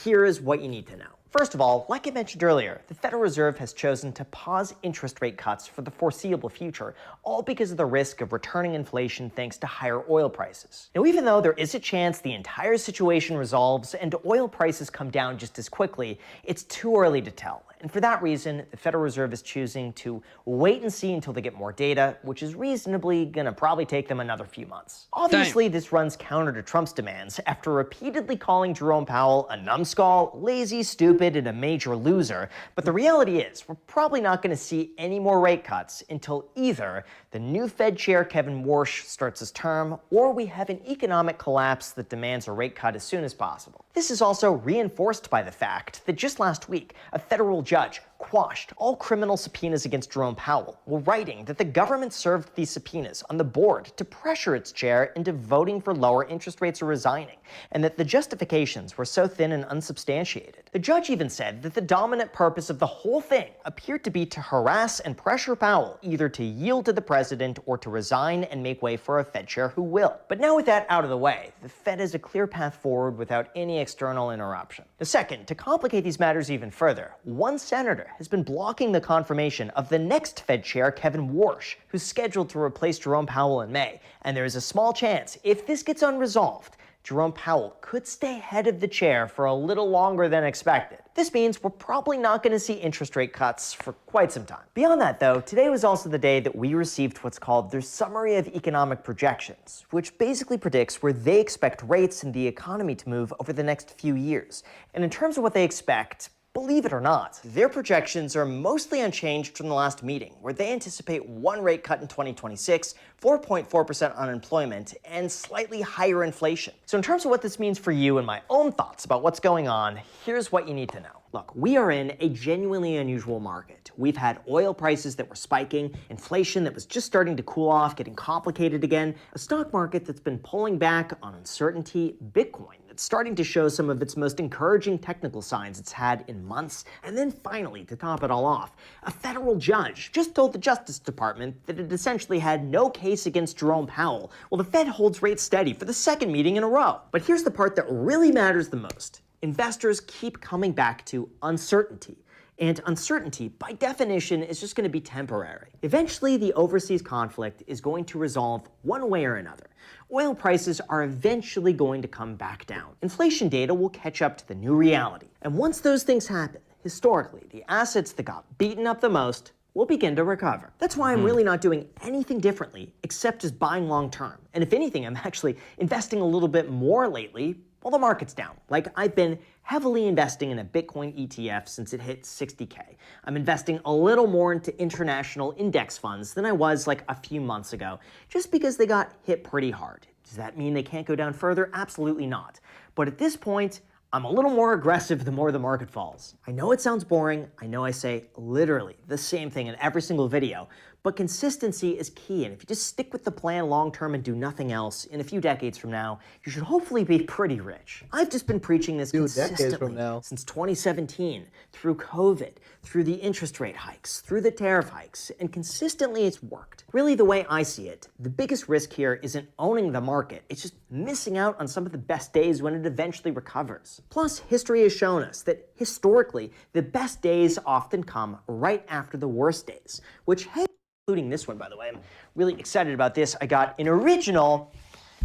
here is what you need to know. First of all, like I mentioned earlier, the Federal Reserve has chosen to pause interest rate cuts for the foreseeable future, all because of the risk of returning inflation thanks to higher oil prices. Now, even though there is a chance the entire situation resolves and oil prices come down just as quickly, it's too early to tell. And for that reason, the Federal Reserve is choosing to wait and see until they get more data, which is reasonably gonna probably take them another few months. Obviously, this runs counter to Trump's demands after repeatedly calling Jerome Powell a numbskull, lazy, stupid, and a major loser. But the reality is, we're probably not gonna see any more rate cuts until either the new Fed chair, Kevin Warsh, starts his term, or we have an economic collapse that demands a rate cut as soon as possible. This is also reinforced by the fact that just last week, a federal judge quashed all criminal subpoenas against Jerome Powell, while writing that the government served these subpoenas on the board to pressure its chair into voting for lower interest rates or resigning, and that the justifications were so thin and unsubstantiated. The judge even said that the dominant purpose of the whole thing appeared to be to harass and pressure Powell either to yield to the president or to resign and make way for a Fed chair who will. But now with that out of the way, the Fed has a clear path forward without any external interruption. The second, to complicate these matters even further, one senator Twitter has been blocking the confirmation of the next Fed chair, Kevin Warsh, who's scheduled to replace Jerome Powell in May. And there is a small chance, if this gets unresolved, Jerome Powell could stay head of the chair for a little longer than expected. This means we're probably not going to see interest rate cuts for quite some time. Beyond that, though, today was also the day that we received what's called their Summary of Economic Projections, which basically predicts where they expect rates and the economy to move over the next few years. And in terms of what they expect, believe it or not, their projections are mostly unchanged from the last meeting, where they anticipate one rate cut in 2026, 4.4% unemployment, and slightly higher inflation. So in terms of what this means for you and my own thoughts about what's going on, here's what you need to know. Look, we are in a genuinely unusual market. We've had oil prices that were spiking, inflation that was just starting to cool off, getting complicated again, a stock market that's been pulling back on uncertainty, Bitcoin that's starting to show some of its most encouraging technical signs it's had in months, and then finally, to top it all off, a federal judge just told the Justice Department that it essentially had no case against Jerome Powell, while the Fed holds rates steady for the second meeting in a row. But here's the part that really matters the most. Investors keep coming back to uncertainty. And uncertainty, by definition, is just going to be temporary. Eventually, the overseas conflict is going to resolve one way or another. Oil prices are eventually going to come back down. Inflation data will catch up to the new reality. And once those things happen, historically, the assets that got beaten up the most will begin to recover. That's why I'm really not doing anything differently except just buying long term. And if anything, I'm actually investing a little bit more lately while the market's down. Like, I've been heavily investing in a Bitcoin ETF since it hit 60K. I'm investing a little more into international index funds than I was like a few months ago, just because they got hit pretty hard. Does that mean they can't go down further? Absolutely not. But at this point, I'm a little more aggressive the more the market falls. I know it sounds boring. I know I say literally the same thing in every single video, but consistency is key. And if you just stick with the plan long term and do nothing else, in a few decades from now, you should hopefully be pretty rich. I've just been preaching this consistently since 2017, through COVID, through the interest rate hikes, through the tariff hikes, and consistently it's worked. Really, the way I see it, the biggest risk here isn't owning the market. It's just missing out on some of the best days when it eventually recovers. Plus, history has shown us that historically, the best days often come right after the worst days, which, hey, including this one, by the way. I'm really excited about this. I got an original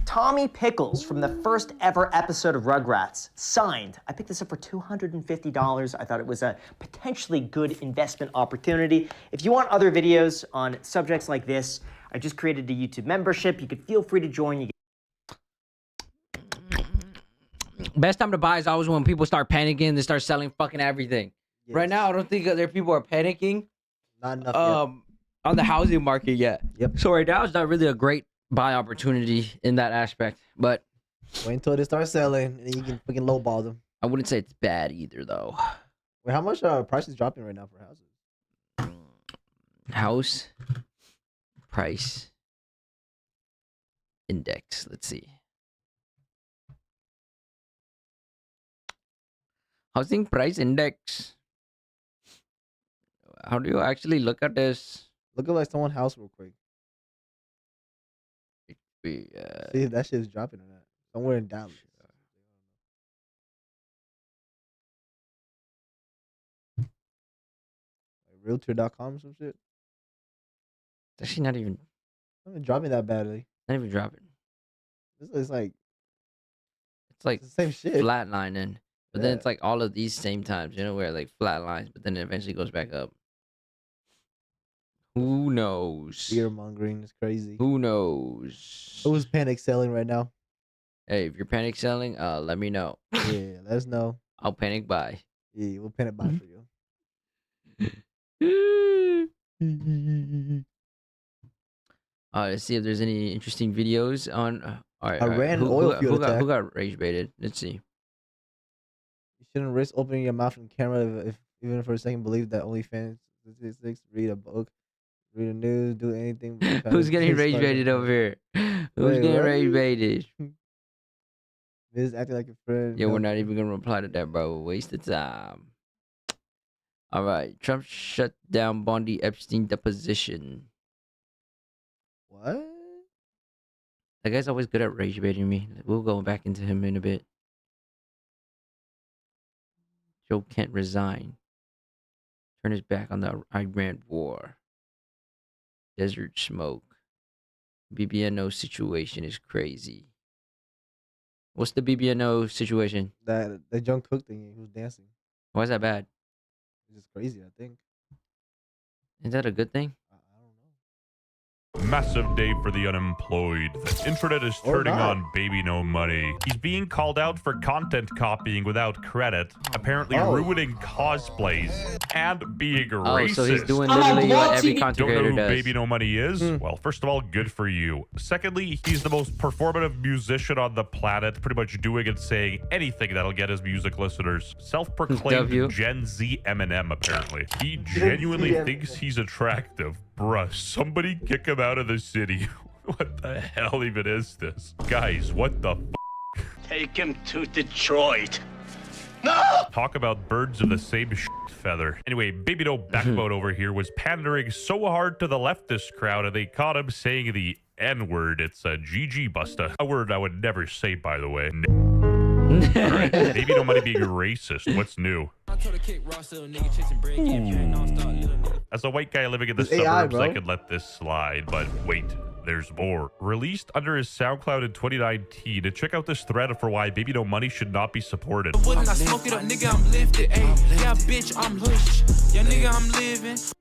Tommy Pickles from the first ever episode of Rugrats, signed. I picked this up for $250. I thought it was a potentially good investment opportunity. If you want other videos on subjects like this, I just created a YouTube membership. You could feel free to join. Best time to buy is always when people start panicking. They start selling fucking everything. Yes. Right now, I don't think there people are panicking. Not enough yet. On the housing market yet. Yep. So right now it's not really a great buy opportunity in that aspect. But wait until they start selling and you can fucking lowball them. I wouldn't say it's bad either though. Wait, how much prices dropping right now for houses? House price index. Let's see. Housing price index. How do you actually look at this? Look at like someone's house real quick. See if that shit is dropping or not. Somewhere in Dallas. Like Realtor.com or some shit. It's actually not even. Not even dropping that badly. Not even dropping. This is like. It's like the same shit. Flatlining. But then it's like all of these same times, you know, where like flat lines, but then it eventually goes back up. Who knows? Fear mongering is crazy. Who knows? Who's panic selling right now? Hey, if you're panic selling, let me know. Yeah, let us know. I'll panic buy. Yeah, we'll panic buy for you. Let's see if there's any interesting videos on. All right, Iran oil field attack. Who got rage baited? Let's see. You shouldn't risk opening your mouth on camera if even for a second believe that OnlyFans statistics, read a book, read the news, do anything. Who's getting rage baited over here? Who's getting rage baited? This acting like a friend. Yeah, we're not even gonna reply to that, bro. Waste of time. All right, Trump shut down Bondi Epstein deposition. What? That guy's always good at rage baiting me. We'll go back into him in a bit. Joe can't resign. turn his back on the Iran war. Desert smoke. BBNO situation is crazy. What's the BBNO situation? That the Jungkook thing, he was dancing. Why is that bad? It's just crazy, I think. Is that a good thing? Massive day for the unemployed. The internet is turning on Baby No Money. He's being called out for content copying without credit, apparently ruining cosplays, and being racist. So he's doing literally what every content Don't know creator who does. Baby No Money is? Well, first of all, good for you. Secondly, he's the most performative musician on the planet, pretty much doing and saying anything that'll get his music listeners. Self-proclaimed Gen Z Eminem, apparently. He genuinely thinks he's attractive. Bruh, somebody kick him out of the city. What the hell even is this? Guys, what the f? Take him to Detroit. Talk about birds of the same feather. Anyway, Baby No Backbone over here was pandering so hard to the leftist crowd and they caught him saying the N-word. It's a GG Busta. A word I would never say, by the way. Alright, Baby No Money being racist. What's new? As a white guy living in the suburbs, I could let this slide, but wait, there's more. Released under his SoundCloud in 2019, to check out this thread for why Baby No Money should not be supported.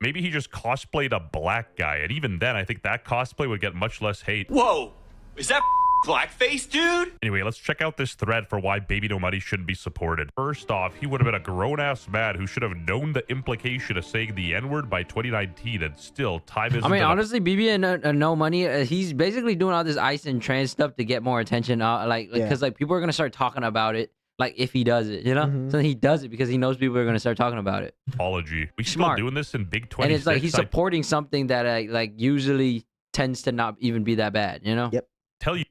Maybe he just cosplayed a black guy, and even then, I think that cosplay would get much less hate. Whoa, is that blackface, dude? Anyway, let's check out this thread for why Baby No Money shouldn't be supported. First off, he would have been a grown-ass man who should have known the implication of saying the N-word by 2019, and still, time is. I mean, honestly, BB and No Money, he's basically doing all this ice and trans stuff to get more attention. Because people are gonna start talking about it. Like if he does it, you know, so he does it because he knows people are gonna start talking about it. Apology. We still doing this in Big 26. And it's like he's supporting something that like usually tends to not even be that bad, you know? Yep. Tell you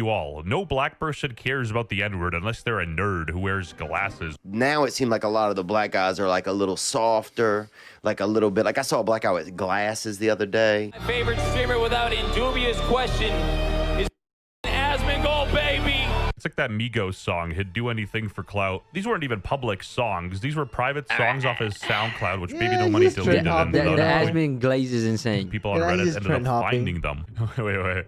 all, no black person cares about the N-word unless they're a nerd who wears glasses. Now it seemed like a lot of the black guys are like a little softer, like a little bit. Like I saw a black guy with glasses the other day. My favorite streamer without indubious question is Asmongold, baby. It's like that Migos song, he'd do anything for clout. These weren't even public songs. These were private songs off his SoundCloud, which Baby No Money deleted. The Asmon Glaze is insane. People on Reddit ended up finding them. Wait.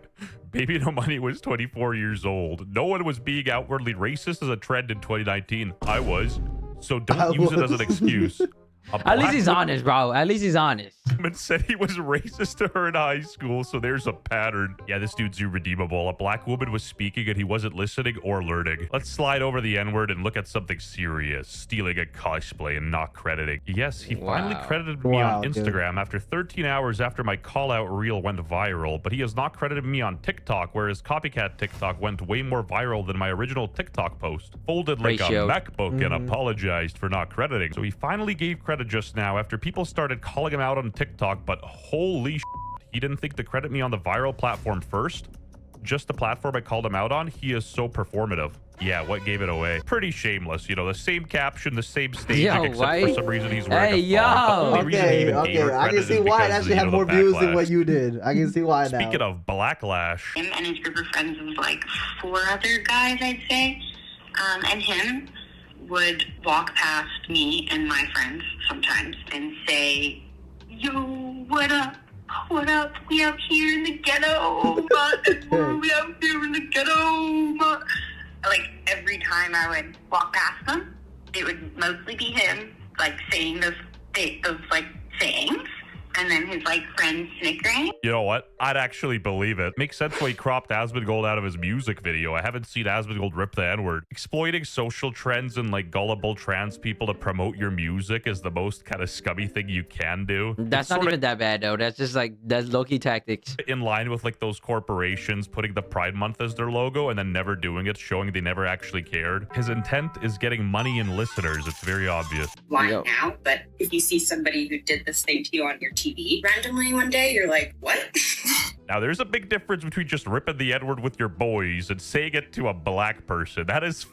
Baby No Money was 24 years old. No one was being outwardly racist as a trend in 2019. I was. So don't use it as an excuse. At least he's honest, bro. At least he's honest. Woman said he was racist to her in high school, so there's a pattern. Yeah, this dude's irredeemable. A black woman was speaking and he wasn't listening or learning. Let's slide over the N-word and look at something serious. Stealing a cosplay and not crediting. Yes, he finally credited me on Instagram after 13 hours after my call-out reel went viral, but he has not credited me on TikTok, whereas copycat TikTok went way more viral than my original TikTok post. Folded like a MacBook and apologized for not crediting. So he finally gave credit just now after people started calling him out on TikTok, but holy shit, he didn't think to credit me on the viral platform first. Just the platform I called him out on. He is so performative. Yeah, what gave it away? Pretty shameless, you know, the same caption, the same staging, except for some reason he's wearing a font. Okay, I can see why it actually had more views than what you did. I can see why now. Speaking of backlash. Him and his group of friends was like 4 other guys, I'd say. And him would walk past me and my friends sometimes and say, yo, what up? What up? We out here in the ghetto. We out here in the ghetto. Like every time I would walk past them, it would mostly be him, like saying those like sayings. And then his like friends snickering. You know what? I'd actually believe it. Makes sense why he cropped Asmongold out of his music video. I haven't seen Asmongold rip the N-word. Exploiting social trends and like gullible trans people to promote your music is the most kind of scummy thing you can do. That's not even that bad though. That's just like, that's low-key tactics. In line with like those corporations putting the Pride Month as their logo and then never doing it, showing they never actually cared. His intent is getting money and listeners. It's very obvious. Why now? But if you see somebody who did this thing to you on your TV randomly one day, you're like, what? Now, there's a big difference between just ripping the N-word with your boys and saying it to a black person. That is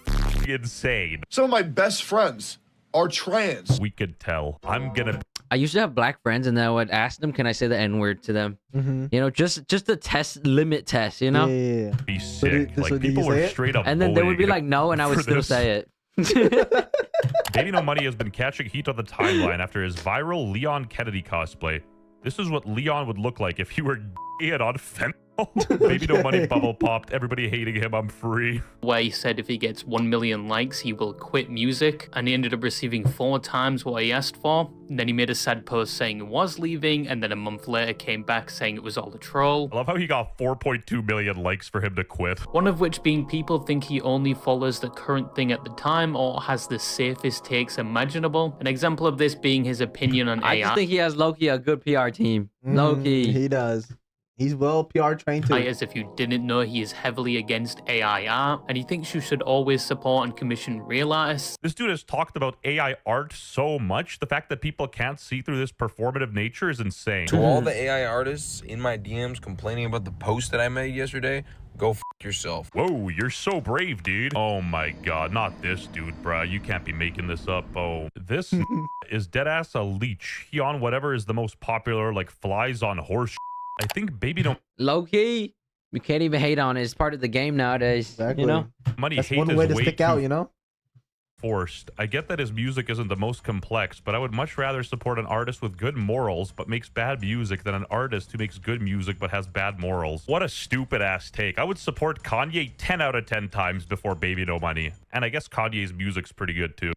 insane. Some of my best friends are trans. We could tell. I used to have black friends, and then I would ask them, "Can I say the N-word to them?" You know, just the limit test. You know, be sick. Like people were straight up. And then they would be like, "No," and I would still say it. Baby No Money has been catching heat on the timeline after his viral Leon Kennedy cosplay. This is what Leon would look like if he were gay and on fentanyl. Baby No Money bubble popped. Everybody hating him. I'm free. Where he said if he gets 1 million likes, he will quit music, and he ended up receiving 4 times what he asked for. And then he made a sad post saying he was leaving, and then a month later came back saying it was all a troll. I love how he got 4.2 million likes for him to quit. One of which being people think he only follows the current thing at the time or has the safest takes imaginable. An example of this being his opinion on AI. I just think he has low-key a good PR team. Low-key. He does. He's well PR trained too. As if you didn't know, he is heavily against AI art, and he thinks you should always support and commission real artists. This dude has talked about AI art so much. The fact that people can't see through this performative nature is insane. To all the AI artists in my DMs complaining about the post that I made yesterday, go f yourself. Whoa, you're so brave, dude. Oh my god, not this dude, bruh. You can't be making this up. Oh, this is deadass a leech. He on whatever is the most popular, like flies on horse. I think Baby don't low-key. We can't even hate on it. It's part of the game nowadays. Exactly. You know? Money That's hate one is way to way stick too out, you know? Forced. I get that his music isn't the most complex, but I would much rather support an artist with good morals but makes bad music than an artist who makes good music but has bad morals. What a stupid ass take. I would support Kanye 10 out of 10 times before Baby No Money. And I guess Kanye's music's pretty good too.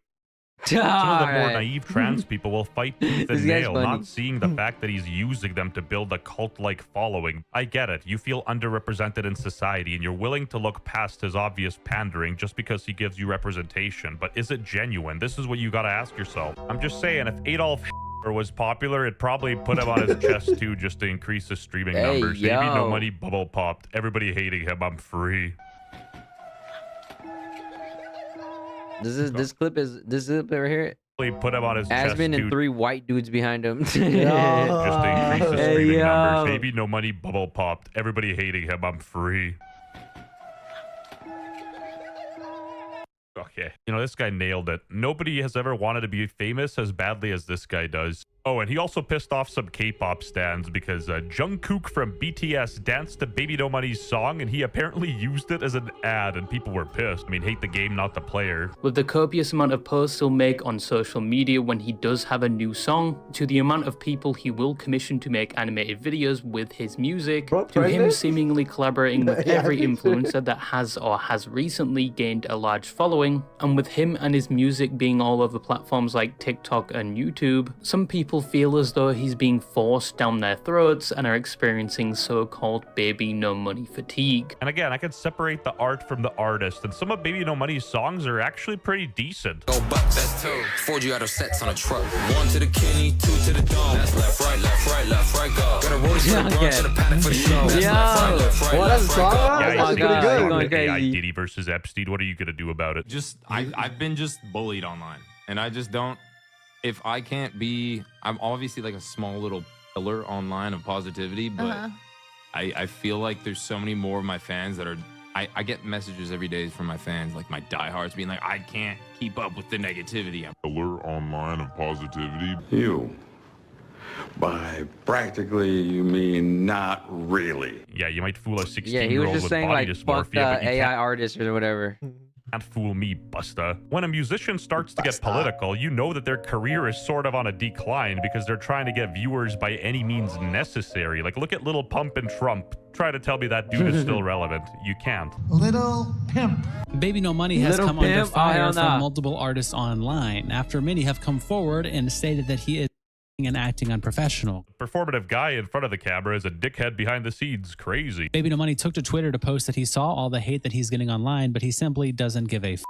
Some of the more naive trans people will fight tooth and nail, not seeing the fact that he's using them to build a cult-like following. I get it. You feel underrepresented in society, and you're willing to look past his obvious pandering just because he gives you representation. But is it genuine? This is what you gotta ask yourself. I'm just saying, if Adolf Hitler was popular, it probably put him on his chest too, just to increase his streaming numbers. Baby No Money bubble popped. Everybody hating him. I'm free. This clip right here. Put him on his chest, Asmin and dude. 3 white dudes behind him. Just to increase his streaming numbers. Baby No Money bubble popped. Everybody hating him. I'm free. Okay. You know, this guy nailed it. Nobody has ever wanted to be famous as badly as this guy does. Oh, and he also pissed off some K-pop stans because Jungkook from BTS danced to Baby No Money's song, and he apparently used it as an ad, and people were pissed. I mean, hate the game, not the player. With the copious amount of posts he'll make on social media when he does have a new song, to the amount of people he will commission to make animated videos with his music, to him seemingly collaborating with every influencer that has or has recently gained a large following, and with him and his music being all over platforms like TikTok and YouTube, some people feel as though he's being forced down their throats and are experiencing so-called Baby No Money fatigue. And again, I can separate the art from the artist, and some of Baby No Money's songs are actually pretty decent. Go buck, that's two. 4G out of sets on a truck. 1 to the kidney, 2 to the dome. That's left, right, left, right, left, right, go. Got a roll for the brunch and a paddock for the show. That's left, right, left, right, left, right, go. Yeah, Oh, he's God. going AI Diddy versus Epstein. What are you gonna do about it? Just I've been just bullied online, and I just don't. If I can't be, I'm obviously like a small little pillar online of positivity, but I feel like there's so many more of my fans that are. I get messages every day from my fans, like my diehards, being like, I can't keep up with the negativity. Pillar online of positivity. You. By practically, you mean not really. Yeah, you might fool a 16-year-old Yeah, he was just with saying body like fuck dysmorphia, but you AI artists or whatever. can't fool me, Busta. When a musician starts to get political, you know that their career is sort of on a decline because they're trying to get viewers by any means necessary. Like, look at Lil Pump and Trump. Try to tell me that dude is still relevant. You can't. Little Pimp. Baby No Money has Little come under Pimp? Oh, fire hell from nah. multiple artists online after many have come forward and stated that he is and acting unprofessional. Performative guy in front of the camera is a dickhead behind the scenes. Crazy. Baby No Money took to Twitter to post that he saw all the hate that he's getting online, but he simply doesn't give a f.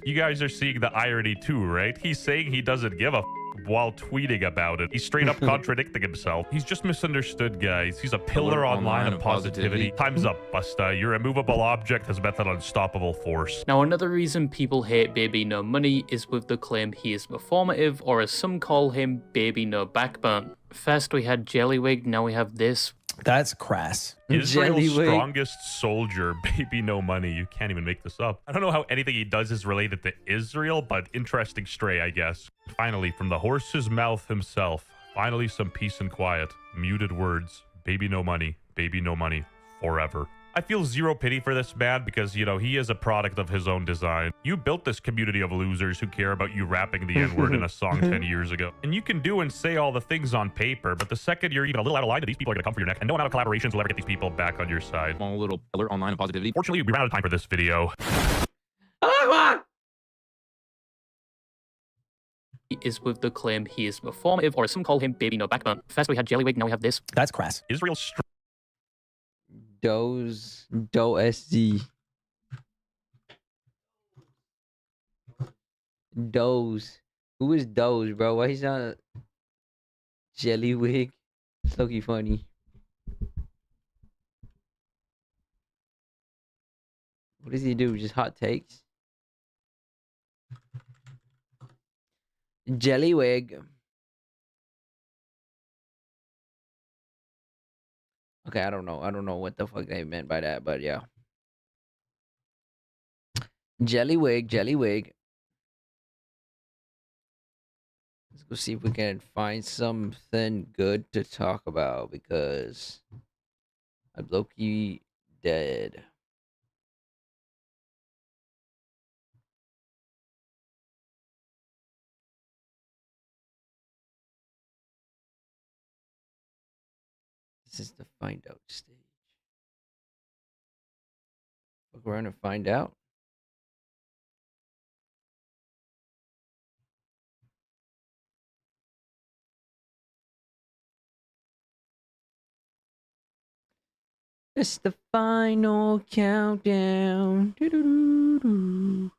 You guys are seeing the irony too, right? He's saying he doesn't give a f while tweeting about it. He's straight up contradicting himself. He's just misunderstood, guys. He's a pillar online of positivity. Time's up, Busta. Your immovable object has met an unstoppable force. Now, another reason people hate Baby No Money is with the claim he is performative, or as some call him, Baby No Backbone. First we had Jellywig, now we have this. That's crass. Israel's strongest soldier, Baby No Money. You can't even make this up. I don't know how anything he does is related to Israel, but interesting stray, I guess. Finally, from the horse's mouth himself, finally some peace and quiet. Muted words. Baby No Money. Baby No Money. Forever. I feel zero pity for this man because, you know, he is a product of his own design. You built this community of losers who care about you rapping the N-word in a song 10 years ago. And you can do and say all the things on paper, but the second you're even a little out of line, these people are going to come for your neck, and no amount of collaborations will ever get these people back on your side. Small little pillar online of positivity. Fortunately, we ran out of time for this video. He is with the claim he is performative, or some call him Baby No Backbone. First we had Jellywig, now we have this. That's crass. Israel's Doze SZ. Doze. Who is Doze, bro? Why he's not Jellywig? It's low-key funny. What does he do? Just hot takes? Jellywig. Okay, I don't know what the fuck they meant by that, but yeah. Jellywig. Let's go see if we can find something good to talk about because I'm low-key dead. This is the find out stage. Look around and find out. It's the final countdown. Doo-doo-doo-doo.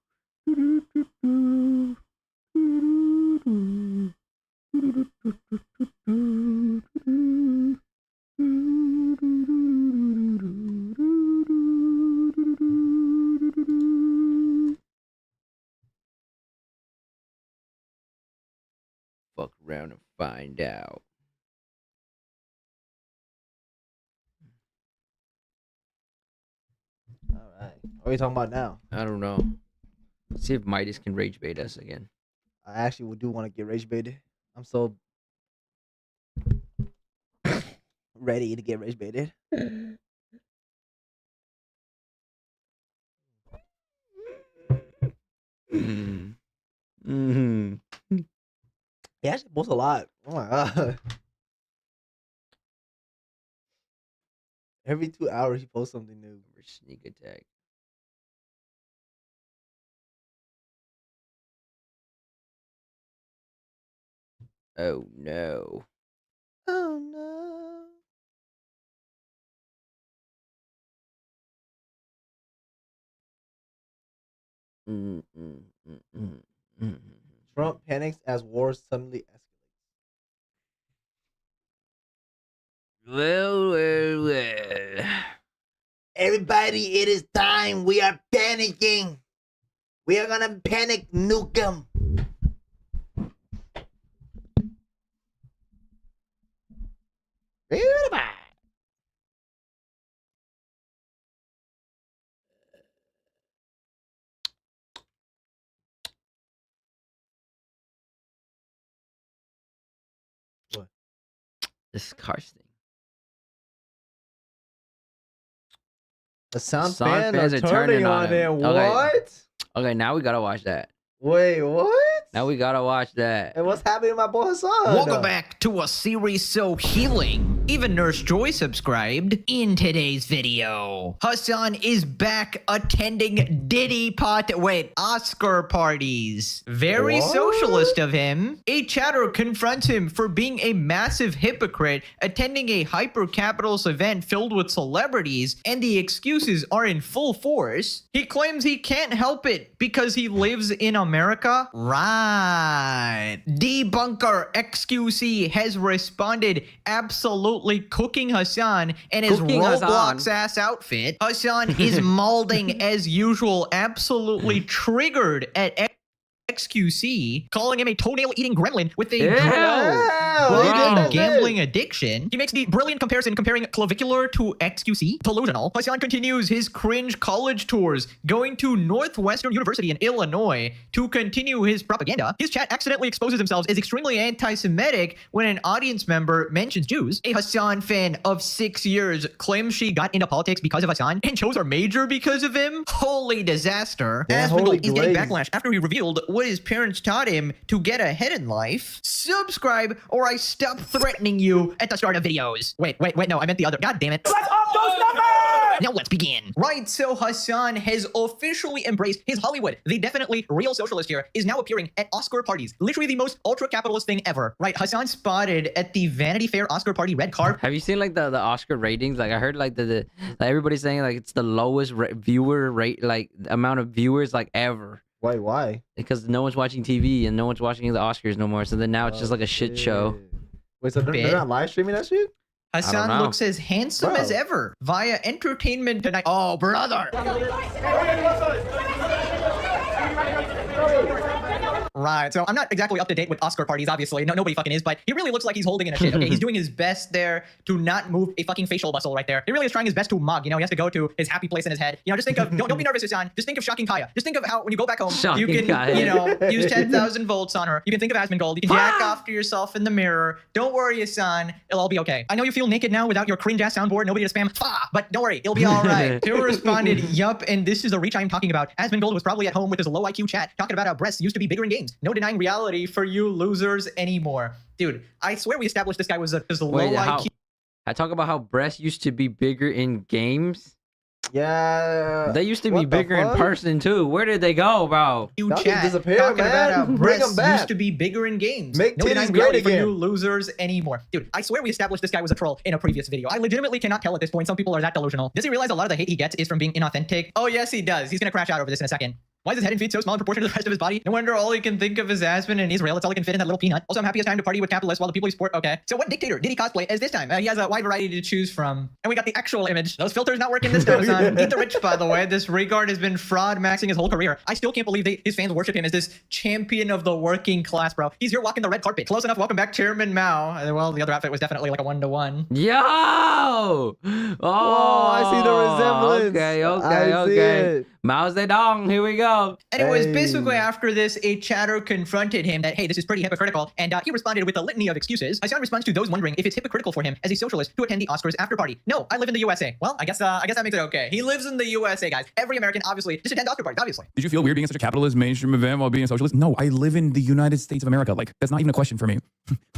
Doo-doo-doo-doo. Doo-doo-doo-doo. Doo-doo-doo-doo. Fuck around and find out. All right. What are we talking about now? I don't know. Let's see if Midas can rage bait us again. I actually do want to get rage baited. I'm so ready to get rage baited. He actually posts a lot. Oh my god. Every 2 hours he posts something new. Sneak attack. Oh no. Oh no. Trump panics as war suddenly escalates. Well. Everybody, it is time. We are panicking. We are gonna panic nuke 'em. What? Disgusting. The sound fans fans are turning on it. What? Okay, now we gotta watch that. Wait, what? Now we gotta watch that. And what's happening to my boy Hassan? Welcome back to a series so healing. Even Nurse Joy subscribed. In today's video, Hassan is back attending Oscar parties. Very What? socialist of him. A chatter confronts him for being a massive hypocrite, attending a hyper-capitalist event filled with celebrities, and the excuses are in full force. He claims he can't help it because he lives in America. Right. Debunker XQC has responded, absolutely cooking Hassan and his Cooking Roblox Hassan. ass outfit. Hassan is molding as usual, absolutely triggered at XQC, calling him a toenail-eating gremlin with a gambling addiction. He makes the brilliant comparison comparing clavicular to XQC. Delusional. Hassan continues his cringe college tours, going to Northwestern University in Illinois to continue his propaganda. His chat accidentally exposes themselves as extremely anti-Semitic when an audience member mentions Jews. A Hassan fan of 6 years claims she got into politics because of Hassan and chose her major because of him. Holy disaster. Asmongold is getting backlash after he revealed what his parents taught him to get ahead in life. Subscribe or I stop threatening you at the start of videos. Wait, no, I meant the other. God damn it. Let's up those numbers! Now let's begin. Right, so Hassan has officially embraced his Hollywood. The definitely real socialist here is now appearing at Oscar parties. Literally the most ultra-capitalist thing ever. Right, Hassan spotted at the Vanity Fair Oscar party red carpet. Have you seen like the Oscar ratings? Like I heard like the like everybody's saying like it's the lowest viewer rate, like amount of viewers like ever. Why? Because no one's watching TV and no one's watching the Oscars no more. So then now it's just like a shit show. Wait, so they're not live streaming that shit? Hassan looks as handsome as ever via Entertainment Tonight. Oh, brother. Right, so I'm not exactly up to date with Oscar parties, obviously. Nobody fucking is, but he really looks like he's holding in a shit, okay? He's doing his best there to not move a fucking facial muscle right there. He really is trying his best to mug, you know? He has to go to his happy place in his head. You know, just think of, don't be nervous, Hassan. Just think of Shocking Kaya. Just think of how, when you go back home, you can, you know, use 10,000 volts on her. You can think of Asmongold. You can jack off to yourself in the mirror. Don't worry, Hassan. It'll all be okay. I know you feel naked now without your cringe-ass soundboard. Nobody to spam, but don't worry. It'll be all right. Phil responded, yup, and this is the reach I'm talking about. Asmongold was probably at home with his low IQ chat, talking about how breasts used to be bigger in games. No denying reality for you losers anymore. Dude, I swear we established this guy was a low IQ. I talk about how breasts used to be bigger in games. Yeah. They used to be bigger in person too. Where did they go, bro? Chat disappear, talking man. about how Bring breasts them back. used to be bigger in games. Make no titties denying great reality for again. you losers anymore. Dude, I swear we established this guy was a troll in a previous video. I legitimately cannot tell at this point. Some people are that delusional. Does he realize a lot of the hate he gets is from being inauthentic? Oh yes, he does. He's gonna crash out over this in a second. Why is his head and feet so small in proportion to the rest of his body? No wonder all he can think of is Aspen and Israel. It's all he can fit in that little peanut. Also, I'm happy it's time to party with capitalists while the people he support. Okay. So what dictator did he cosplay as this time? He has a wide variety to choose from. And we got the actual image. Those filters not working this time, son. Eat the rich, by the way. This Rigard has been fraud maxing his whole career. I still can't believe his fans worship him as this champion of the working class, bro. He's here walking the red carpet. Close enough. Welcome back, Chairman Mao. Well, the other outfit was definitely like a 1-to-1. Yo! Oh, I see the resemblance. Okay. Mao Zedong, here we go. Anyways, basically after this, a chatter confronted him that, hey, this is pretty hypocritical, and he responded with a litany of excuses. Hassan responds to those wondering if it's hypocritical for him as a socialist to attend the Oscars after party. No, I live in the USA. Well, I guess that makes it okay. He lives in the USA, guys. Every American, obviously, just attend Oscar parties, obviously. Did you feel weird being such a capitalist mainstream event while being a socialist? No, I live in the United States of America. Like, that's not even a question for me.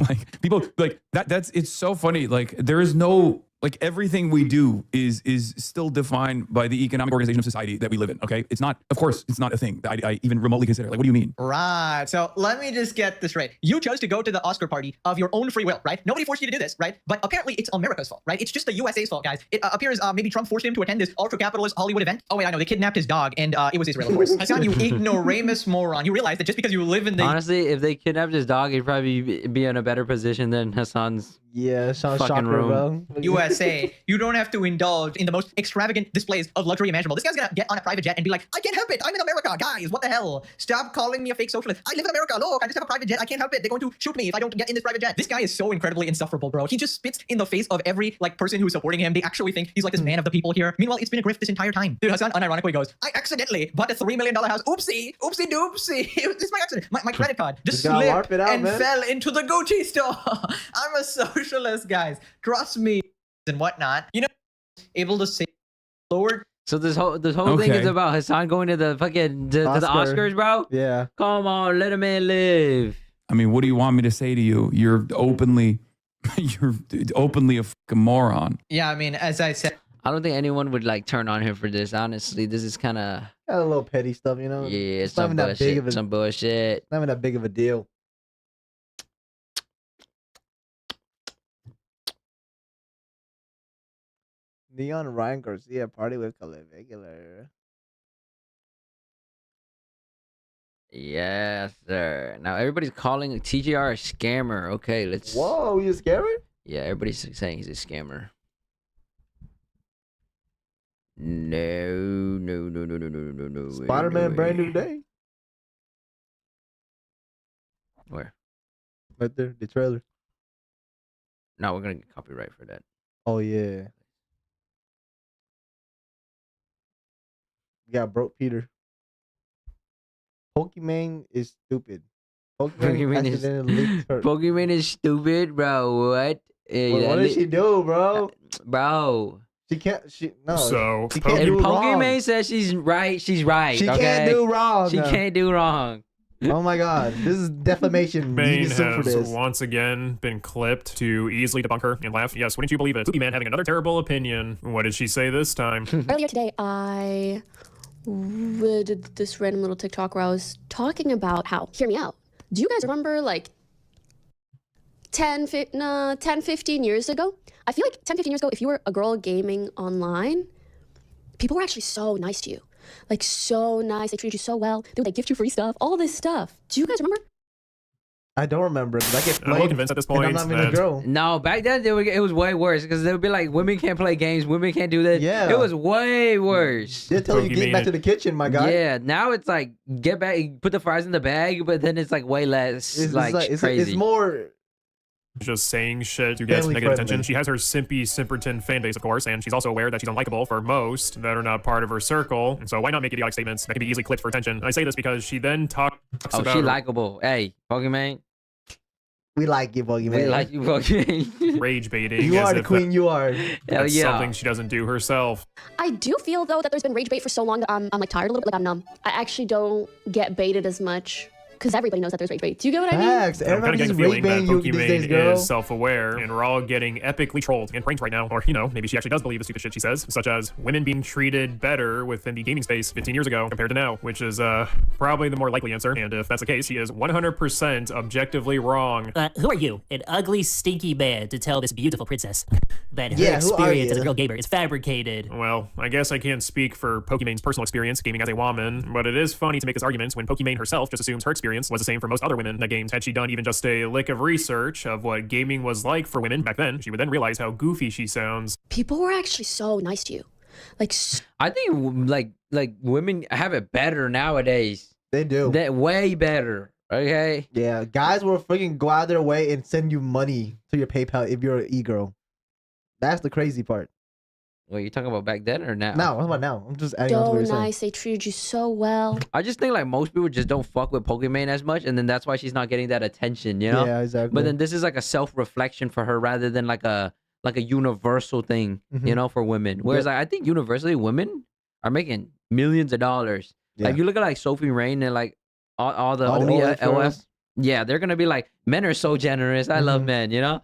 Like, people, like, it's so funny. Like, there is no... Like everything we do is still defined by the economic organization of society that we live in. Okay, it's not. Of course, it's not a thing that I even remotely consider. Like, what do you mean? Right. So let me just get this right. You chose to go to the Oscar party of your own free will, right? Nobody forced you to do this, right? But apparently, it's America's fault, right? It's just the USA's fault, guys. It appears maybe Trump forced him to attend this ultra-capitalist Hollywood event. Oh wait, I know they kidnapped his dog, and it was Israel, of course. Hassan, you ignoramus moron. You realize that just because you live in the honestly, if they kidnapped his dog, he'd probably be in a better position than Hassan's. Yeah, Sean fucking Shocker, room. bro. USA, you don't have to indulge in the most extravagant displays of luxury imaginable. This guy's gonna get on a private jet and be like, I can't help it. I'm in America. Guys, what the hell? Stop calling me a fake socialist. I live in America. Look, I just have a private jet. I can't help it. They're going to shoot me if I don't get in this private jet. This guy is so incredibly insufferable, bro. He just spits in the face of every like person who's supporting him. They actually think he's like this man of the people here. Meanwhile, it's been a grift this entire time. Dude, Hassan unironically goes, I accidentally bought a $3 million house. Oopsie. Oopsie doopsie. This is my accident. My credit card just slipped and fell into the Gucci store. I'm a socialist, guys. Trust me and whatnot. You know, able to say lower. So this whole thing is about Hassan going to the fucking to the Oscars, bro. Yeah. Come on, let a man live. I mean, what do you want me to say to you? You're openly a fucking moron. Yeah, I mean, as I said, I don't think anyone would like turn on him for this. Honestly, this is kind of a little petty stuff, you know. Yeah, it's not even that big of a some bullshit. Not even that big of a deal. Neon Ryan Garcia party with Caligula. Yes, sir. Now everybody's calling TGR a scammer. Okay, let's. Whoa, you a scammer? Yeah, everybody's saying he's a scammer. No. Spider-Man, brand new day. Where? Right there, the trailer. No, we're gonna get copyright for that. Oh yeah. Yeah, broke Peter. Pokimane is stupid. Pokimane is, accidentally leaked her. Pokimane is stupid, bro. What? What did she do, bro? Bro. She can't. She no. So she can't If do wrong. Pokimane says she's right, she's right. She okay? can't do wrong. She can't do wrong. Oh my god, this is defamation. You Bane can sue for has this. once again been clipped to easily debunk her and laugh. Yes, wouldn't you believe it? Pokimane having another terrible opinion. What did she say this time? Earlier today, I did this random little TikTok where I was talking about how, hear me out. Do you guys remember like 10, 15 years ago? I feel like 10, 15 years ago, if you were a girl gaming online, people were actually so nice to you. Like so nice. They treated you so well. They would like gift you free stuff, all this stuff. Do you guys remember? I don't remember because I get I'm played. convinced at this and point I'm not even a that- girl. No, back then it was way worse because they would be like, women can't play games, women can't do this. Yeah. It was way worse. They tell you get back to the kitchen, my guy. Yeah, now it's like get back, put the fries in the bag, but then it's like way less It's like crazy. It's more. Just saying shit to get Family negative friendly. attention. She has her simpy Simperton fan base, of course, and she's also aware that she's unlikable for most that are not part of her circle. And so why not make idiotic statements that can be easily clipped for attention? And I say this because she then talks Oh, about she likable. Hey, Pokimane. We like you, Pokimane. We like you, Pokimane. rage baiting. You as are the if queen. You are. Hell that's yeah. something she doesn't do herself. I do feel though that there's been rage bait for so long that I'm like tired a little bit. Like I'm numb. I actually don't get baited as much because everybody knows that there's rage bait. Do you get what I mean? Facts. I'm kind Everybody of getting just the feeling rage that baiting you these days, Pokimane girl. is self-aware, and we're all getting epically trolled and pranked right now. Or, you know, maybe she actually does believe the stupid shit she says, such as women being treated better within the gaming space 15 years ago compared to now, which is probably the more likely answer. And if that's the case, she is 100% objectively wrong. Who are you? An ugly, stinky man to tell this beautiful princess that her Yeah, who are experience as a you? real gamer is fabricated. Well, I guess I can't speak for Pokimane's personal experience gaming as a woman, but it is funny to make this argument when Pokimane herself just assumes her experience was the same for most other women that gamed. Had she done even just a lick of research of what gaming was like for women back then, she would then realize how goofy she sounds. People were actually so nice to you. Like I think like women have it better nowadays. They do. That way better. Okay. Yeah, guys will freaking go out of their way and send you money to your PayPal if you're an e-girl. That's the crazy part. What you talking about back then or now? No, what about now? I'm just adding on to so what you're saying. nice. They treated you so well. I just think like most people just don't fuck with Pokimane as much, and then that's why she's not getting that attention, you know? Yeah, exactly. But then this is like a self-reflection for her rather than like a universal thing, you Mhm. know, for women. Whereas like, I think universally women are making millions of dollars. Yeah. Like you look at like Sophie Rain and like all the All the only OF LF. girls. Yeah, they're gonna be like, men are so generous. I love men, you know?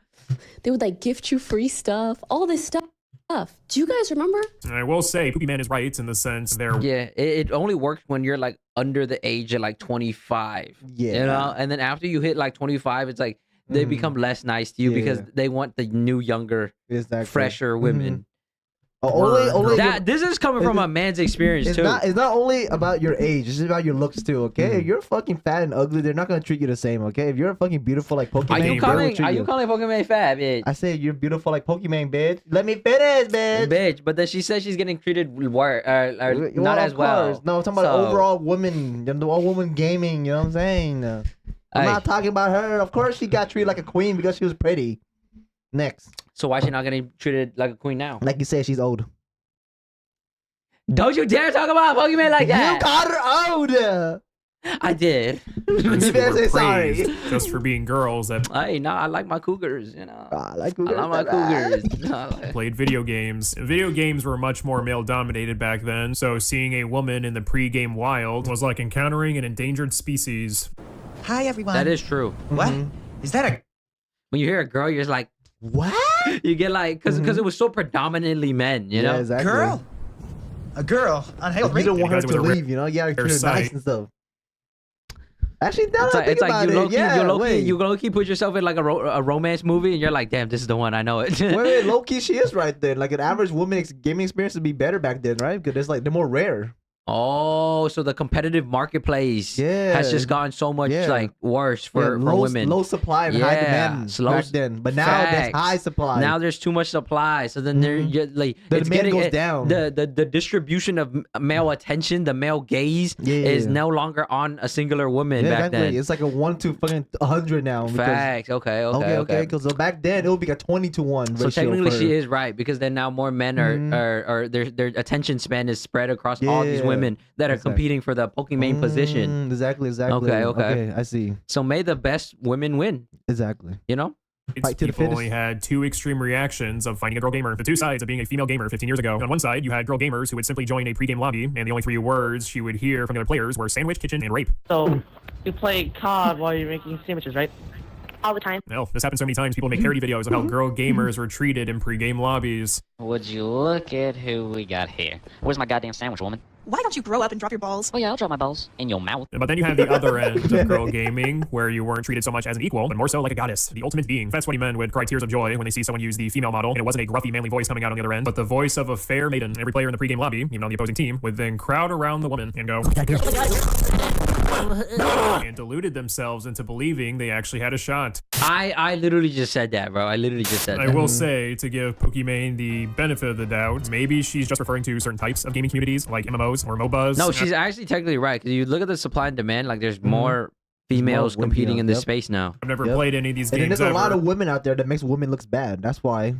They would like gift you free stuff, all this stuff. Do you guys remember? I will say, Pokimane is right in the sense there. Yeah, it only works when you're like under the age of like 25. Yeah. You know, and then after you hit like 25, it's like they become less nice to you because Yeah. they want the new, younger, Exactly. fresher women. Only That this is coming from a man's experience it's too. not only about your age, it's about your looks too, okay? If you're fucking fat and ugly, they're not gonna treat you the same, okay? If you're fucking beautiful like Pokimane, Are you they will calling? treat Are you calling Pokimane fat, bitch? I say you're beautiful like Pokimane, bitch. Let me finish, bitch. Bitch, but then she says she's getting treated Well, not of as well. course. No, I'm talking about So- overall women, the all woman gaming. You know what I'm saying? I'm Aye. not talking about her. Of course, she got treated like a queen because she was pretty. Next, So why is she not getting treated like a queen now? like you said, she's old. Don't you dare talk about Pokimane like that. You got her old. I did. You better say sorry. Praised just for being girls that Hey, no, I like my cougars, you know. I like I like my cougars. played video games. Video games were much more male dominated back then, so seeing a woman in the pre-game wild was like encountering an endangered species. Hi, everyone. That is true. What? Is that a... When you hear a girl, you're just like, what? You get like, because it was so predominantly men, you know? Yeah, exactly. Girl? A girl on Halo You 3? don't want her Because it was to a rare- leave, you know? You gotta rare treat her nice sight. and stuff. Actually, now It's that I like, think it's like about you it, low-key, yeah, you low-key, wait. you low-key put yourself in like a romance movie, and you're like, damn, this is the one. I know it. Wait, low key, she is right then. Like an average woman gaming experience would be better back then, right? Because it's like they're more rare. Oh, so the competitive marketplace has just gotten so much like worse for women. Low supply and high demand back then, but now there's high supply. Now there's too much supply, so then they're like the demand goes down. The distribution of male attention, the male gaze, is no longer on a singular woman back then. It's like a 1 to fucking 100 now. Facts. Okay. Because back then it would be a 20 to 1 ratio. So technically, she is right because then now more men are their attention span is spread across all these women that are competing for the Pokimane position. Exactly. Okay. I see. So may the best women win. Exactly. You know? People only had two extreme reactions of finding a girl gamer. The two sides of being a female gamer 15 years ago. On one side, you had girl gamers who would simply join a pregame lobby, and the only 3 words she would hear from the other players were sandwich, kitchen, and rape. So, you play COD while you're making sandwiches, right? All the time. No, this happens so many times. People make parody videos of how girl gamers were treated in pregame lobbies. Would you look at who we got here? Where's my goddamn sandwich, woman? Why don't you grow up and drop your balls? Oh yeah, I'll drop my balls in your mouth. But then you have the other end of girl gaming, where you weren't treated so much as an equal, but more so like a goddess, the ultimate being. Fat sweaty men would cry tears of joy when they see someone use the female model, and it wasn't a gruffy manly voice coming out on the other end, but the voice of a fair maiden. Every player in the pregame lobby, even on the opposing team, would then crowd around the woman and go, and deluded themselves into believing they actually had a shot. I literally just said that, bro. I literally just said that. I will say, to give Pokimane the benefit of the doubt, maybe she's just referring to certain types of gaming communities, like MMOs or MOBAs. No, she's actually technically right, because you look at the supply and demand, like there's more females competing in this space now. I've never played any of these games. And there's a lot of women out there that makes women looks bad. That's why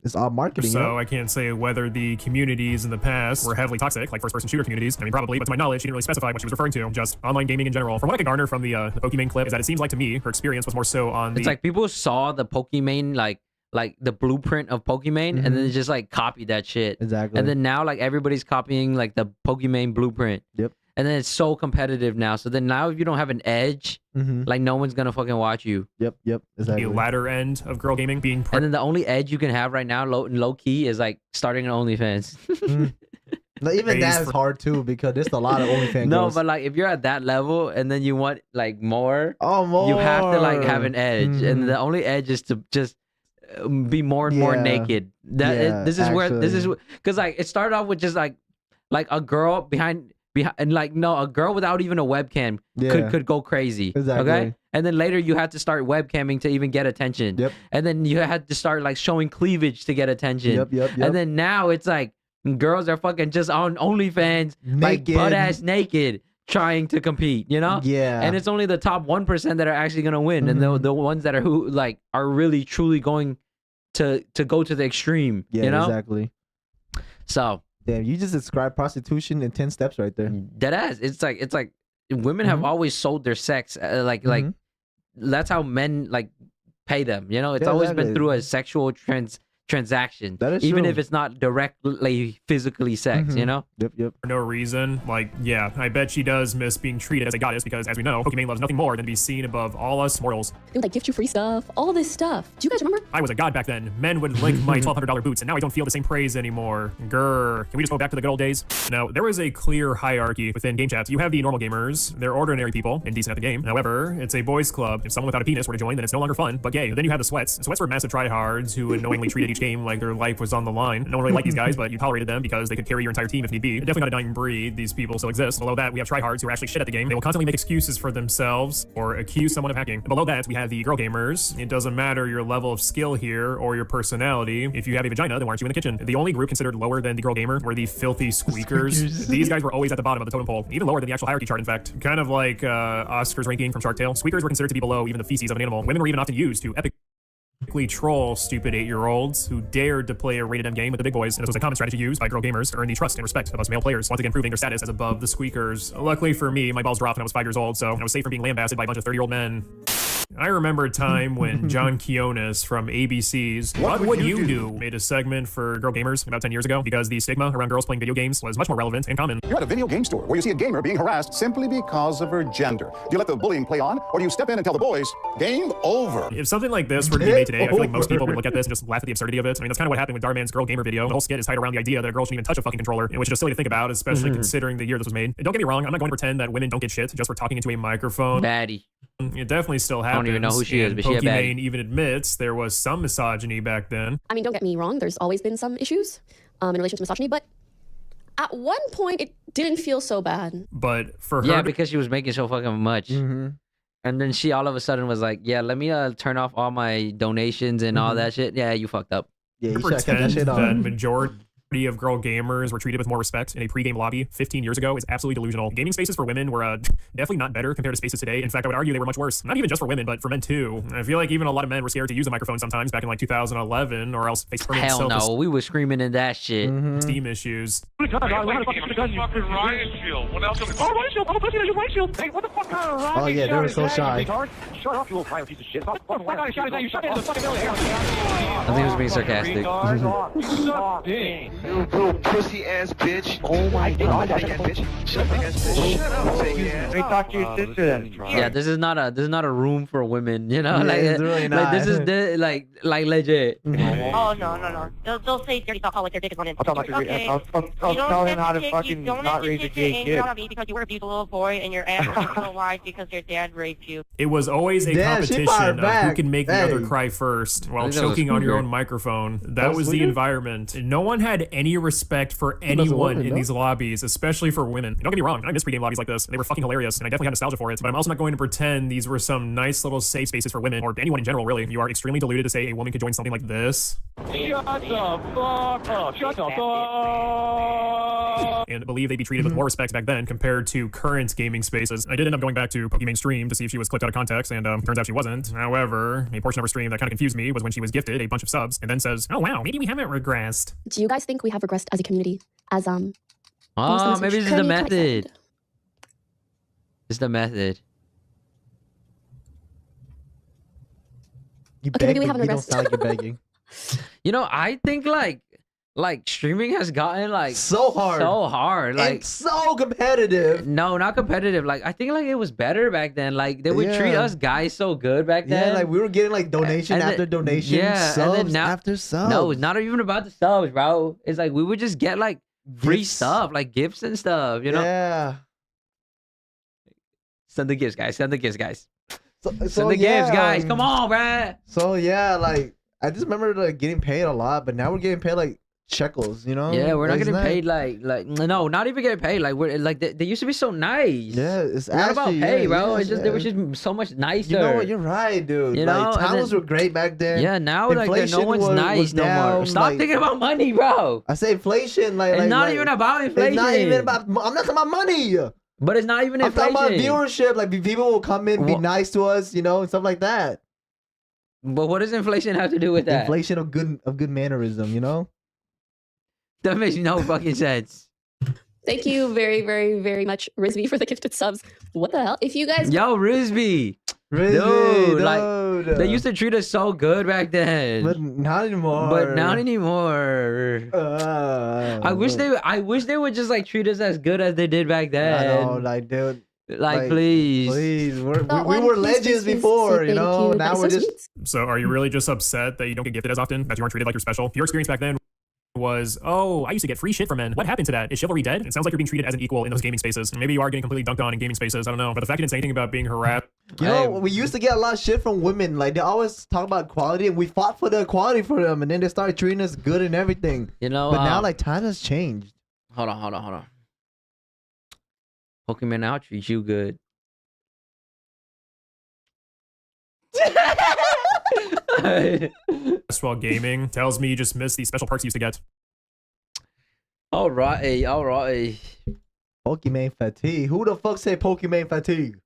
it's all marketing. So I can't say whether the communities in the past were heavily toxic, like first-person shooter communities. I mean, probably, but to my knowledge, she didn't really specify what she was referring to. Just online gaming in general. From what I could garner from the Pokimane clip, is that it seems like to me her experience was more so on the. It's like people saw the Pokimane like the blueprint of Pokimane, and then they just like copied that shit. Exactly. And then now like everybody's copying like the Pokimane blueprint. Yep. And then it's so competitive now. So then now if you don't have an edge, like no one's gonna fucking watch you. Yep. Exactly. The latter end of girl gaming being. And then the only edge you can have right now, low key, is like starting an OnlyFans. Even that is hard too, because there's a lot of OnlyFans. No, but like if you're at that level and then you want like more, more, you have to like have an edge, and the only edge is to just be more and more naked. This is because like it started off with just like a girl behind and like a girl without even a webcam could go crazy. Exactly. Okay, and then later you had to start webcamming to even get attention. Yep. And then you had to start like showing cleavage to get attention. Yep. And then now it's like girls are fucking just on OnlyFans, like butt ass naked, trying to compete, you know? Yeah. And it's only the top 1% that are actually gonna win, and the ones that are really truly going to go to the extreme. Yeah, you know? exactly. So damn, you just described prostitution in 10 steps right there. Dead ass. It's like women have always sold their sex, like that's how men like pay them. You know, it's always been through a sexual transaction, that is even true. if it's not directly physically sex, you know? Yep. For no reason. Like, yeah, I bet she does miss being treated as a goddess because, as we know, Pokimane loves nothing more than to be seen above all us mortals. They would like gift you free stuff, all this stuff. Do you guys remember? I was a god back then. Men would lick my $1,200 boots, and now I don't feel the same praise anymore. Grr. Can we just go back to the good old days? Now, there was a clear hierarchy within game chats. You have the normal gamers. They're ordinary people and decent at the game. However, it's a boys' club. If someone without a penis were to join, then it's no longer fun, but gay. Then you have the sweats. Sweats were massive tryhards who unknowingly treated each game like their life was on the line. No one really liked these guys, but you tolerated them because they could carry your entire team if need be. Definitely not a dying breed. These people still exist. Below that, we have tryhards who are actually shit at the game. They will constantly make excuses for themselves or accuse someone of hacking. And below that, we have the girl gamers. It doesn't matter your level of skill here or your personality. If you have a vagina, then why aren't you in the kitchen? The only group considered lower than the girl gamer were the filthy squeakers. These guys were always at the bottom of the totem pole, even lower than the actual hierarchy chart, in fact. Kind of like Oscar's ranking from Shark Tale. Squeakers were considered to be below even the feces of an animal. Women were even often used to epically troll stupid 8-year-olds who dared to play a rated M game with the big boys, and this was a common strategy used by girl gamers to earn the trust and respect of us male players, once again proving their status as above the squeakers. Luckily for me, my balls dropped when I was 5 years old, so I was safe from being lambasted by a bunch of 30-year-old men. I remember a time when John Quiones from ABC's What Would You Do made a segment for girl gamers about 10 years ago because the stigma around girls playing video games was much more relevant and common. You're at a video game store where you see a gamer being harassed simply because of her gender. Do you let the bullying play on, or do you step in and tell the boys, game over? If something like this were to be made today, I feel like most people would look at this and just laugh at the absurdity of it. I mean, that's kind of what happened with Darman's girl gamer video. The whole skit is tied around the idea that a girl shouldn't even touch a fucking controller, which is just silly to think about, especially considering the year this was made. And don't get me wrong, I'm not going to pretend that women don't get shit just for talking into a microphone. Baddie. It definitely still happens. I don't even know who she is, but she a baddie. Pokimane even admits there was some misogyny back then. I mean, don't get me wrong, there's always been some issues in relation to misogyny, but at one point it didn't feel so bad. But for her, Yeah, because she was making so fucking much. Mm-hmm. And then she all of a sudden was like, "Yeah, let me turn off all my donations and all that shit." Yeah, you fucked up. Yeah, you should have kept that pretend shit that on. majority of girl gamers were treated with more respect in a pre-game lobby 15 years ago is absolutely delusional. Gaming spaces for women were definitely not better compared to spaces today. In fact, I would argue they were much worse. Not even just for women, but for men too. I feel like even a lot of men were scared to use the microphone sometimes back in like 2011, or else face permanent Hell no, we were screaming in that shit. Steam issues. Fucking riot shield. What else? Oh, riot shield. I'm pushing your riot shield. Hey, what the fuck kind of riot Oh yeah, they were so shy. Shut up, you little fire piece of shit. Fuck, I shot at you. Shot at the fucking belly. I think it was being sarcastic. You little pussy ass bitch. Oh my god. Shut up, fake ass. Let me talk to your sister then. Yeah, this is not a room for women. You know, Yeah, like it's really like this not. is like legit. Oh, no. They'll say dirty talk like their dick is on it. I'll tell him how to fucking not raise a gay kid. Because you were abused a little boy and your ass is so wide because your dad raped you. It was always a Damn, she competition fired of who back. can make the Hey. other cry first while think that was choking on your Cougar. own microphone. That That was was the Cougar? environment. No one had any respect for was a anyone woman, in no? these lobbies, especially for women. Don't get me wrong, I miss pre-game lobbies like this. They were fucking hilarious, and I definitely had nostalgia for it. But I'm also not going to pretend these were some nice little safe spaces for women, or anyone in general, really. You are extremely deluded to say a woman could join something like this. Shut the fuck up. Shut the fuck. And believe they'd be treated with more respect back then compared to current gaming spaces. I did end up going back to Pokimane stream to see if she was clipped out of context, and turns out she wasn't. However, a portion of her stream that kind of confused me was when she was gifted a bunch of subs and then says, "Oh wow, maybe we haven't regressed." Do you guys think we have regressed as a community? As Oh, maybe this is the Curly method. Tyson. It's the method. You Okay, maybe beg, we but haven't you don't regressed. sound like you're begging. You know, I think like streaming has gotten like So hard. so hard. Like It's so competitive. no, not competitive. Like I think like it was better back then. Like they would treat Yeah. us guys so good back then. Yeah, like we were getting like donation And then- after donation, yeah, and subs then now- after subs. No, it's not even about the subs, bro. It's like we would just get like free Gifts. stuff, like gifts and stuff. You know, Yeah. send the gifts, guys. Send the gifts, guys. So Send the gifts, guys. Come on, bruh. So yeah, like I just remember like getting paid a lot, but now we're getting paid like shekels, you know? Yeah, we're not Isn't getting that- paid like no, not even getting paid. Like we're like they used to be so nice. Yeah, it's not about actually- pay, yeah, bro. yeah, it's just they were yeah. just so much nicer. You know what? You're right, dude. You Like, know, and times then- were great back then. Yeah, now like no Inflation one's was nice no more. down, Stop like- thinking about money, bro. I say inflation, like It's like, not like- even about inflation. It's not even about. I'm not talking about money. But it's not even I'm inflation. talking about viewership. Like people will come in, be Wha- nice to us, you know, and stuff like that. But what does inflation have to do with that? Inflation of good mannerism, you know. That makes no fucking sense. Thank you very, very, very much, Rizby, for the gifted subs. What the hell? If you guys Yo, Rizby. Rizby, Like dude. they used to treat us so good back then. But not anymore. But not anymore. I wish they would just like treat us as good as they did back then. I know, like dude. Like, please. Please. We Got were one. Please, legends please, please, before, say you thank know. you. Now That we're is so just sweet. So are you really just upset that you don't get gifted as often, that you aren't treated like you're special? Your experience back then was, oh, I used to get free shit from men. What happened to that? Is chivalry dead? It sounds like you're being treated as an equal in those gaming spaces. Maybe you are getting completely dunked on in gaming spaces. I don't know. But the fact you didn't say anything about being harassed. You know, we used to get a lot of shit from women. Like they always talk about equality, and we fought for the equality for them, and then they started treating us good and everything. You know, but now like time has changed. Hold on. Pokemon now treats you good. While gaming tells me you just miss these special perks you used to get. Alright. Pokemon fatigue. Who the fuck said Pokemon fatigue?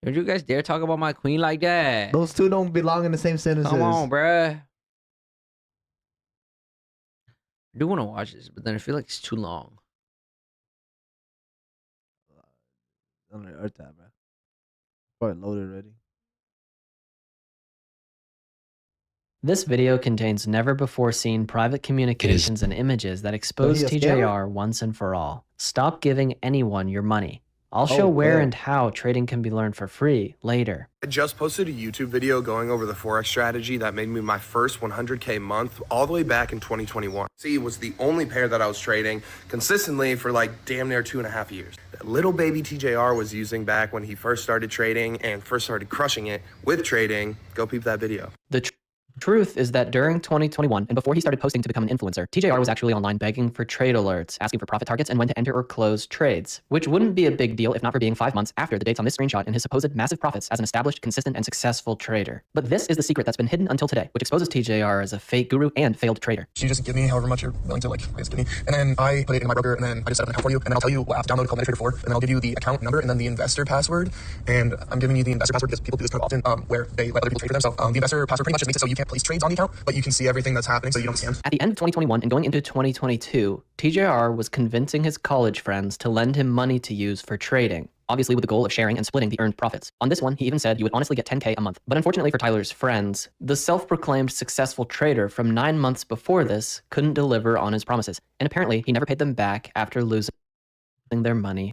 Don't you guys dare talk about my queen like that? Those two don't belong in the same sentences. Come on, bruh. I do want to watch this, but then I feel like it's too long. On the Earth tab, bro. Probably loaded already. This video contains never-before-seen private communications and images that expose he a scammer? TJR once and for all. Stop giving anyone your money. I'll show Oh, where damn. and how trading can be learned for free later. I just posted a YouTube video going over the Forex strategy that made me my first 100K month all the way back in 2021. See, it was the only pair that I was trading consistently for like damn near 2.5 years. That little baby TJR was using back when he first started trading and first started crushing it with trading. Go peep that video. Truth is that during 2021 and before he started posting to become an influencer, TJR was actually online begging for trade alerts, asking for profit targets and when to enter or close trades, which wouldn't be a big deal if not for being 5 months after the dates on this screenshot and his supposed massive profits as an established, consistent, and successful trader. But this is the secret that's been hidden until today, which exposes TJR as a fake guru and failed trader. You just give me however much you're willing to give me, and then I put it in my broker, and then I just set up an account for you, and then I'll tell you what app to download called MetaTrader 4, and then I'll give you the account number and then the investor password. And I'm giving you the investor password because people do this kind of often, where they let other people trade for them. So the investor password pretty much just makes it so you can't place trades on the account, but you can see everything that's happening so you don't scam. At the end of 2021 and going into 2022, TJR was convincing his college friends to lend him money to use for trading, obviously with the goal of sharing and splitting the earned profits. On this one, he even said you would honestly get 10K a month. But unfortunately for Tyler's friends, the self-proclaimed successful trader from 9 months before this couldn't deliver on his promises. And apparently, he never paid them back after losing their money.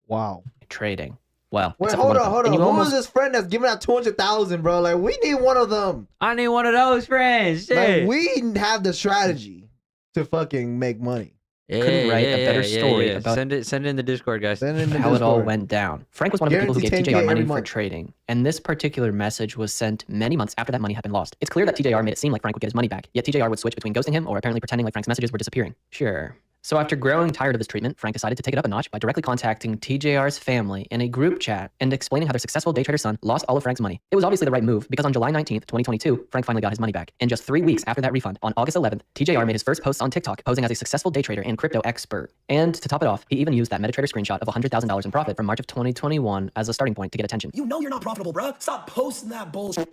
Wow. Trading. Well, wait, except for hold one on, thing. hold on. And you Who almost- was this friend that's giving out 200,000, bro? Like, we need one of them. I need one of those friends. Like, Shit. we have the strategy to fucking make money. couldn't write a better story about Send it in the Discord, guys. Send it in the how it all Discord. went down. Frank was one of the people who gave Guaranteed TJR 10K money every for month. trading, and this particular message was sent many months after that money had been lost. It's clear that TJR made it seem like Frank would get his money back, yet TJR would switch between ghosting him or apparently pretending like Frank's messages were disappearing. Sure. So after growing tired of his treatment, Frank decided to take it up a notch by directly contacting TJR's family in a group chat and explaining how their successful day trader son lost all of Frank's money. It was obviously the right move because on July 19th, 2022, Frank finally got his money back. And just 3 weeks after that refund, on August 11th, TJR made his first post on TikTok posing as a successful day trader and crypto expert. And to top it off, he even used that MetaTrader screenshot of $100,000 in profit from March of 2021 as a starting point to get attention. You know you're not profitable, bruh. Stop posting that bullshit.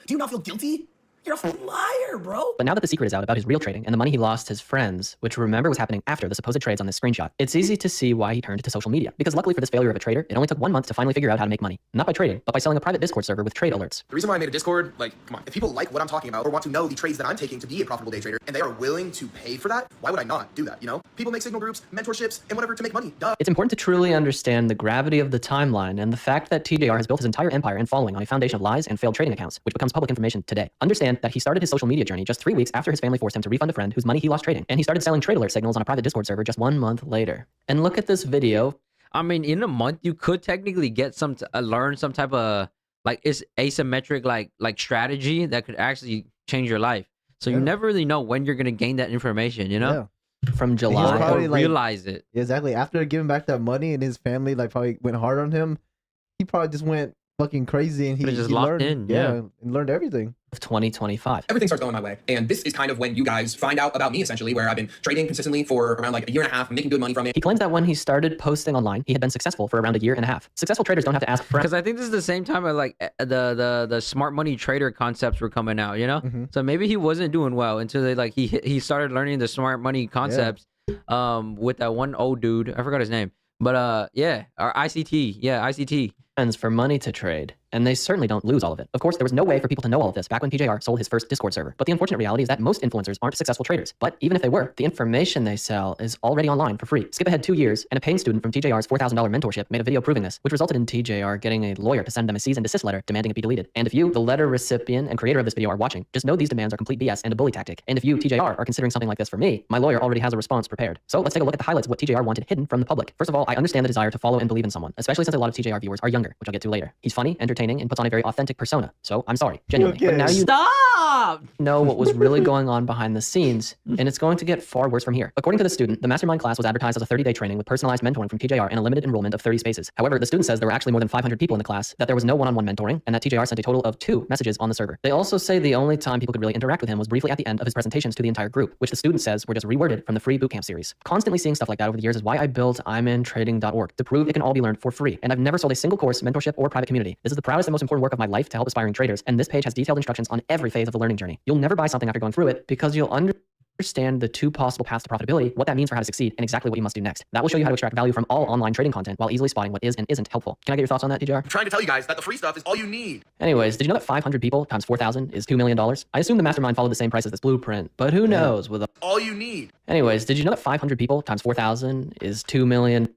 Do you not feel guilty? You're a fucking liar, bro. But now that the secret is out about his real trading and the money he lost his friends, which remember was happening after the supposed trades on this screenshot, it's easy to see why he turned to social media. Because luckily for this failure of a trader, it only took 1 month to finally figure out how to make money. Not by trading, but by selling a private Discord server with trade alerts. The reason why I made a Discord, come on, if people like what I'm talking about or want to know the trades that I'm taking to be a profitable day trader and they are willing to pay for that, why would I not do that, you know? People make signal groups, mentorships, and whatever to make money, duh. It's important to truly understand the gravity of the timeline and the fact that TJR has built his entire empire and following on a foundation of lies and failed trading accounts, which becomes public information today. Understand that he started his social media journey just 3 weeks after his family forced him to refund a friend whose money he lost trading, and he started selling trade alert signals on a private Discord server just 1 month later. And look at this video. I mean, in a month, you could technically get learn some type of like it's asymmetric like strategy that could actually change your life. So you never really know when you're gonna gain that information, you know? From He's July. probably, Or like- realize it. Exactly. After giving back that money and his family like probably went hard on him, he probably just went fucking crazy and he just he locked learned, in, and learned everything. Of 2025. Everything starts going my way. And this is kind of when you guys find out about me, essentially, where I've been trading consistently for around like a year and a half, making good money from it. He claims that when he started posting online, he had been successful for around a year and a half. Successful traders don't have to ask friends. Because I think this is the same time as like the smart money trader concepts were coming out, you know? So maybe he wasn't doing well until he started learning the smart money concepts with that one old dude. I forgot his name. But yeah, our ICT. Yeah, ICT. For money to trade, and they certainly don't lose all of it. Of course, there was no way for people to know all of this back when TJR sold his first Discord server. But the unfortunate reality is that most influencers aren't successful traders. But even if they were, the information they sell is already online for free. Skip ahead 2 years, and a paying student from TJR's $4,000 mentorship made a video proving this, which resulted in TJR getting a lawyer to send them a cease and desist letter demanding it be deleted. And if you, the letter recipient and creator of this video, are watching, just know these demands are complete BS and a bully tactic. And if you, TJR, are considering something like this for me, my lawyer already has a response prepared. So let's take a look at the highlights of what TJR wanted hidden from the public. First of all, I understand the desire to follow and believe in someone, especially since a lot of TJR viewers are younger, which I'll get to later. He's funny, entertaining, and puts on a very authentic persona. So I'm sorry, genuinely. But now you Stop! know what was really going on behind the scenes, and it's going to get far worse from here. According to the student, the mastermind class was advertised as a 30-day training with personalized mentoring from TJR and a limited enrollment of 30 spaces. However, the student says there were actually more than 500 people in the class, that there was no one-on-one mentoring, and that TJR sent a total of 2 messages on the server. They also say the only time people could really interact with him was briefly at the end of his presentations to the entire group, which the student says were just reworded from the free bootcamp series. Constantly seeing stuff like that over the years is why I built I'mInTrading.org, to prove it can all be learned for free. And I've never sold a single course, mentorship, or private community. This is the proudest and most important work of my life to help aspiring traders, and this page has detailed instructions on every phase of the learning journey. You'll never buy something after going through it because you'll understand the 2 possible paths to profitability, what that means for how to succeed, and exactly what you must do next. That will show you how to extract value from all online trading content while easily spotting what is and isn't helpful. Can I get your thoughts on that, TJR? I'm trying to tell you guys that the free stuff is all you need. Anyways, did you know that 500 people times 4,000 is $2 million? I assume the mastermind followed the same price as this blueprint, but who knows with a... All you need. Anyways, did you know that 500 people times 4,000 is $2 million?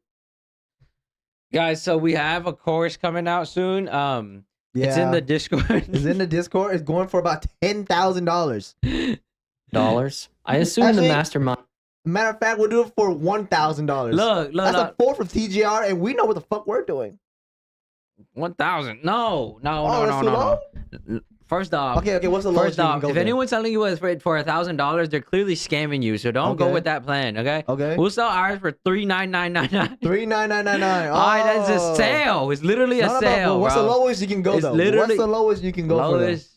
Guys, so we have a course coming out soon. It's in the Discord. It's in the Discord. It's going for about $10,000. I assume Actually, the mastermind... Matter of fact, we'll do it for $1,000. Look, That's a 4 of TGR, and we know what the fuck we're doing. 1,000. No. Oh, that's too low? First off, Okay, what's the lowest first you can off, go if there? anyone's selling you for $1,000, they're clearly scamming you. So don't go Okay. with that plan, okay? Okay. We'll sell ours for $39999. 39999. All right, that's a sale. It's literally a No, sale. but what's bro. the lowest you can go It's though? literally What's the lowest you can go for? lowest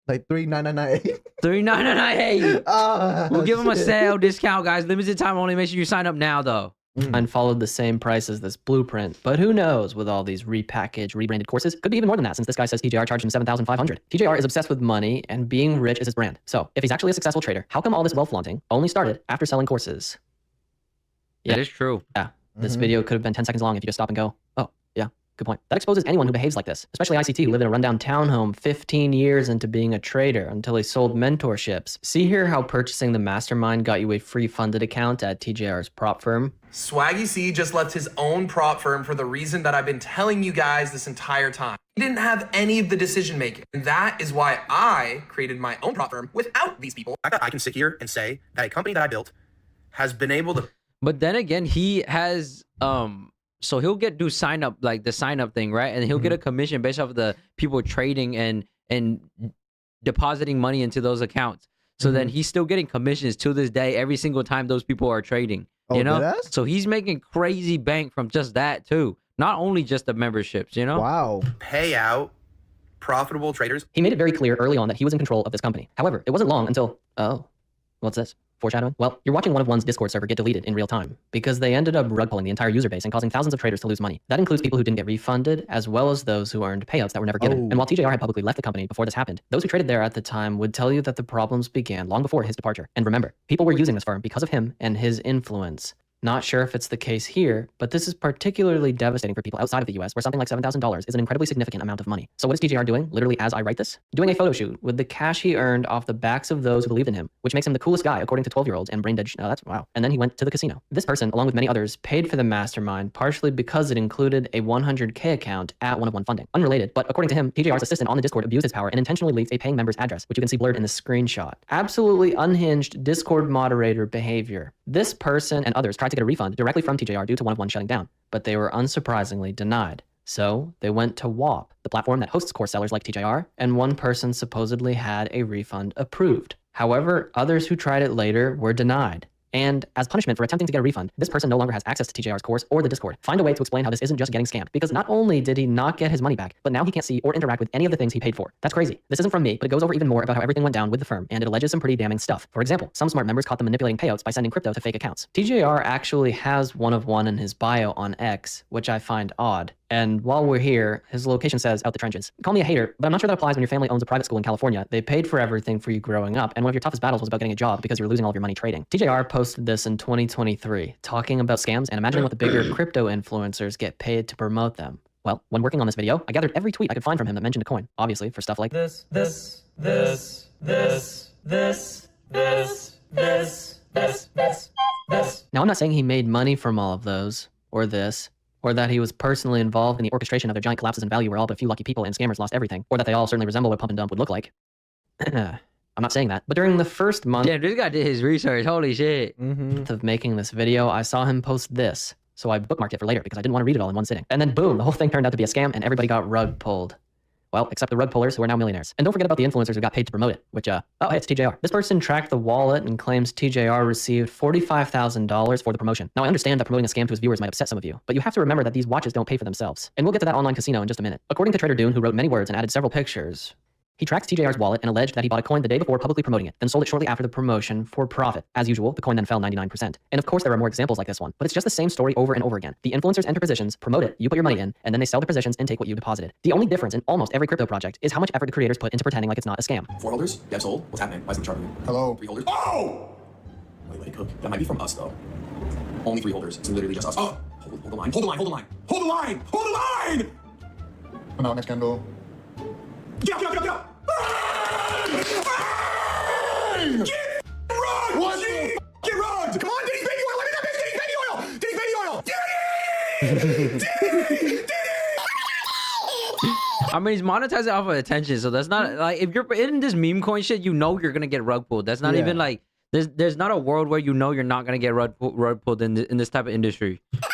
Like 39998. 39998. We'll give them a sale discount, guys. Limited time only. Make sure you sign up now, though. And followed the same price as this blueprint. But who knows with all these repackaged, rebranded courses? Could be even more than that since this guy says TJR charged him $7,500. TJR is obsessed with money and being rich is his brand. So if he's actually a successful trader, how come all this wealth flaunting only started after selling courses? That is true. Yeah. This video could have been 10 seconds long if you just stop and go, oh, yeah, good point. That exposes anyone who behaves like this, especially ICT, who lived in a rundown townhome 15 years into being a trader until he sold mentorships. See here how purchasing the mastermind got you a free funded account at TJR's prop firm? Swaggy C just left his own prop firm for the reason that I've been telling you guys this entire time. He didn't have any of the decision making. And that is why I created my own prop firm without these people. I can sit here and say that a company that I built has been able to. But then again, he has so he'll do sign up, like the sign up thing, right? And he'll get a commission based off of the people trading and depositing money into those accounts. So then he's still getting commissions to this day every single time those people are trading. You know? that's- So he's making crazy bank from just that too. Not only just the memberships, you know? Wow. Pay out profitable traders. He made it very clear early on that he was in control of this company. However, it wasn't long until, oh, what's this? Foreshadowing? Well, you're watching one of one's Discord server get deleted in real time because they ended up rug pulling the entire user base and causing thousands of traders to lose money. That includes people who didn't get refunded, as well as those who earned payouts that were never given. Oh. And while TJR had publicly left the company before this happened, those who traded there at the time would tell you that the problems began long before his departure. And remember, people were using this firm because of him and his influence. Not sure if it's the case here, but this is particularly devastating for people outside of the US where something like $7,000 is an incredibly significant amount of money. So what is TJR doing, literally as I write this? Doing a photo shoot with the cash he earned off the backs of those who believed in him, which makes him the coolest guy according to 12-year-olds and brain dead. Oh, that's wow. And then he went to the casino. This person, along with many others, paid for the mastermind partially because it included a 100K account at One of One Funding. Unrelated, but according to him, TJR's assistant on the Discord abused his power and intentionally leaked a paying member's address, which you can see blurred in the screenshot. Absolutely unhinged Discord moderator behavior. This person and others tried to get a refund directly from TJR due to One of One shutting down, but they were unsurprisingly denied. So they went to WAP, the platform that hosts course sellers like TJR, and one person supposedly had a refund approved. However, others who tried it later were denied. And as punishment for attempting to get a refund, this person no longer has access to TJR's course or the Discord. Find a way to explain how this isn't just getting scammed, because not only did he not get his money back, but now he can't see or interact with any of the things he paid for. That's crazy. This isn't from me, but it goes over even more about how everything went down with the firm, and it alleges some pretty damning stuff. For example, some smart members caught them manipulating payouts by sending crypto to fake accounts. TJR actually has One of One in his bio on X, which I find odd. And while we're here, his location says out the trenches. Call me a hater, but I'm not sure that applies when your family owns a private school in California. They paid for everything for you growing up, and one of your toughest battles was about getting a job because you were losing all of your money trading. TJR posted this in 2023, talking about scams and imagining what the bigger crypto influencers get paid to promote them. Well, when working on this video, I gathered every tweet I could find from him that mentioned a coin, obviously for stuff like this. Now, I'm not saying he made money from all of those, or this, or that he was personally involved in the orchestration of their giant collapses in value where all but a few lucky people and scammers lost everything, or that they all certainly resemble what pump and dump would look like. I'm not saying that, but during the first month Damn, this guy did his research. Holy shit. of making this video, I saw him post this, so I bookmarked it for later because I didn't want to read it all in one sitting. And then boom, the whole thing turned out to be a scam and everybody got rug pulled. Well, except the rug pullers who are now millionaires. And don't forget about the influencers who got paid to promote it, which, oh, hey, it's TJR. This person tracked the wallet and claims TJR received $45,000 for the promotion. Now, I understand that promoting a scam to his viewers might upset some of you, but you have to remember that these watches don't pay for themselves. And we'll get to that online casino in just a minute. According to Trader Dune, who wrote many words and added several pictures, he tracks TJR's wallet and alleged that he bought a coin the day before publicly promoting it, then sold it shortly after the promotion for profit. As usual, the coin then fell 99%. And of course, there are more examples like this one, but it's just the same story over and over again. The influencers enter positions, promote it, you put your money in, and then they sell the positions and take what you deposited. The only difference in almost every crypto project is how much effort the creators put into pretending like it's not a scam. 4 holders? Dev sold? What's happening? Why is the chart moving? Hello? 3 holders? Oh! Wait, let it cook. That might be from us, though. Only 3 holders. It's literally just us. Oh! Hold the line. Hold the line. Hold the line. Hold the line! Hold the line! Oh, no, next candle. Get up, get up, get up, get up! Get rugged! What? Get rugged! Come on, Diddy's baby oil! Let me that bitch! Diddy's baby oil! Diddy's baby oil! Diddy! I mean, he's monetizing off of attention, so that's not like if you're in this meme coin shit, you know you're gonna get rug pulled. That's not even like there's not a world where you know you're not gonna get rug pulled in this type of industry. Diddy!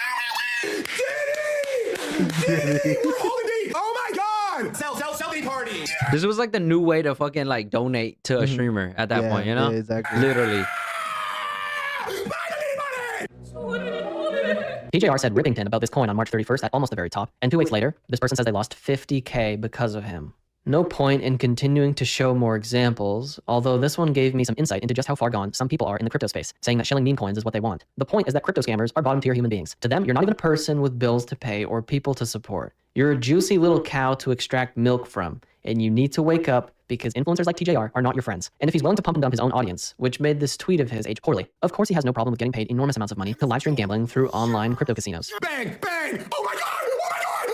Diddy! We're holding Diddy! Oh my god! Sell Diddy party! This was like the new way to fucking like donate to a streamer at that point, you know? Yeah, exactly. Literally. TJR said Rippington about this coin on March 31st at almost the very top, and 2 weeks later, this person says they lost 50K because of him. No point in continuing to show more examples, although this one gave me some insight into just how far gone some people are in the crypto space, saying that shilling meme coins is what they want. The point is that crypto scammers are bottom tier human beings. To them, you're not even a person with bills to pay or people to support. You're a juicy little cow to extract milk from, and you need to wake up because influencers like TJR are not your friends. And if he's willing to pump and dump his own audience, which made this tweet of his age poorly, of course he has no problem with getting paid enormous amounts of money to live stream gambling through online crypto casinos. Bang! Bang! Oh my god!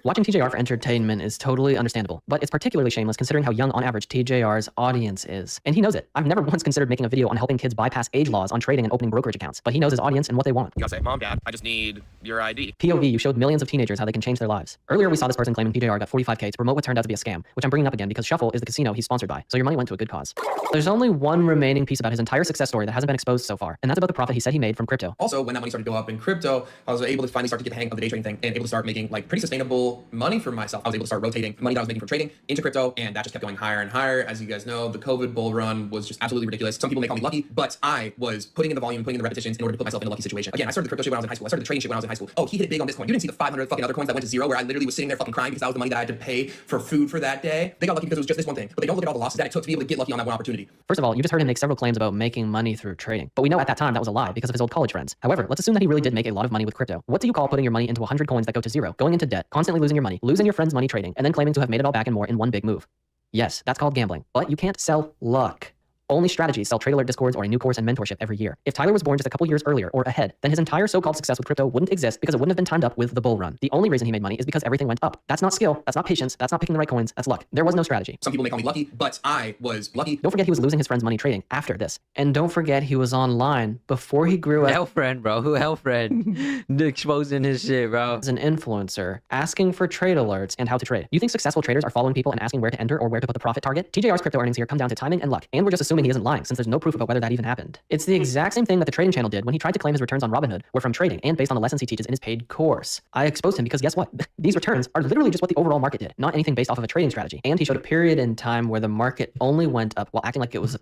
Watching TJR for entertainment is totally understandable, but it's particularly shameless considering how young on average TJR's audience is. And he knows it. I've never once considered making a video on helping kids bypass age laws on trading and opening brokerage accounts, but he knows his audience and what they want. You gotta say, Mom, Dad, I just need your ID. POV, you showed millions of teenagers how they can change their lives. Earlier we saw this person claiming TJR got 45K to promote what turned out to be a scam, which I'm bringing up again because Shuffle is the casino he's sponsored by, so your money went to a good cause. There's only one remaining piece about his entire success story that hasn't been exposed so far, and that's about the profit he said he made from crypto. Also, when that money started to go up in crypto, I was able to finally start to get the hang of the day trading thing and able to start making like pretty sustainable money for myself. I was able to start rotating money that I was making from trading into crypto, and that just kept going higher and higher. As you guys know, the COVID bull run was just absolutely ridiculous. Some people may call me lucky, but I was putting in the volume, putting in the repetitions in order to put myself in a lucky situation. Again, I started the crypto shit when I was in high school. I started the trading shit when I was in high school. Oh, he hit it big on this coin. You didn't see the 500 fucking other coins that went to zero where I literally was sitting there fucking crying because that was the money that I had to pay for food for that day. They got lucky because it was just this one thing, but they don't look at all the losses that it took to be able to get lucky on that one opportunity. First of all, you just heard him make several claims about making money through trading, but we know at that time that was a lie because of his old college friends. However, let's assume that he really did make a lot of money with crypto. What do you call putting your money into 100 coins that go to zero, going into debt, constantly losing your money, losing your friend's money trading, and then claiming to have made it all back and more in one big move? Yes, that's called gambling, but you can't sell luck. Only strategies sell Trade Alert Discords or a new course and mentorship every year. If Tyler was born just a couple years earlier or ahead, then his entire so-called success with crypto wouldn't exist because it wouldn't have been timed up with the bull run. The only reason he made money is because everything went up. That's not skill, that's not patience, that's not picking the right coins, that's luck. There was no strategy. Some people may call me lucky, but I was lucky. Don't forget he was losing his friend's money trading after this. And don't forget he was online before he grew up. Hellfriend, bro. Who Hellfriend? Exposing his shit, bro. As an influencer, asking for trade alerts and how to trade. You think successful traders are following people and asking where to enter or where to put the profit target? TJR's crypto earnings here come down to timing and luck. And we're just assuming he isn't lying since there's no proof about whether that even happened. It's the exact same thing that the trading channel did when he tried to claim his returns on Robinhood were from trading and based on the lessons he teaches in his paid course. I exposed him because guess what? These returns are literally just what the overall market did, not anything based off of a trading strategy. And he showed a period in time where the market only went up while acting like it was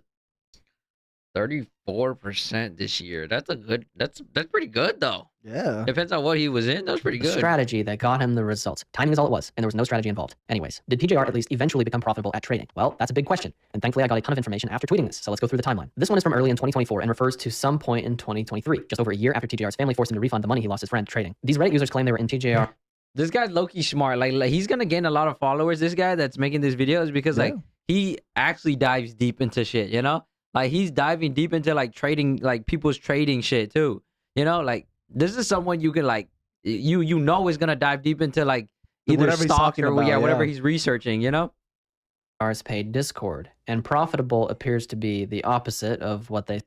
34% this year. That's pretty good though. Yeah. Depends on what he was in. That's pretty good. Strategy that got him the results. Timing is all it was, and there was no strategy involved. Anyways, did TJR at least eventually become profitable at trading? Well, that's a big question. And thankfully I got a ton of information after tweeting this, so let's go through the timeline. This one is from early in 2024 and refers to some point in 2023, just over a year after TJR's family forced him to refund the money he lost his friend trading. These Reddit users claim they were in TJR. This guy's low-key smart. Like he's gonna gain a lot of followers, this guy that's making these videos, because like he actually dives deep into shit, you know? Like he's diving deep into like trading, like people's trading shit too. You know, like this is someone you can like you know is gonna dive deep into like either whatever he's stock talking or about, whatever he's researching, you know? Ours paid Discord, and profitable appears to be the opposite of what they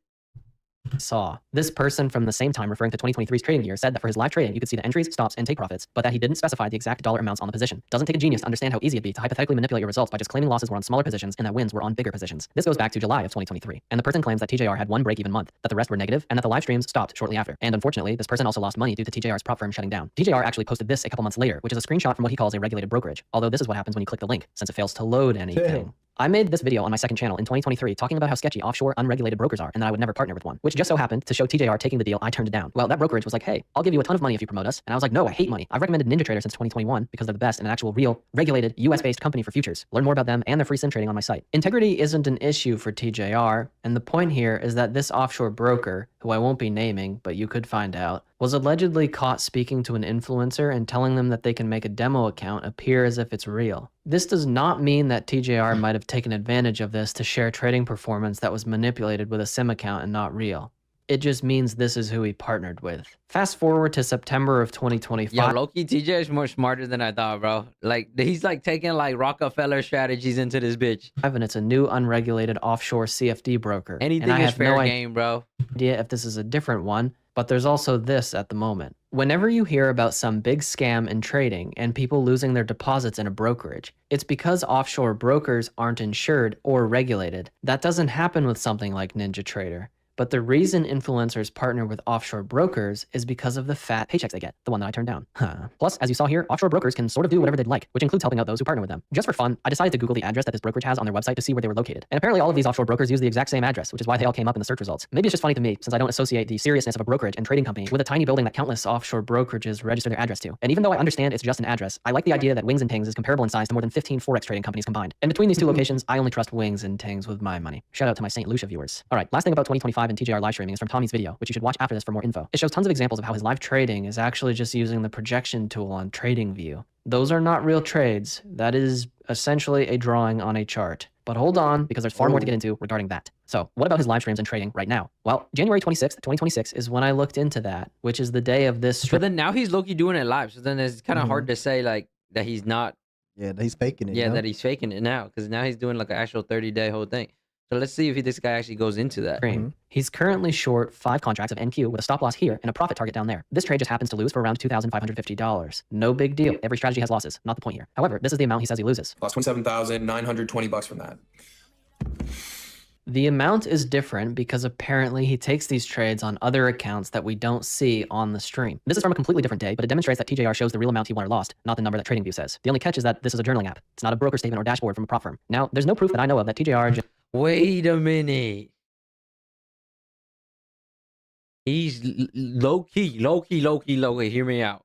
saw. This person from the same time referring to 2023's trading year said that for his live trading, you could see the entries, stops, and take profits, but that he didn't specify the exact dollar amounts on the position. Doesn't take a genius to understand how easy it'd be to hypothetically manipulate your results by just claiming losses were on smaller positions and that wins were on bigger positions. This goes back to July of 2023, and the person claims that TJR had one break-even month, that the rest were negative, and that the live streams stopped shortly after. And unfortunately, this person also lost money due to TJR's prop firm shutting down. TJR actually posted this a couple months later, which is a screenshot from what he calls a regulated brokerage, although this is what happens when you click the link, since it fails to load anything. Damn. I made this video on my second channel in 2023 talking about how sketchy offshore unregulated brokers are and that I would never partner with one, which just so happened to show TJR taking the deal I turned down. Well, that brokerage was like, hey, I'll give you a ton of money if you promote us. And I was like, no, I hate money. I've recommended NinjaTrader since 2021 because they're the best and an actual real regulated US-based company for futures. Learn more about them and their free sim trading on my site. Integrity isn't an issue for TJR, and the point here is that this offshore broker, who I won't be naming, but you could find out, was allegedly caught speaking to an influencer and telling them that they can make a demo account appear as if it's real. This does not mean that TJR might have taken advantage of this to share trading performance that was manipulated with a sim account and not real. It just means this is who he partnered with. Fast forward to September of 2025. Yo, low-key TJ is more smarter than I thought, bro. Like he's like taking like Rockefeller strategies into this bitch. And it's a new unregulated offshore CFD broker. Anything is fair game, bro. Idea if this is a different one, but there's also this at the moment. Whenever you hear about some big scam in trading and people losing their deposits in a brokerage, it's because offshore brokers aren't insured or regulated. That doesn't happen with something like NinjaTrader. But the reason influencers partner with offshore brokers is because of the fat paychecks they get, the one that I turned down. Plus, as you saw here, offshore brokers can sort of do whatever they'd like, which includes helping out those who partner with them. Just for fun, I decided to Google the address that this brokerage has on their website to see where they were located. And apparently all of these offshore brokers use the exact same address, which is why they all came up in the search results. Maybe it's just funny to me, since I don't associate the seriousness of a brokerage and trading company with a tiny building that countless offshore brokerages register their address to. And even though I understand it's just an address, I like the idea that Wings and Tings is comparable in size to more than 15 Forex trading companies combined. And between these two locations, I only trust Wings and Tings with my money. Shout out to my St. Lucia viewers. All right, last thing about 2025 and TJR live streaming is from Tommy's video, which you should watch after this for more info. It shows tons of examples of how his live trading is actually just using the projection tool on TradingView. Those are not real trades. That is essentially a drawing on a chart. But hold on, because there's far more to get into regarding that. So what about his live streams and trading right now? Well, January 26th, 2026 is when I looked into that, which is the day of this stream. But then now he's low-key doing it live. So then it's kind of hard to say like that he's not. Yeah, that he's faking it. Yeah, you know? that he's faking it now. Because now he's doing like an actual 30-day whole thing. So let's see if this guy actually goes into that. He's currently short 5 contracts of NQ with a stop loss here and a profit target down there. This trade just happens to lose for around $2,550. No big deal. Every strategy has losses. Not the point here. However, this is the amount he says he loses. Lost $27,920 from that. The amount is different because apparently he takes these trades on other accounts that we don't see on the stream. This is from a completely different day, but it demonstrates that TJR shows the real amount he won or lost, not the number that TradingView says. The only catch is that this is a journaling app. It's not a broker statement or dashboard from a prop firm. Now, there's no proof that I know of that TJR... Wait a minute. He's low-key. Hear me out.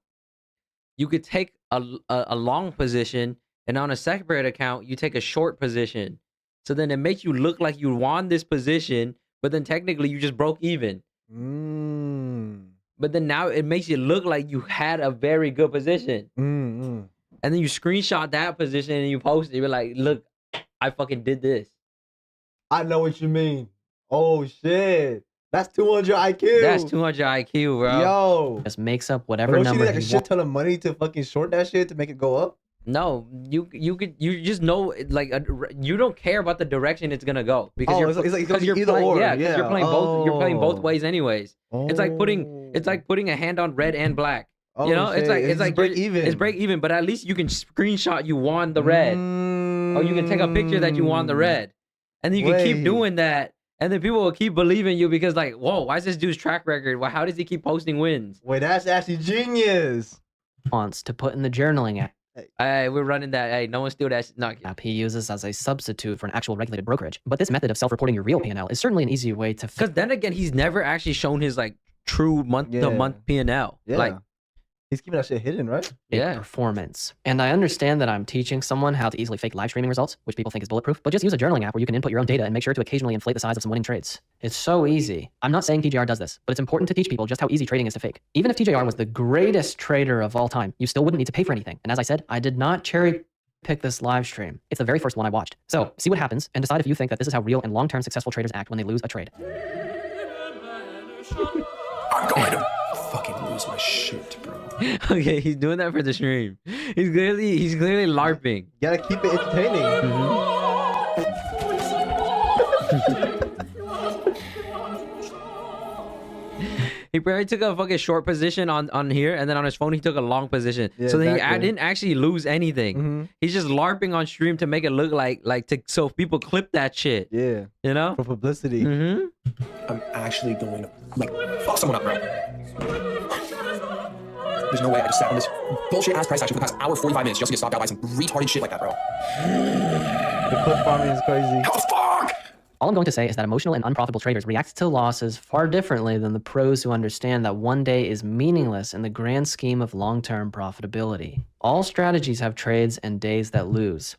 You could take a long position, and on a separate account, you take a short position. So then it makes you look like you won this position, but then technically you just broke even. But then now it makes you look like you had a very good position. And then you screenshot that position and you post it. You're like, look, I fucking did this. I know what you mean. Oh, shit. That's 200 IQ. That's 200 IQ, bro. Yo. Just makes up whatever Don't number you need like a he shit ton of money to fucking short that shit to make it go up? No, you just know like you don't care about the direction it's gonna go because you're either playing, or. yeah, because you're playing both. You're playing both ways anyways. It's like putting a hand on red and black. Oh, you know, shit. it's like break even. It's break even, but at least you can screenshot you won the red, or you can take a picture that you won the red, and then you can keep doing that. And then people will keep believing you because like, whoa, why is this dude's track record? Well, how does he keep posting wins? Wait, that's actually genius. Wants to put in the journaling app. Hey, we're running that. Hey, no one steal that. App he uses as a substitute for an actual regulated brokerage. But this method of self-reporting your real P&L is certainly an easy way to. Because then again, he's never actually shown his like true month-to-month P&L. Yeah. Like, he's keeping that shit hidden, right? Yeah. Performance. And I understand that I'm teaching someone how to easily fake live streaming results, which people think is bulletproof, but just use a journaling app where you can input your own data and make sure to occasionally inflate the size of some winning trades. It's so easy. I'm not saying TJR does this, but it's important to teach people just how easy trading is to fake. Even if TJR was the greatest trader of all time, you still wouldn't need to pay for anything. And as I said, I did not cherry pick this live stream. It's the very first one I watched. So see what happens and decide if you think that this is how real and long-term successful traders act when they lose a trade. I'm going to fucking lose my shit, bro. Okay, he's doing that for the stream. He's clearly LARPing. You gotta keep it entertaining. He probably took a fucking short position on here, and then on his phone he took a long position. Yeah, so then exactly. he didn't actually lose anything. He's just LARPing on stream to make it look so people clip that shit. Yeah. You know? For publicity. I'm actually going to like fuck someone up, bro. There's no way I just sat on this bullshit ass price action for the past hour 45 minutes just to get stopped out by some retarded shit like that, bro. The clip farming is crazy. How the fuck? All I'm going to say is that emotional and unprofitable traders react to losses far differently than the pros who understand that one day is meaningless in the grand scheme of long-term profitability. All strategies have trades and days that lose.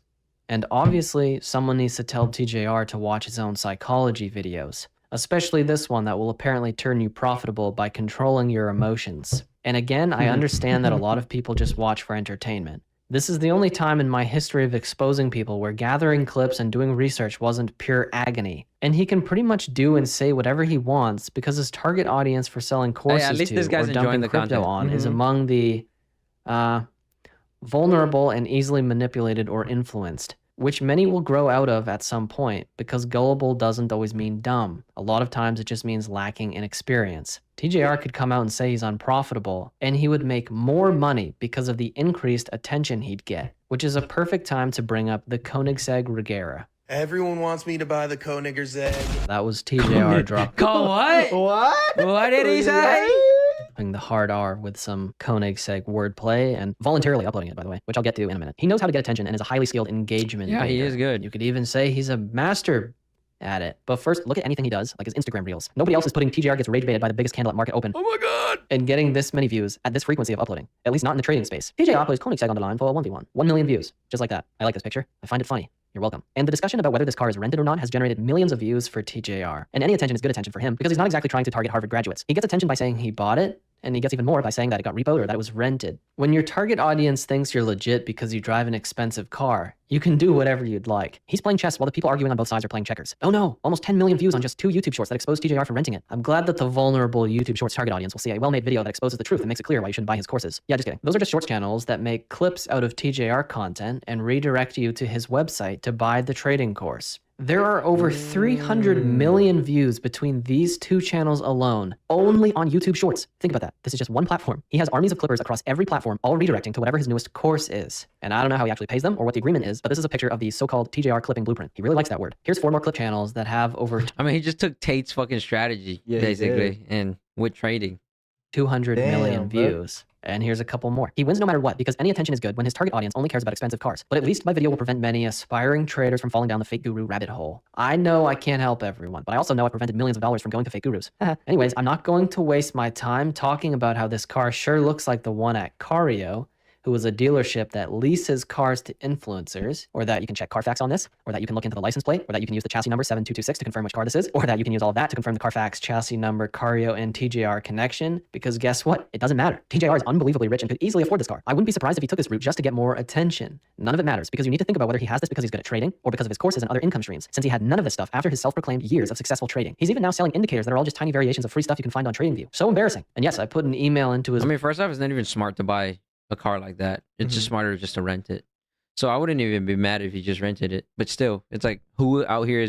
And obviously, someone needs to tell TJR to watch his own psychology videos, especially this one that will apparently turn you profitable by controlling your emotions. And again, I understand that a lot of people just watch for entertainment. This is the only time in my history of exposing people where gathering clips and doing research wasn't pure agony. And he can pretty much do and say whatever he wants because his target audience for selling courses at least to this guy's or enjoying dumping the crypto content. on is among the vulnerable and easily manipulated or influenced, which many will grow out of at some point because gullible doesn't always mean dumb. A lot of times it just means lacking in experience. TJR could come out and say he's unprofitable, and he would make more money because of the increased attention he'd get, which is a perfect time to bring up the Koenigsegg Regera. Everyone wants me to buy the Koenigsegg egg. That was TJR dropping Call what? What? What did he say? the hard R with some Koenigsegg wordplay and voluntarily uploading it, by the way, which I'll get to in a minute. He knows how to get attention and is a highly skilled engagement. Yeah, he baiter. is good. You could even say he's a master at it. But first, look at anything he does, like his Instagram reels. Nobody else is putting TJR gets rage baited by the biggest candle at market open. Oh my god! And getting this many views at this frequency of uploading. At least not in the trading space. TJR plays Koenigsegg on the line for a 1v1. 1 million views. Just like that. I like this picture. I find it funny. You're welcome. And the discussion about whether this car is rented or not has generated millions of views for TJR. And any attention is good attention for him because he's not exactly trying to target Harvard graduates. He gets attention by saying he bought it, and he gets even more by saying that it got repoed or that it was rented. When your target audience thinks you're legit because you drive an expensive car, you can do whatever you'd like. He's playing chess while the people arguing on both sides are playing checkers. Oh no, almost 10 million views on just 2 YouTube shorts that exposed TJR for renting it. I'm glad that the vulnerable YouTube shorts target audience will see a well-made video that exposes the truth and makes it clear why you shouldn't buy his courses. Yeah, just kidding. Those are just shorts channels that make clips out of TJR content and redirect you to his website to buy the trading course. There are over 300 million views between these 2 channels alone, only on YouTube Shorts. Think about that. This is just one platform. He has armies of clippers across every platform, all redirecting to whatever his newest course is. And I don't know how he actually pays them or what the agreement is, but this is a picture of the so-called TJR clipping blueprint. He really likes that word. Here's 4 more clip channels that have over... I mean, he just took Tate's fucking strategy, basically, and with trading. 200 million views. And here's a couple more. He wins no matter what because any attention is good when his target audience only cares about expensive cars. But at least my video will prevent many aspiring traders from falling down the fake guru rabbit hole. I know I can't help everyone, but I also know I prevented millions of dollars from going to fake gurus. Anyways, I'm not going to waste my time talking about how this car sure looks like the one at Cario, who is a dealership that leases cars to influencers, or that you can check Carfax on this, or that you can look into the license plate, or that you can use the chassis number 7226 to confirm which car this is, or that you can use all of that to confirm the Carfax chassis number, Cario, and TJR connection, because guess what? It doesn't matter. TJR is unbelievably rich and could easily afford this car. I wouldn't be surprised if he took this route just to get more attention. None of it matters, because you need to think about whether he has this because he's good at trading, or because of his courses and other income streams, since he had none of this stuff after his self-proclaimed years of successful trading. He's even now selling indicators that are all just tiny variations of free stuff you can find on TradingView. So embarrassing. And yes, I put an email into his... I mean, first off, it's not even smart to buy a car like that. It's just smarter just to rent it. So I wouldn't even be mad if he just rented it. But still, it's like, who out here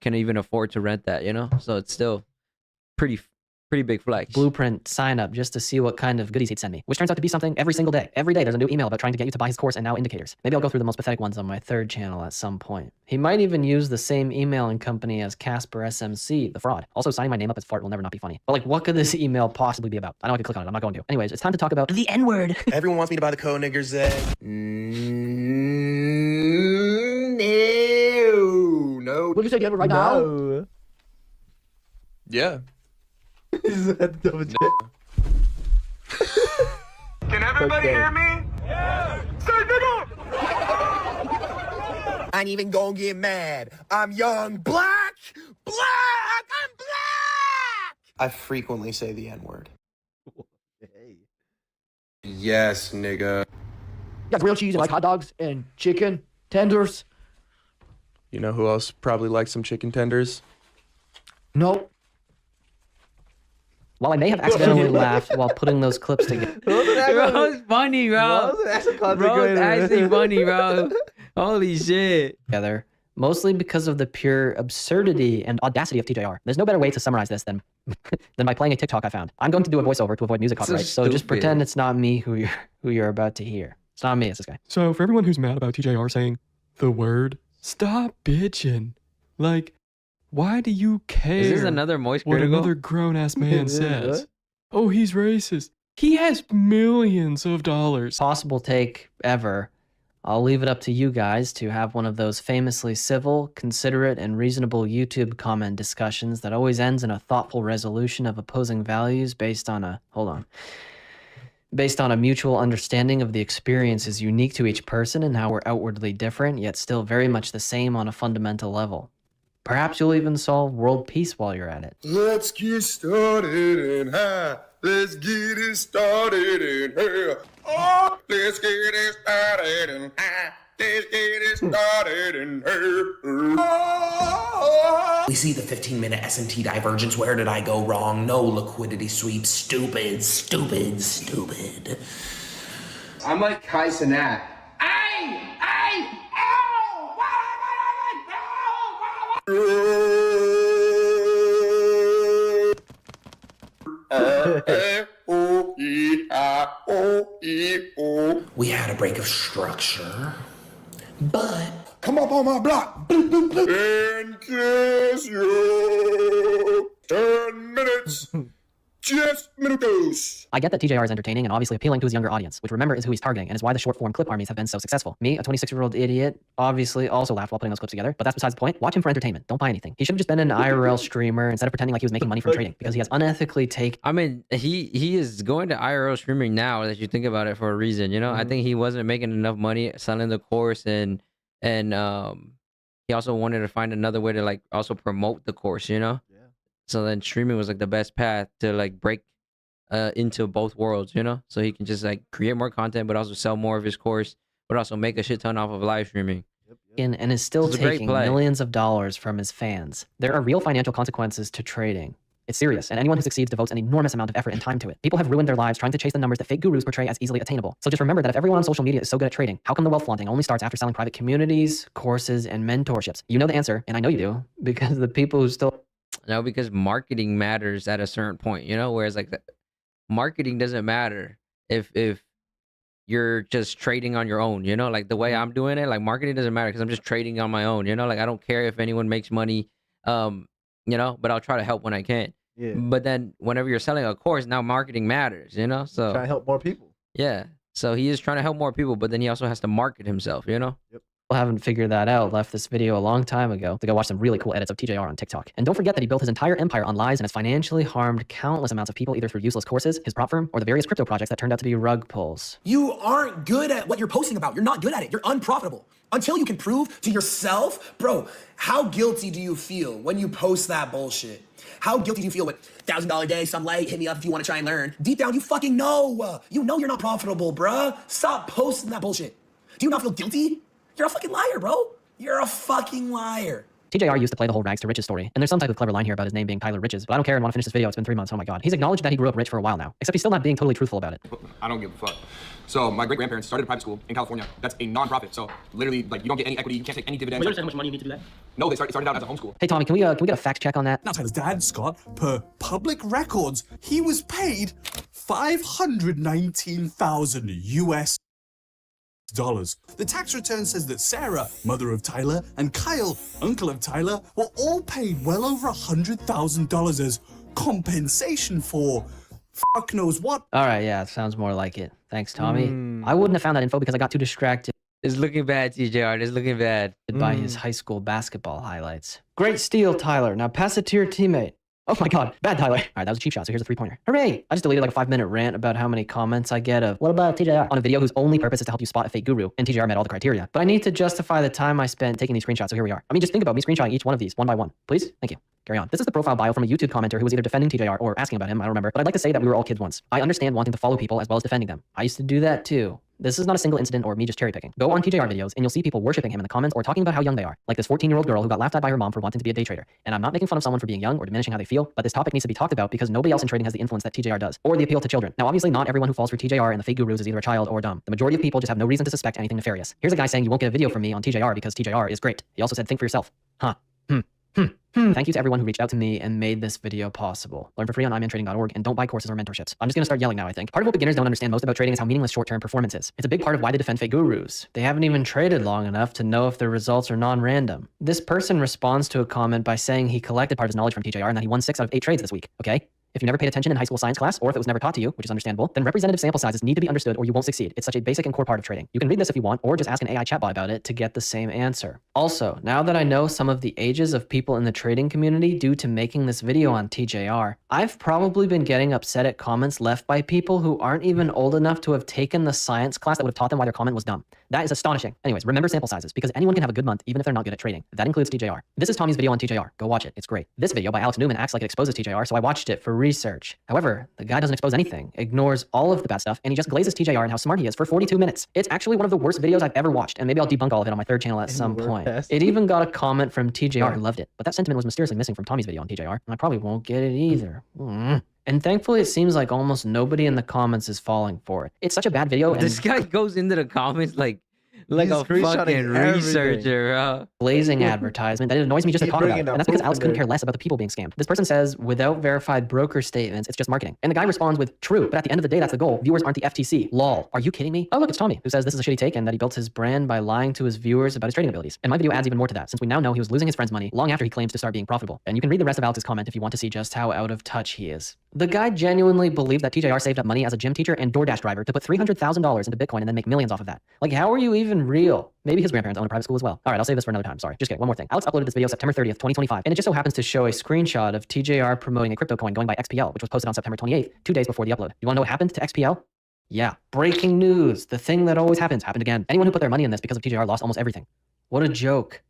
can even afford to rent that, you know? So it's still pretty big flex. Blueprint sign up just to see what kind of goodies he'd send me, which turns out to be something every single day. Every day there's a new email about trying to get you to buy his course and now indicators. Maybe I'll go through the most pathetic ones on my 3rd channel at some point. He might even use the same emailing company as Casper SMC, the fraud. Also, signing my name up as fart will never not be funny. But like, what could this email possibly be about? I know I could click on it. I'm not going to. Anyways, it's time to talk about the N-word. Everyone wants me to buy the Koenigsegg. No. What did you say, right now? No. Yeah. Double check. Can everybody hear me? Yeah. I ain't even gonna get mad. I'm young, black. I'm black. I frequently say the N-word. Yes, nigga. You got grilled cheese and like hot dogs and chicken tenders. You know who else probably likes some chicken tenders? No. While I may have accidentally laughed while putting those clips together. Bro, it's funny, bro. Bro, it's actually funny, bro. Holy shit. Together, mostly because of the pure absurdity and audacity of TJR. There's no better way to summarize this than by playing a TikTok I found. I'm going to do a voiceover to avoid music copyright, so just pretend it's not me who you're about to hear. It's not me, it's this guy. So for everyone who's mad about TJR saying the word, stop bitching. Like, why do you care? Is this another moist what critical? another grown-ass man says? Oh, he's racist. He has millions of dollars. Possible take ever. I'll leave it up to you guys to have one of those famously civil, considerate, and reasonable YouTube comment discussions that always ends in a thoughtful resolution of opposing values based on a mutual understanding of the experiences unique to each person and how we're outwardly different, yet still very much the same on a fundamental level. Perhaps you'll even solve world peace while you're at it. Let's get started in high. Let's get it started in hell. Oh, let's get it started in high. Let's get it started in hell. We see the 15-minute S&T divergence. Where did I go wrong? No liquidity sweep. Stupid. I'm like Kai Cenat. We had a break of structure, but come up on my block. Boop, boop, boop. And kiss you. 10 minutes. 10 minutos. I get that TJR is entertaining and obviously appealing to his younger audience, which remember is who he's targeting and is why the short-form clip armies have been so successful. Me, a 26-year-old idiot, obviously also laughed while putting those clips together, but that's besides the point. Watch him for entertainment. Don't buy anything. He should have just been an IRL streamer instead of pretending like he was making money from trading, because he has unethically taken... I mean, he is going to IRL streaming now that you think about it for a reason, you know? I think he wasn't making enough money selling the course and he also wanted to find another way to like also promote the course, you know? Yeah. So then streaming was like the best path to like break into both worlds, you know? So he can just like create more content, but also sell more of his course, but also make a shit ton off of live streaming. And is still taking millions of dollars from his fans. There are real financial consequences to trading. It's serious, and anyone who succeeds devotes an enormous amount of effort and time to it. People have ruined their lives trying to chase the numbers that fake gurus portray as easily attainable. So just remember that if everyone on social media is so good at trading, how come the wealth flaunting only starts after selling private communities, courses, and mentorships? You know the answer, and I know you do, because the people who still... No, because marketing matters at a certain point, you know? Whereas like marketing doesn't matter if you're just trading on your own, you know? Like the way I'm doing it, like marketing doesn't matter because I'm just trading on my own, you know? Like I don't care if anyone makes money, you know, but I'll try to help when I can. Yeah. But then whenever you're selling a course, now marketing matters, you know? So trying to help more people. Yeah. So he is trying to help more people, but then he also has to market himself, you know? Yep. Haven't figured that out, left this video a long time ago to go watch some really cool edits of TJR on TikTok. And don't forget that he built his entire empire on lies and has financially harmed countless amounts of people either through useless courses, his prop firm, or the various crypto projects that turned out to be rug pulls. You aren't good at what you're posting about. You're not good at it. You're unprofitable. Until you can prove to yourself, bro, how guilty do you feel when you post that bullshit? How guilty do you feel with $1,000 day, some light, hit me up if you want to try and learn? Deep down, you fucking know. You know you're not profitable, bruh. Stop posting that bullshit. Do you not feel guilty? You're a fucking liar, bro. You're a fucking liar. TJR used to play the whole rags to riches story, and there's some type of clever line here about his name being Tyler Riches, but I don't care and want to finish this video. It's been 3 months. Oh my god. He's acknowledged that he grew up rich for a while now, except he's still not being totally truthful about it. I don't give a fuck. So my great-grandparents started a private school in California. That's a non-profit. So literally, like, you don't get any equity. You can't take any dividends. Wait, you understand how much money you need to do that? No, they started out as a homeschool. Hey Tommy, can we get a fact check on that? Now Tyler's dad, Scott, per public records, he was paid $519,000 US. The tax return says that Sarah, mother of Tyler, and Kyle, uncle of Tyler, were all paid well over $100,000 as compensation for fuck knows what. All right, yeah, sounds more like it. Thanks, Tommy. I wouldn't have found that info because I got too distracted. It's looking bad, TJR. It's looking bad. By his high school basketball highlights. Great steal, Tyler. Now pass it to your teammate. Oh my god, bad Tyler. All right, that was a cheap shot, so here's a 3-pointer. Hooray! I just deleted like a 5-minute rant about how many comments I get of, what about TJR? On a video whose only purpose is to help you spot a fake guru, and TJR met all the criteria. But I need to justify the time I spent taking these screenshots, so here we are. I mean, just think about me screenshotting each one of these, one by one. Please? Thank you. Carry on. This is the profile bio from a YouTube commenter who was either defending TJR or asking about him, I don't remember. But I'd like to say that we were all kids once. I understand wanting to follow people as well as defending them. I used to do that too. This is not a single incident or me just cherry picking. Go on TJR videos and you'll see people worshiping him in the comments or talking about how young they are. Like this 14-year-old girl who got laughed at by her mom for wanting to be a day trader. And I'm not making fun of someone for being young or diminishing how they feel, but this topic needs to be talked about because nobody else in trading has the influence that TJR does, or the appeal to children. Now, obviously not everyone who falls for TJR and the fake gurus is either a child or dumb. The majority of people just have no reason to suspect anything nefarious. Here's a guy saying you won't get a video from me on TJR because TJR is great. He also said think for yourself. Huh. Thank you to everyone who reached out to me and made this video possible. Learn for free on iManTrading.org and don't buy courses or mentorships. I'm just gonna start yelling now, I think. Part of what beginners don't understand most about trading is how meaningless short-term performance is. It's a big part of why they defend fake gurus. They haven't even traded long enough to know if their results are non-random. This person responds to a comment by saying he collected part of his knowledge from TJR and that he won 6 out of 8 trades this week, okay? If you never paid attention in high school science class, or if it was never taught to you, which is understandable, then representative sample sizes need to be understood or you won't succeed. It's such a basic and core part of trading. You can read this if you want, or just ask an AI chatbot about it to get the same answer. Also, now that I know some of the ages of people in the trading community due to making this video on TJR, I've probably been getting upset at comments left by people who aren't even old enough to have taken the science class that would have taught them why their comment was dumb. That is astonishing. Anyways, remember sample sizes, because anyone can have a good month even if they're not good at trading. That includes TJR. This is Tommy's video on TJR. Go watch it. It's great. This video by Alex Newman acts like it exposes TJR, so I watched it for research. However, the guy doesn't expose anything, ignores all of the bad stuff, and he just glazes TJR and how smart he is for 42 minutes. It's actually one of the worst videos I've ever watched, and maybe I'll debunk all of it on my 3rd channel at some point. It even got a comment from TJR who loved it, but that sentiment was mysteriously missing from Tommy's video on TJR, and I probably won't get it either. And thankfully, it seems like almost nobody in the comments is falling for it. It's such a bad video. This guy goes into the comments like Like He's a screenshotting fucking everything. researcher, bro. Blazing advertisement that it annoys me just to Keep talk about. bringing And the that's because proof Alex in couldn't there. care less about the people being scammed. This person says, without verified broker statements, it's just marketing. And the guy responds with, true, but at the end of the day, that's the goal. Viewers aren't the FTC. Lol. Are you kidding me? Oh, look, it's Tommy, who says this is a shitty take and that he built his brand by lying to his viewers about his trading abilities. And my video adds even more to that, since we now know he was losing his friend's money long after he claims to start being profitable. And you can read the rest of Alex's comment if you want to see just how out of touch he is. The guy genuinely believed that TJR saved up money as a gym teacher and DoorDash driver to put $300,000 into Bitcoin and then make millions off of that. Like, how are you even real? Maybe his grandparents own a private school as well. All right, I'll save this for another time. Sorry. Just kidding. One more thing. Alex uploaded this video September 30th, 2025, and it just so happens to show a screenshot of TJR promoting a crypto coin going by XPL, which was posted on September 28th, 2 days before the upload. You want to know what happened to XPL? Yeah. Breaking news. The thing that always happens happened again. Anyone who put their money in this because of TJR lost almost everything. What a joke.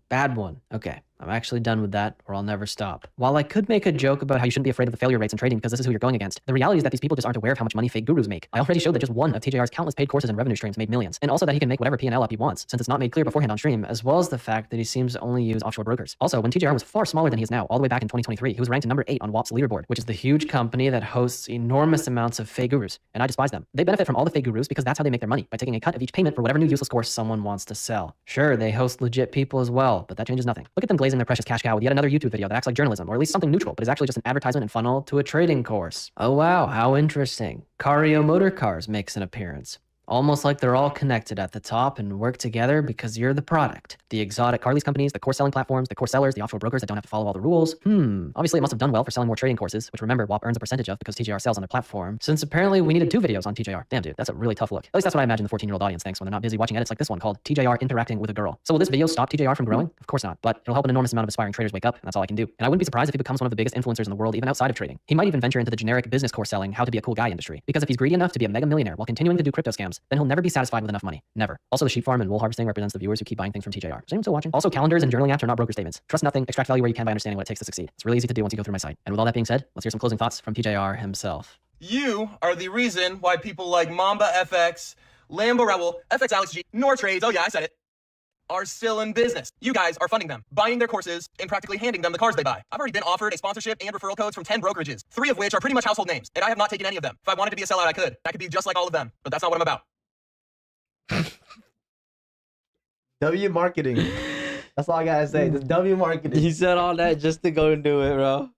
Bad one. Okay, I'm actually done with that, or I'll never stop. While I could make a joke about how you shouldn't be afraid of the failure rates in trading because this is who you're going against, the reality is that these people just aren't aware of how much money fake gurus make. I already showed that just one of TJR's countless paid courses and revenue streams made millions, and also that he can make whatever P&L up he wants, since it's not made clear beforehand on stream, as well as the fact that he seems to only use offshore brokers. Also, when TJR was far smaller than he is now, all the way back in 2023, he was ranked number 8 on WAP's leaderboard, which is the huge company that hosts enormous amounts of fake gurus, and I despise them. They benefit from all the fake gurus because that's how they make their money, by taking a cut of each payment for whatever new useless course someone wants to sell. Sure, they host legit people as well, but that changes nothing. Look at them glazing their precious cash cow with yet another YouTube video that acts like journalism, or at least something neutral, but is actually just an advertisement and funnel to a trading course. Oh wow, how interesting. Cario Motor Cars makes an appearance. Almost like they're all connected at the top and work together because you're the product. The exotic car lease companies, the course selling platforms, the course sellers, the offshore brokers that don't have to follow all the rules. Obviously it must have done well for selling more trading courses, which remember WAP earns a percentage of because TJR sells on the platform, since apparently we needed 2 videos on TJR. Damn dude, that's a really tough look. At least that's what I imagine the 14-year-old audience thinks when they're not busy watching edits like this one called TJR interacting with a girl. So will this video stop TJR from growing? Of course not, but it'll help an enormous amount of aspiring traders wake up, and that's all I can do. And I wouldn't be surprised if he becomes one of the biggest influencers in the world even outside of trading. He might even venture into the generic business course selling, how to be a cool guy industry. Because if he's greedy enough to be a mega millionaire while continuing to do crypto scams, then he'll never be satisfied with enough money. Never. Also, the sheep farm and wool harvesting represents the viewers who keep buying things from TJR. Is anyone still watching? Also, calendars and journaling apps are not broker statements. Trust nothing, extract value where you can by understanding what it takes to succeed. It's really easy to do once you go through my site. And with all that being said, let's hear some closing thoughts from TJR himself. You are the reason why people like Mamba FX, Lambo Rebel, FX Alex G, Nortrades, oh yeah, I said it, are still in business. You guys are funding them, buying their courses, and practically handing them the cars they buy. I've already been offered a sponsorship and referral codes from 10 brokerages, 3 of which are pretty much household names, and I have not taken any of them. If I wanted to be a sellout, I could. I could be just like all of them, but that's not what I'm about. W marketing. That's all I gotta say. Just W marketing. He said all that just to go and do it, bro.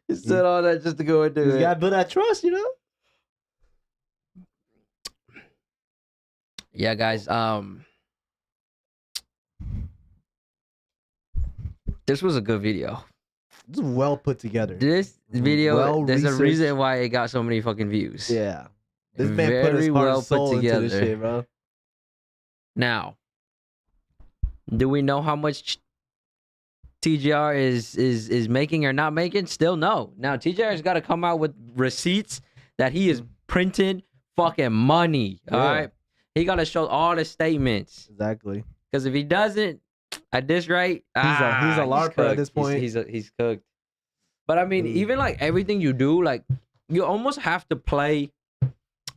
He said all that just to go and do You it. gotta build that trust, you know? Yeah, guys. This was a good video. This is well put together. This video, Well there's a researched. reason why it got so many fucking views. Yeah. This man put his heart and soul into this shit, bro. Now, do we know how much TJR is making or not making? Still no. Now TJR's got to come out with receipts that he is printing fucking money. All Yeah. right, he got to show all the statements. Exactly. Because if he doesn't, at this rate, He's a LARPer at cooked. this point. He's cooked. But I mean, even like everything you do, like you almost have to play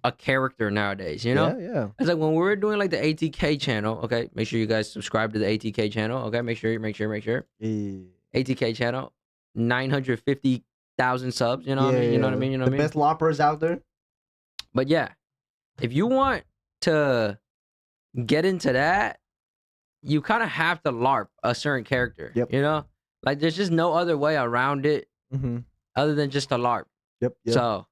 a character nowadays, you know? Yeah. It's like when we were doing like the ATK channel, okay? Make sure you guys subscribe to the ATK channel, okay? Make sure. Yeah. ATK channel, 950,000 subs, you know what I mean? You know what I mean? You know The what I mean? best LARPers out there. But yeah, if you want to get into that, you kind of have to LARP a certain character, you know? Like there's just no other way around it other than just to LARP. Yep. So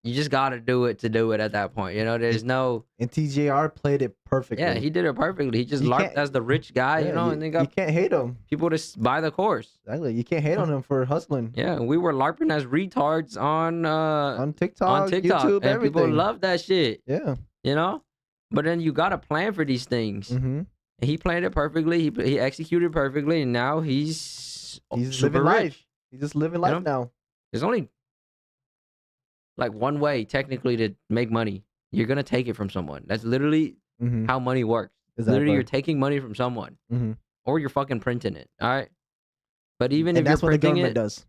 you just got to do it at that point. You know, there's no. And TJR played it perfectly. Yeah, he did it perfectly. He just You LARPed can't- as the rich guy, you know, and then you got can't hate him. people to buy the course. Exactly. You can't hate on him for hustling. Yeah, and we were LARPing as retards on TikTok, YouTube, and people everything. love that shit. Yeah. You know, but then you got to plan for these things. Mm-hmm. And he planned it perfectly. He executed perfectly, and now he's super living rich. life. He's just living life now. There's only like one way technically to make money. You're gonna take it from someone. That's literally how money works. Literally, Exactly. you're taking money from someone, Mm-hmm. or you're fucking printing it. All right. But even And if that's you're what the printing government it, does.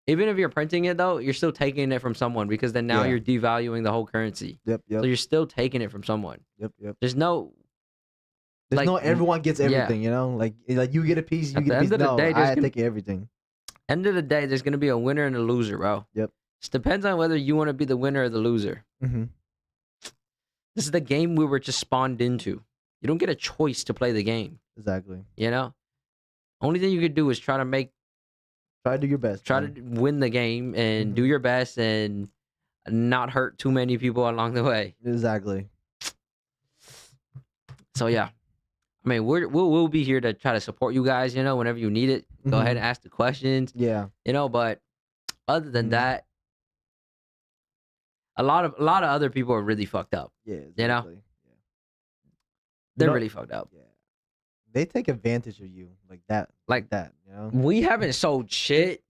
even if you're printing it though, you're still taking it from someone because then now Yeah. you're devaluing the whole currency. Yep. So you're still taking it from someone. Yep. There's no. There's like, no everyone gets yeah. everything, you know? Like you get a piece, you At get the a end piece. of the No, day, there's I gonna- take everything. End of the day, there's gonna be a winner and a loser, bro. Yep. It depends on whether you want to be the winner or the loser. Mm-hmm. This is the game we were just spawned into. You don't get a choice to play the game. Exactly. You know? Only thing you could do is try to do your best. Try to win the game and do your best and not hurt too many people along the way. Exactly. So yeah. I mean, we'll be here to try to support you guys, you know, whenever you need it. Go ahead and ask the questions. Yeah. You know, but other than that, a lot of other people are really fucked up. Yeah. Exactly. You know? They're really fucked up. Yeah. They take advantage of you like that. Like that, you know? We haven't sold shit.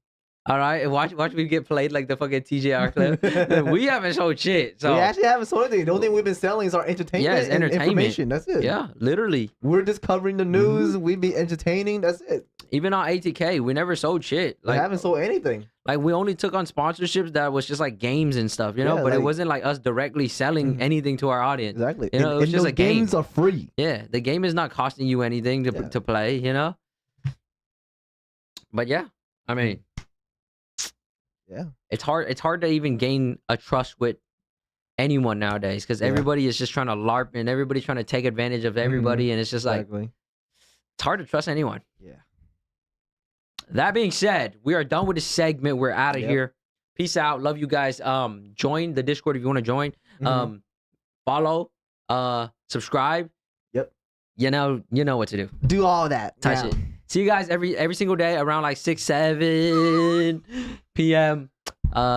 All right, watch me get played like the fucking TJR clip. We haven't sold shit. So we actually haven't sold anything. The only thing we've been selling is our entertainment, yes, and entertainment. information. That's it. Yeah, literally. We're just covering the news. We be entertaining. That's it. Even on ATK, we never sold shit. We haven't sold anything. Like we only took on sponsorships that was just like games and stuff, you know. Yeah, but it like- wasn't like us directly selling anything to our audience. Exactly. You know, it was and just those a game. games are free. Yeah, the game is not costing you anything to play, you know. But yeah, I mean, yeah, it's hard. It's hard to even gain a trust with anyone nowadays because everybody is just trying to LARP and everybody's trying to take advantage of everybody, and it's just like it's hard to trust anyone. Yeah. That being said, we are done with this segment. We're out of Yep. here. Peace out. Love you guys. Join the Discord if you want to join. Follow. Subscribe. Yep. You know what to do. Do all that. Touch now. it. See you guys every single day around like 6, 7 p.m.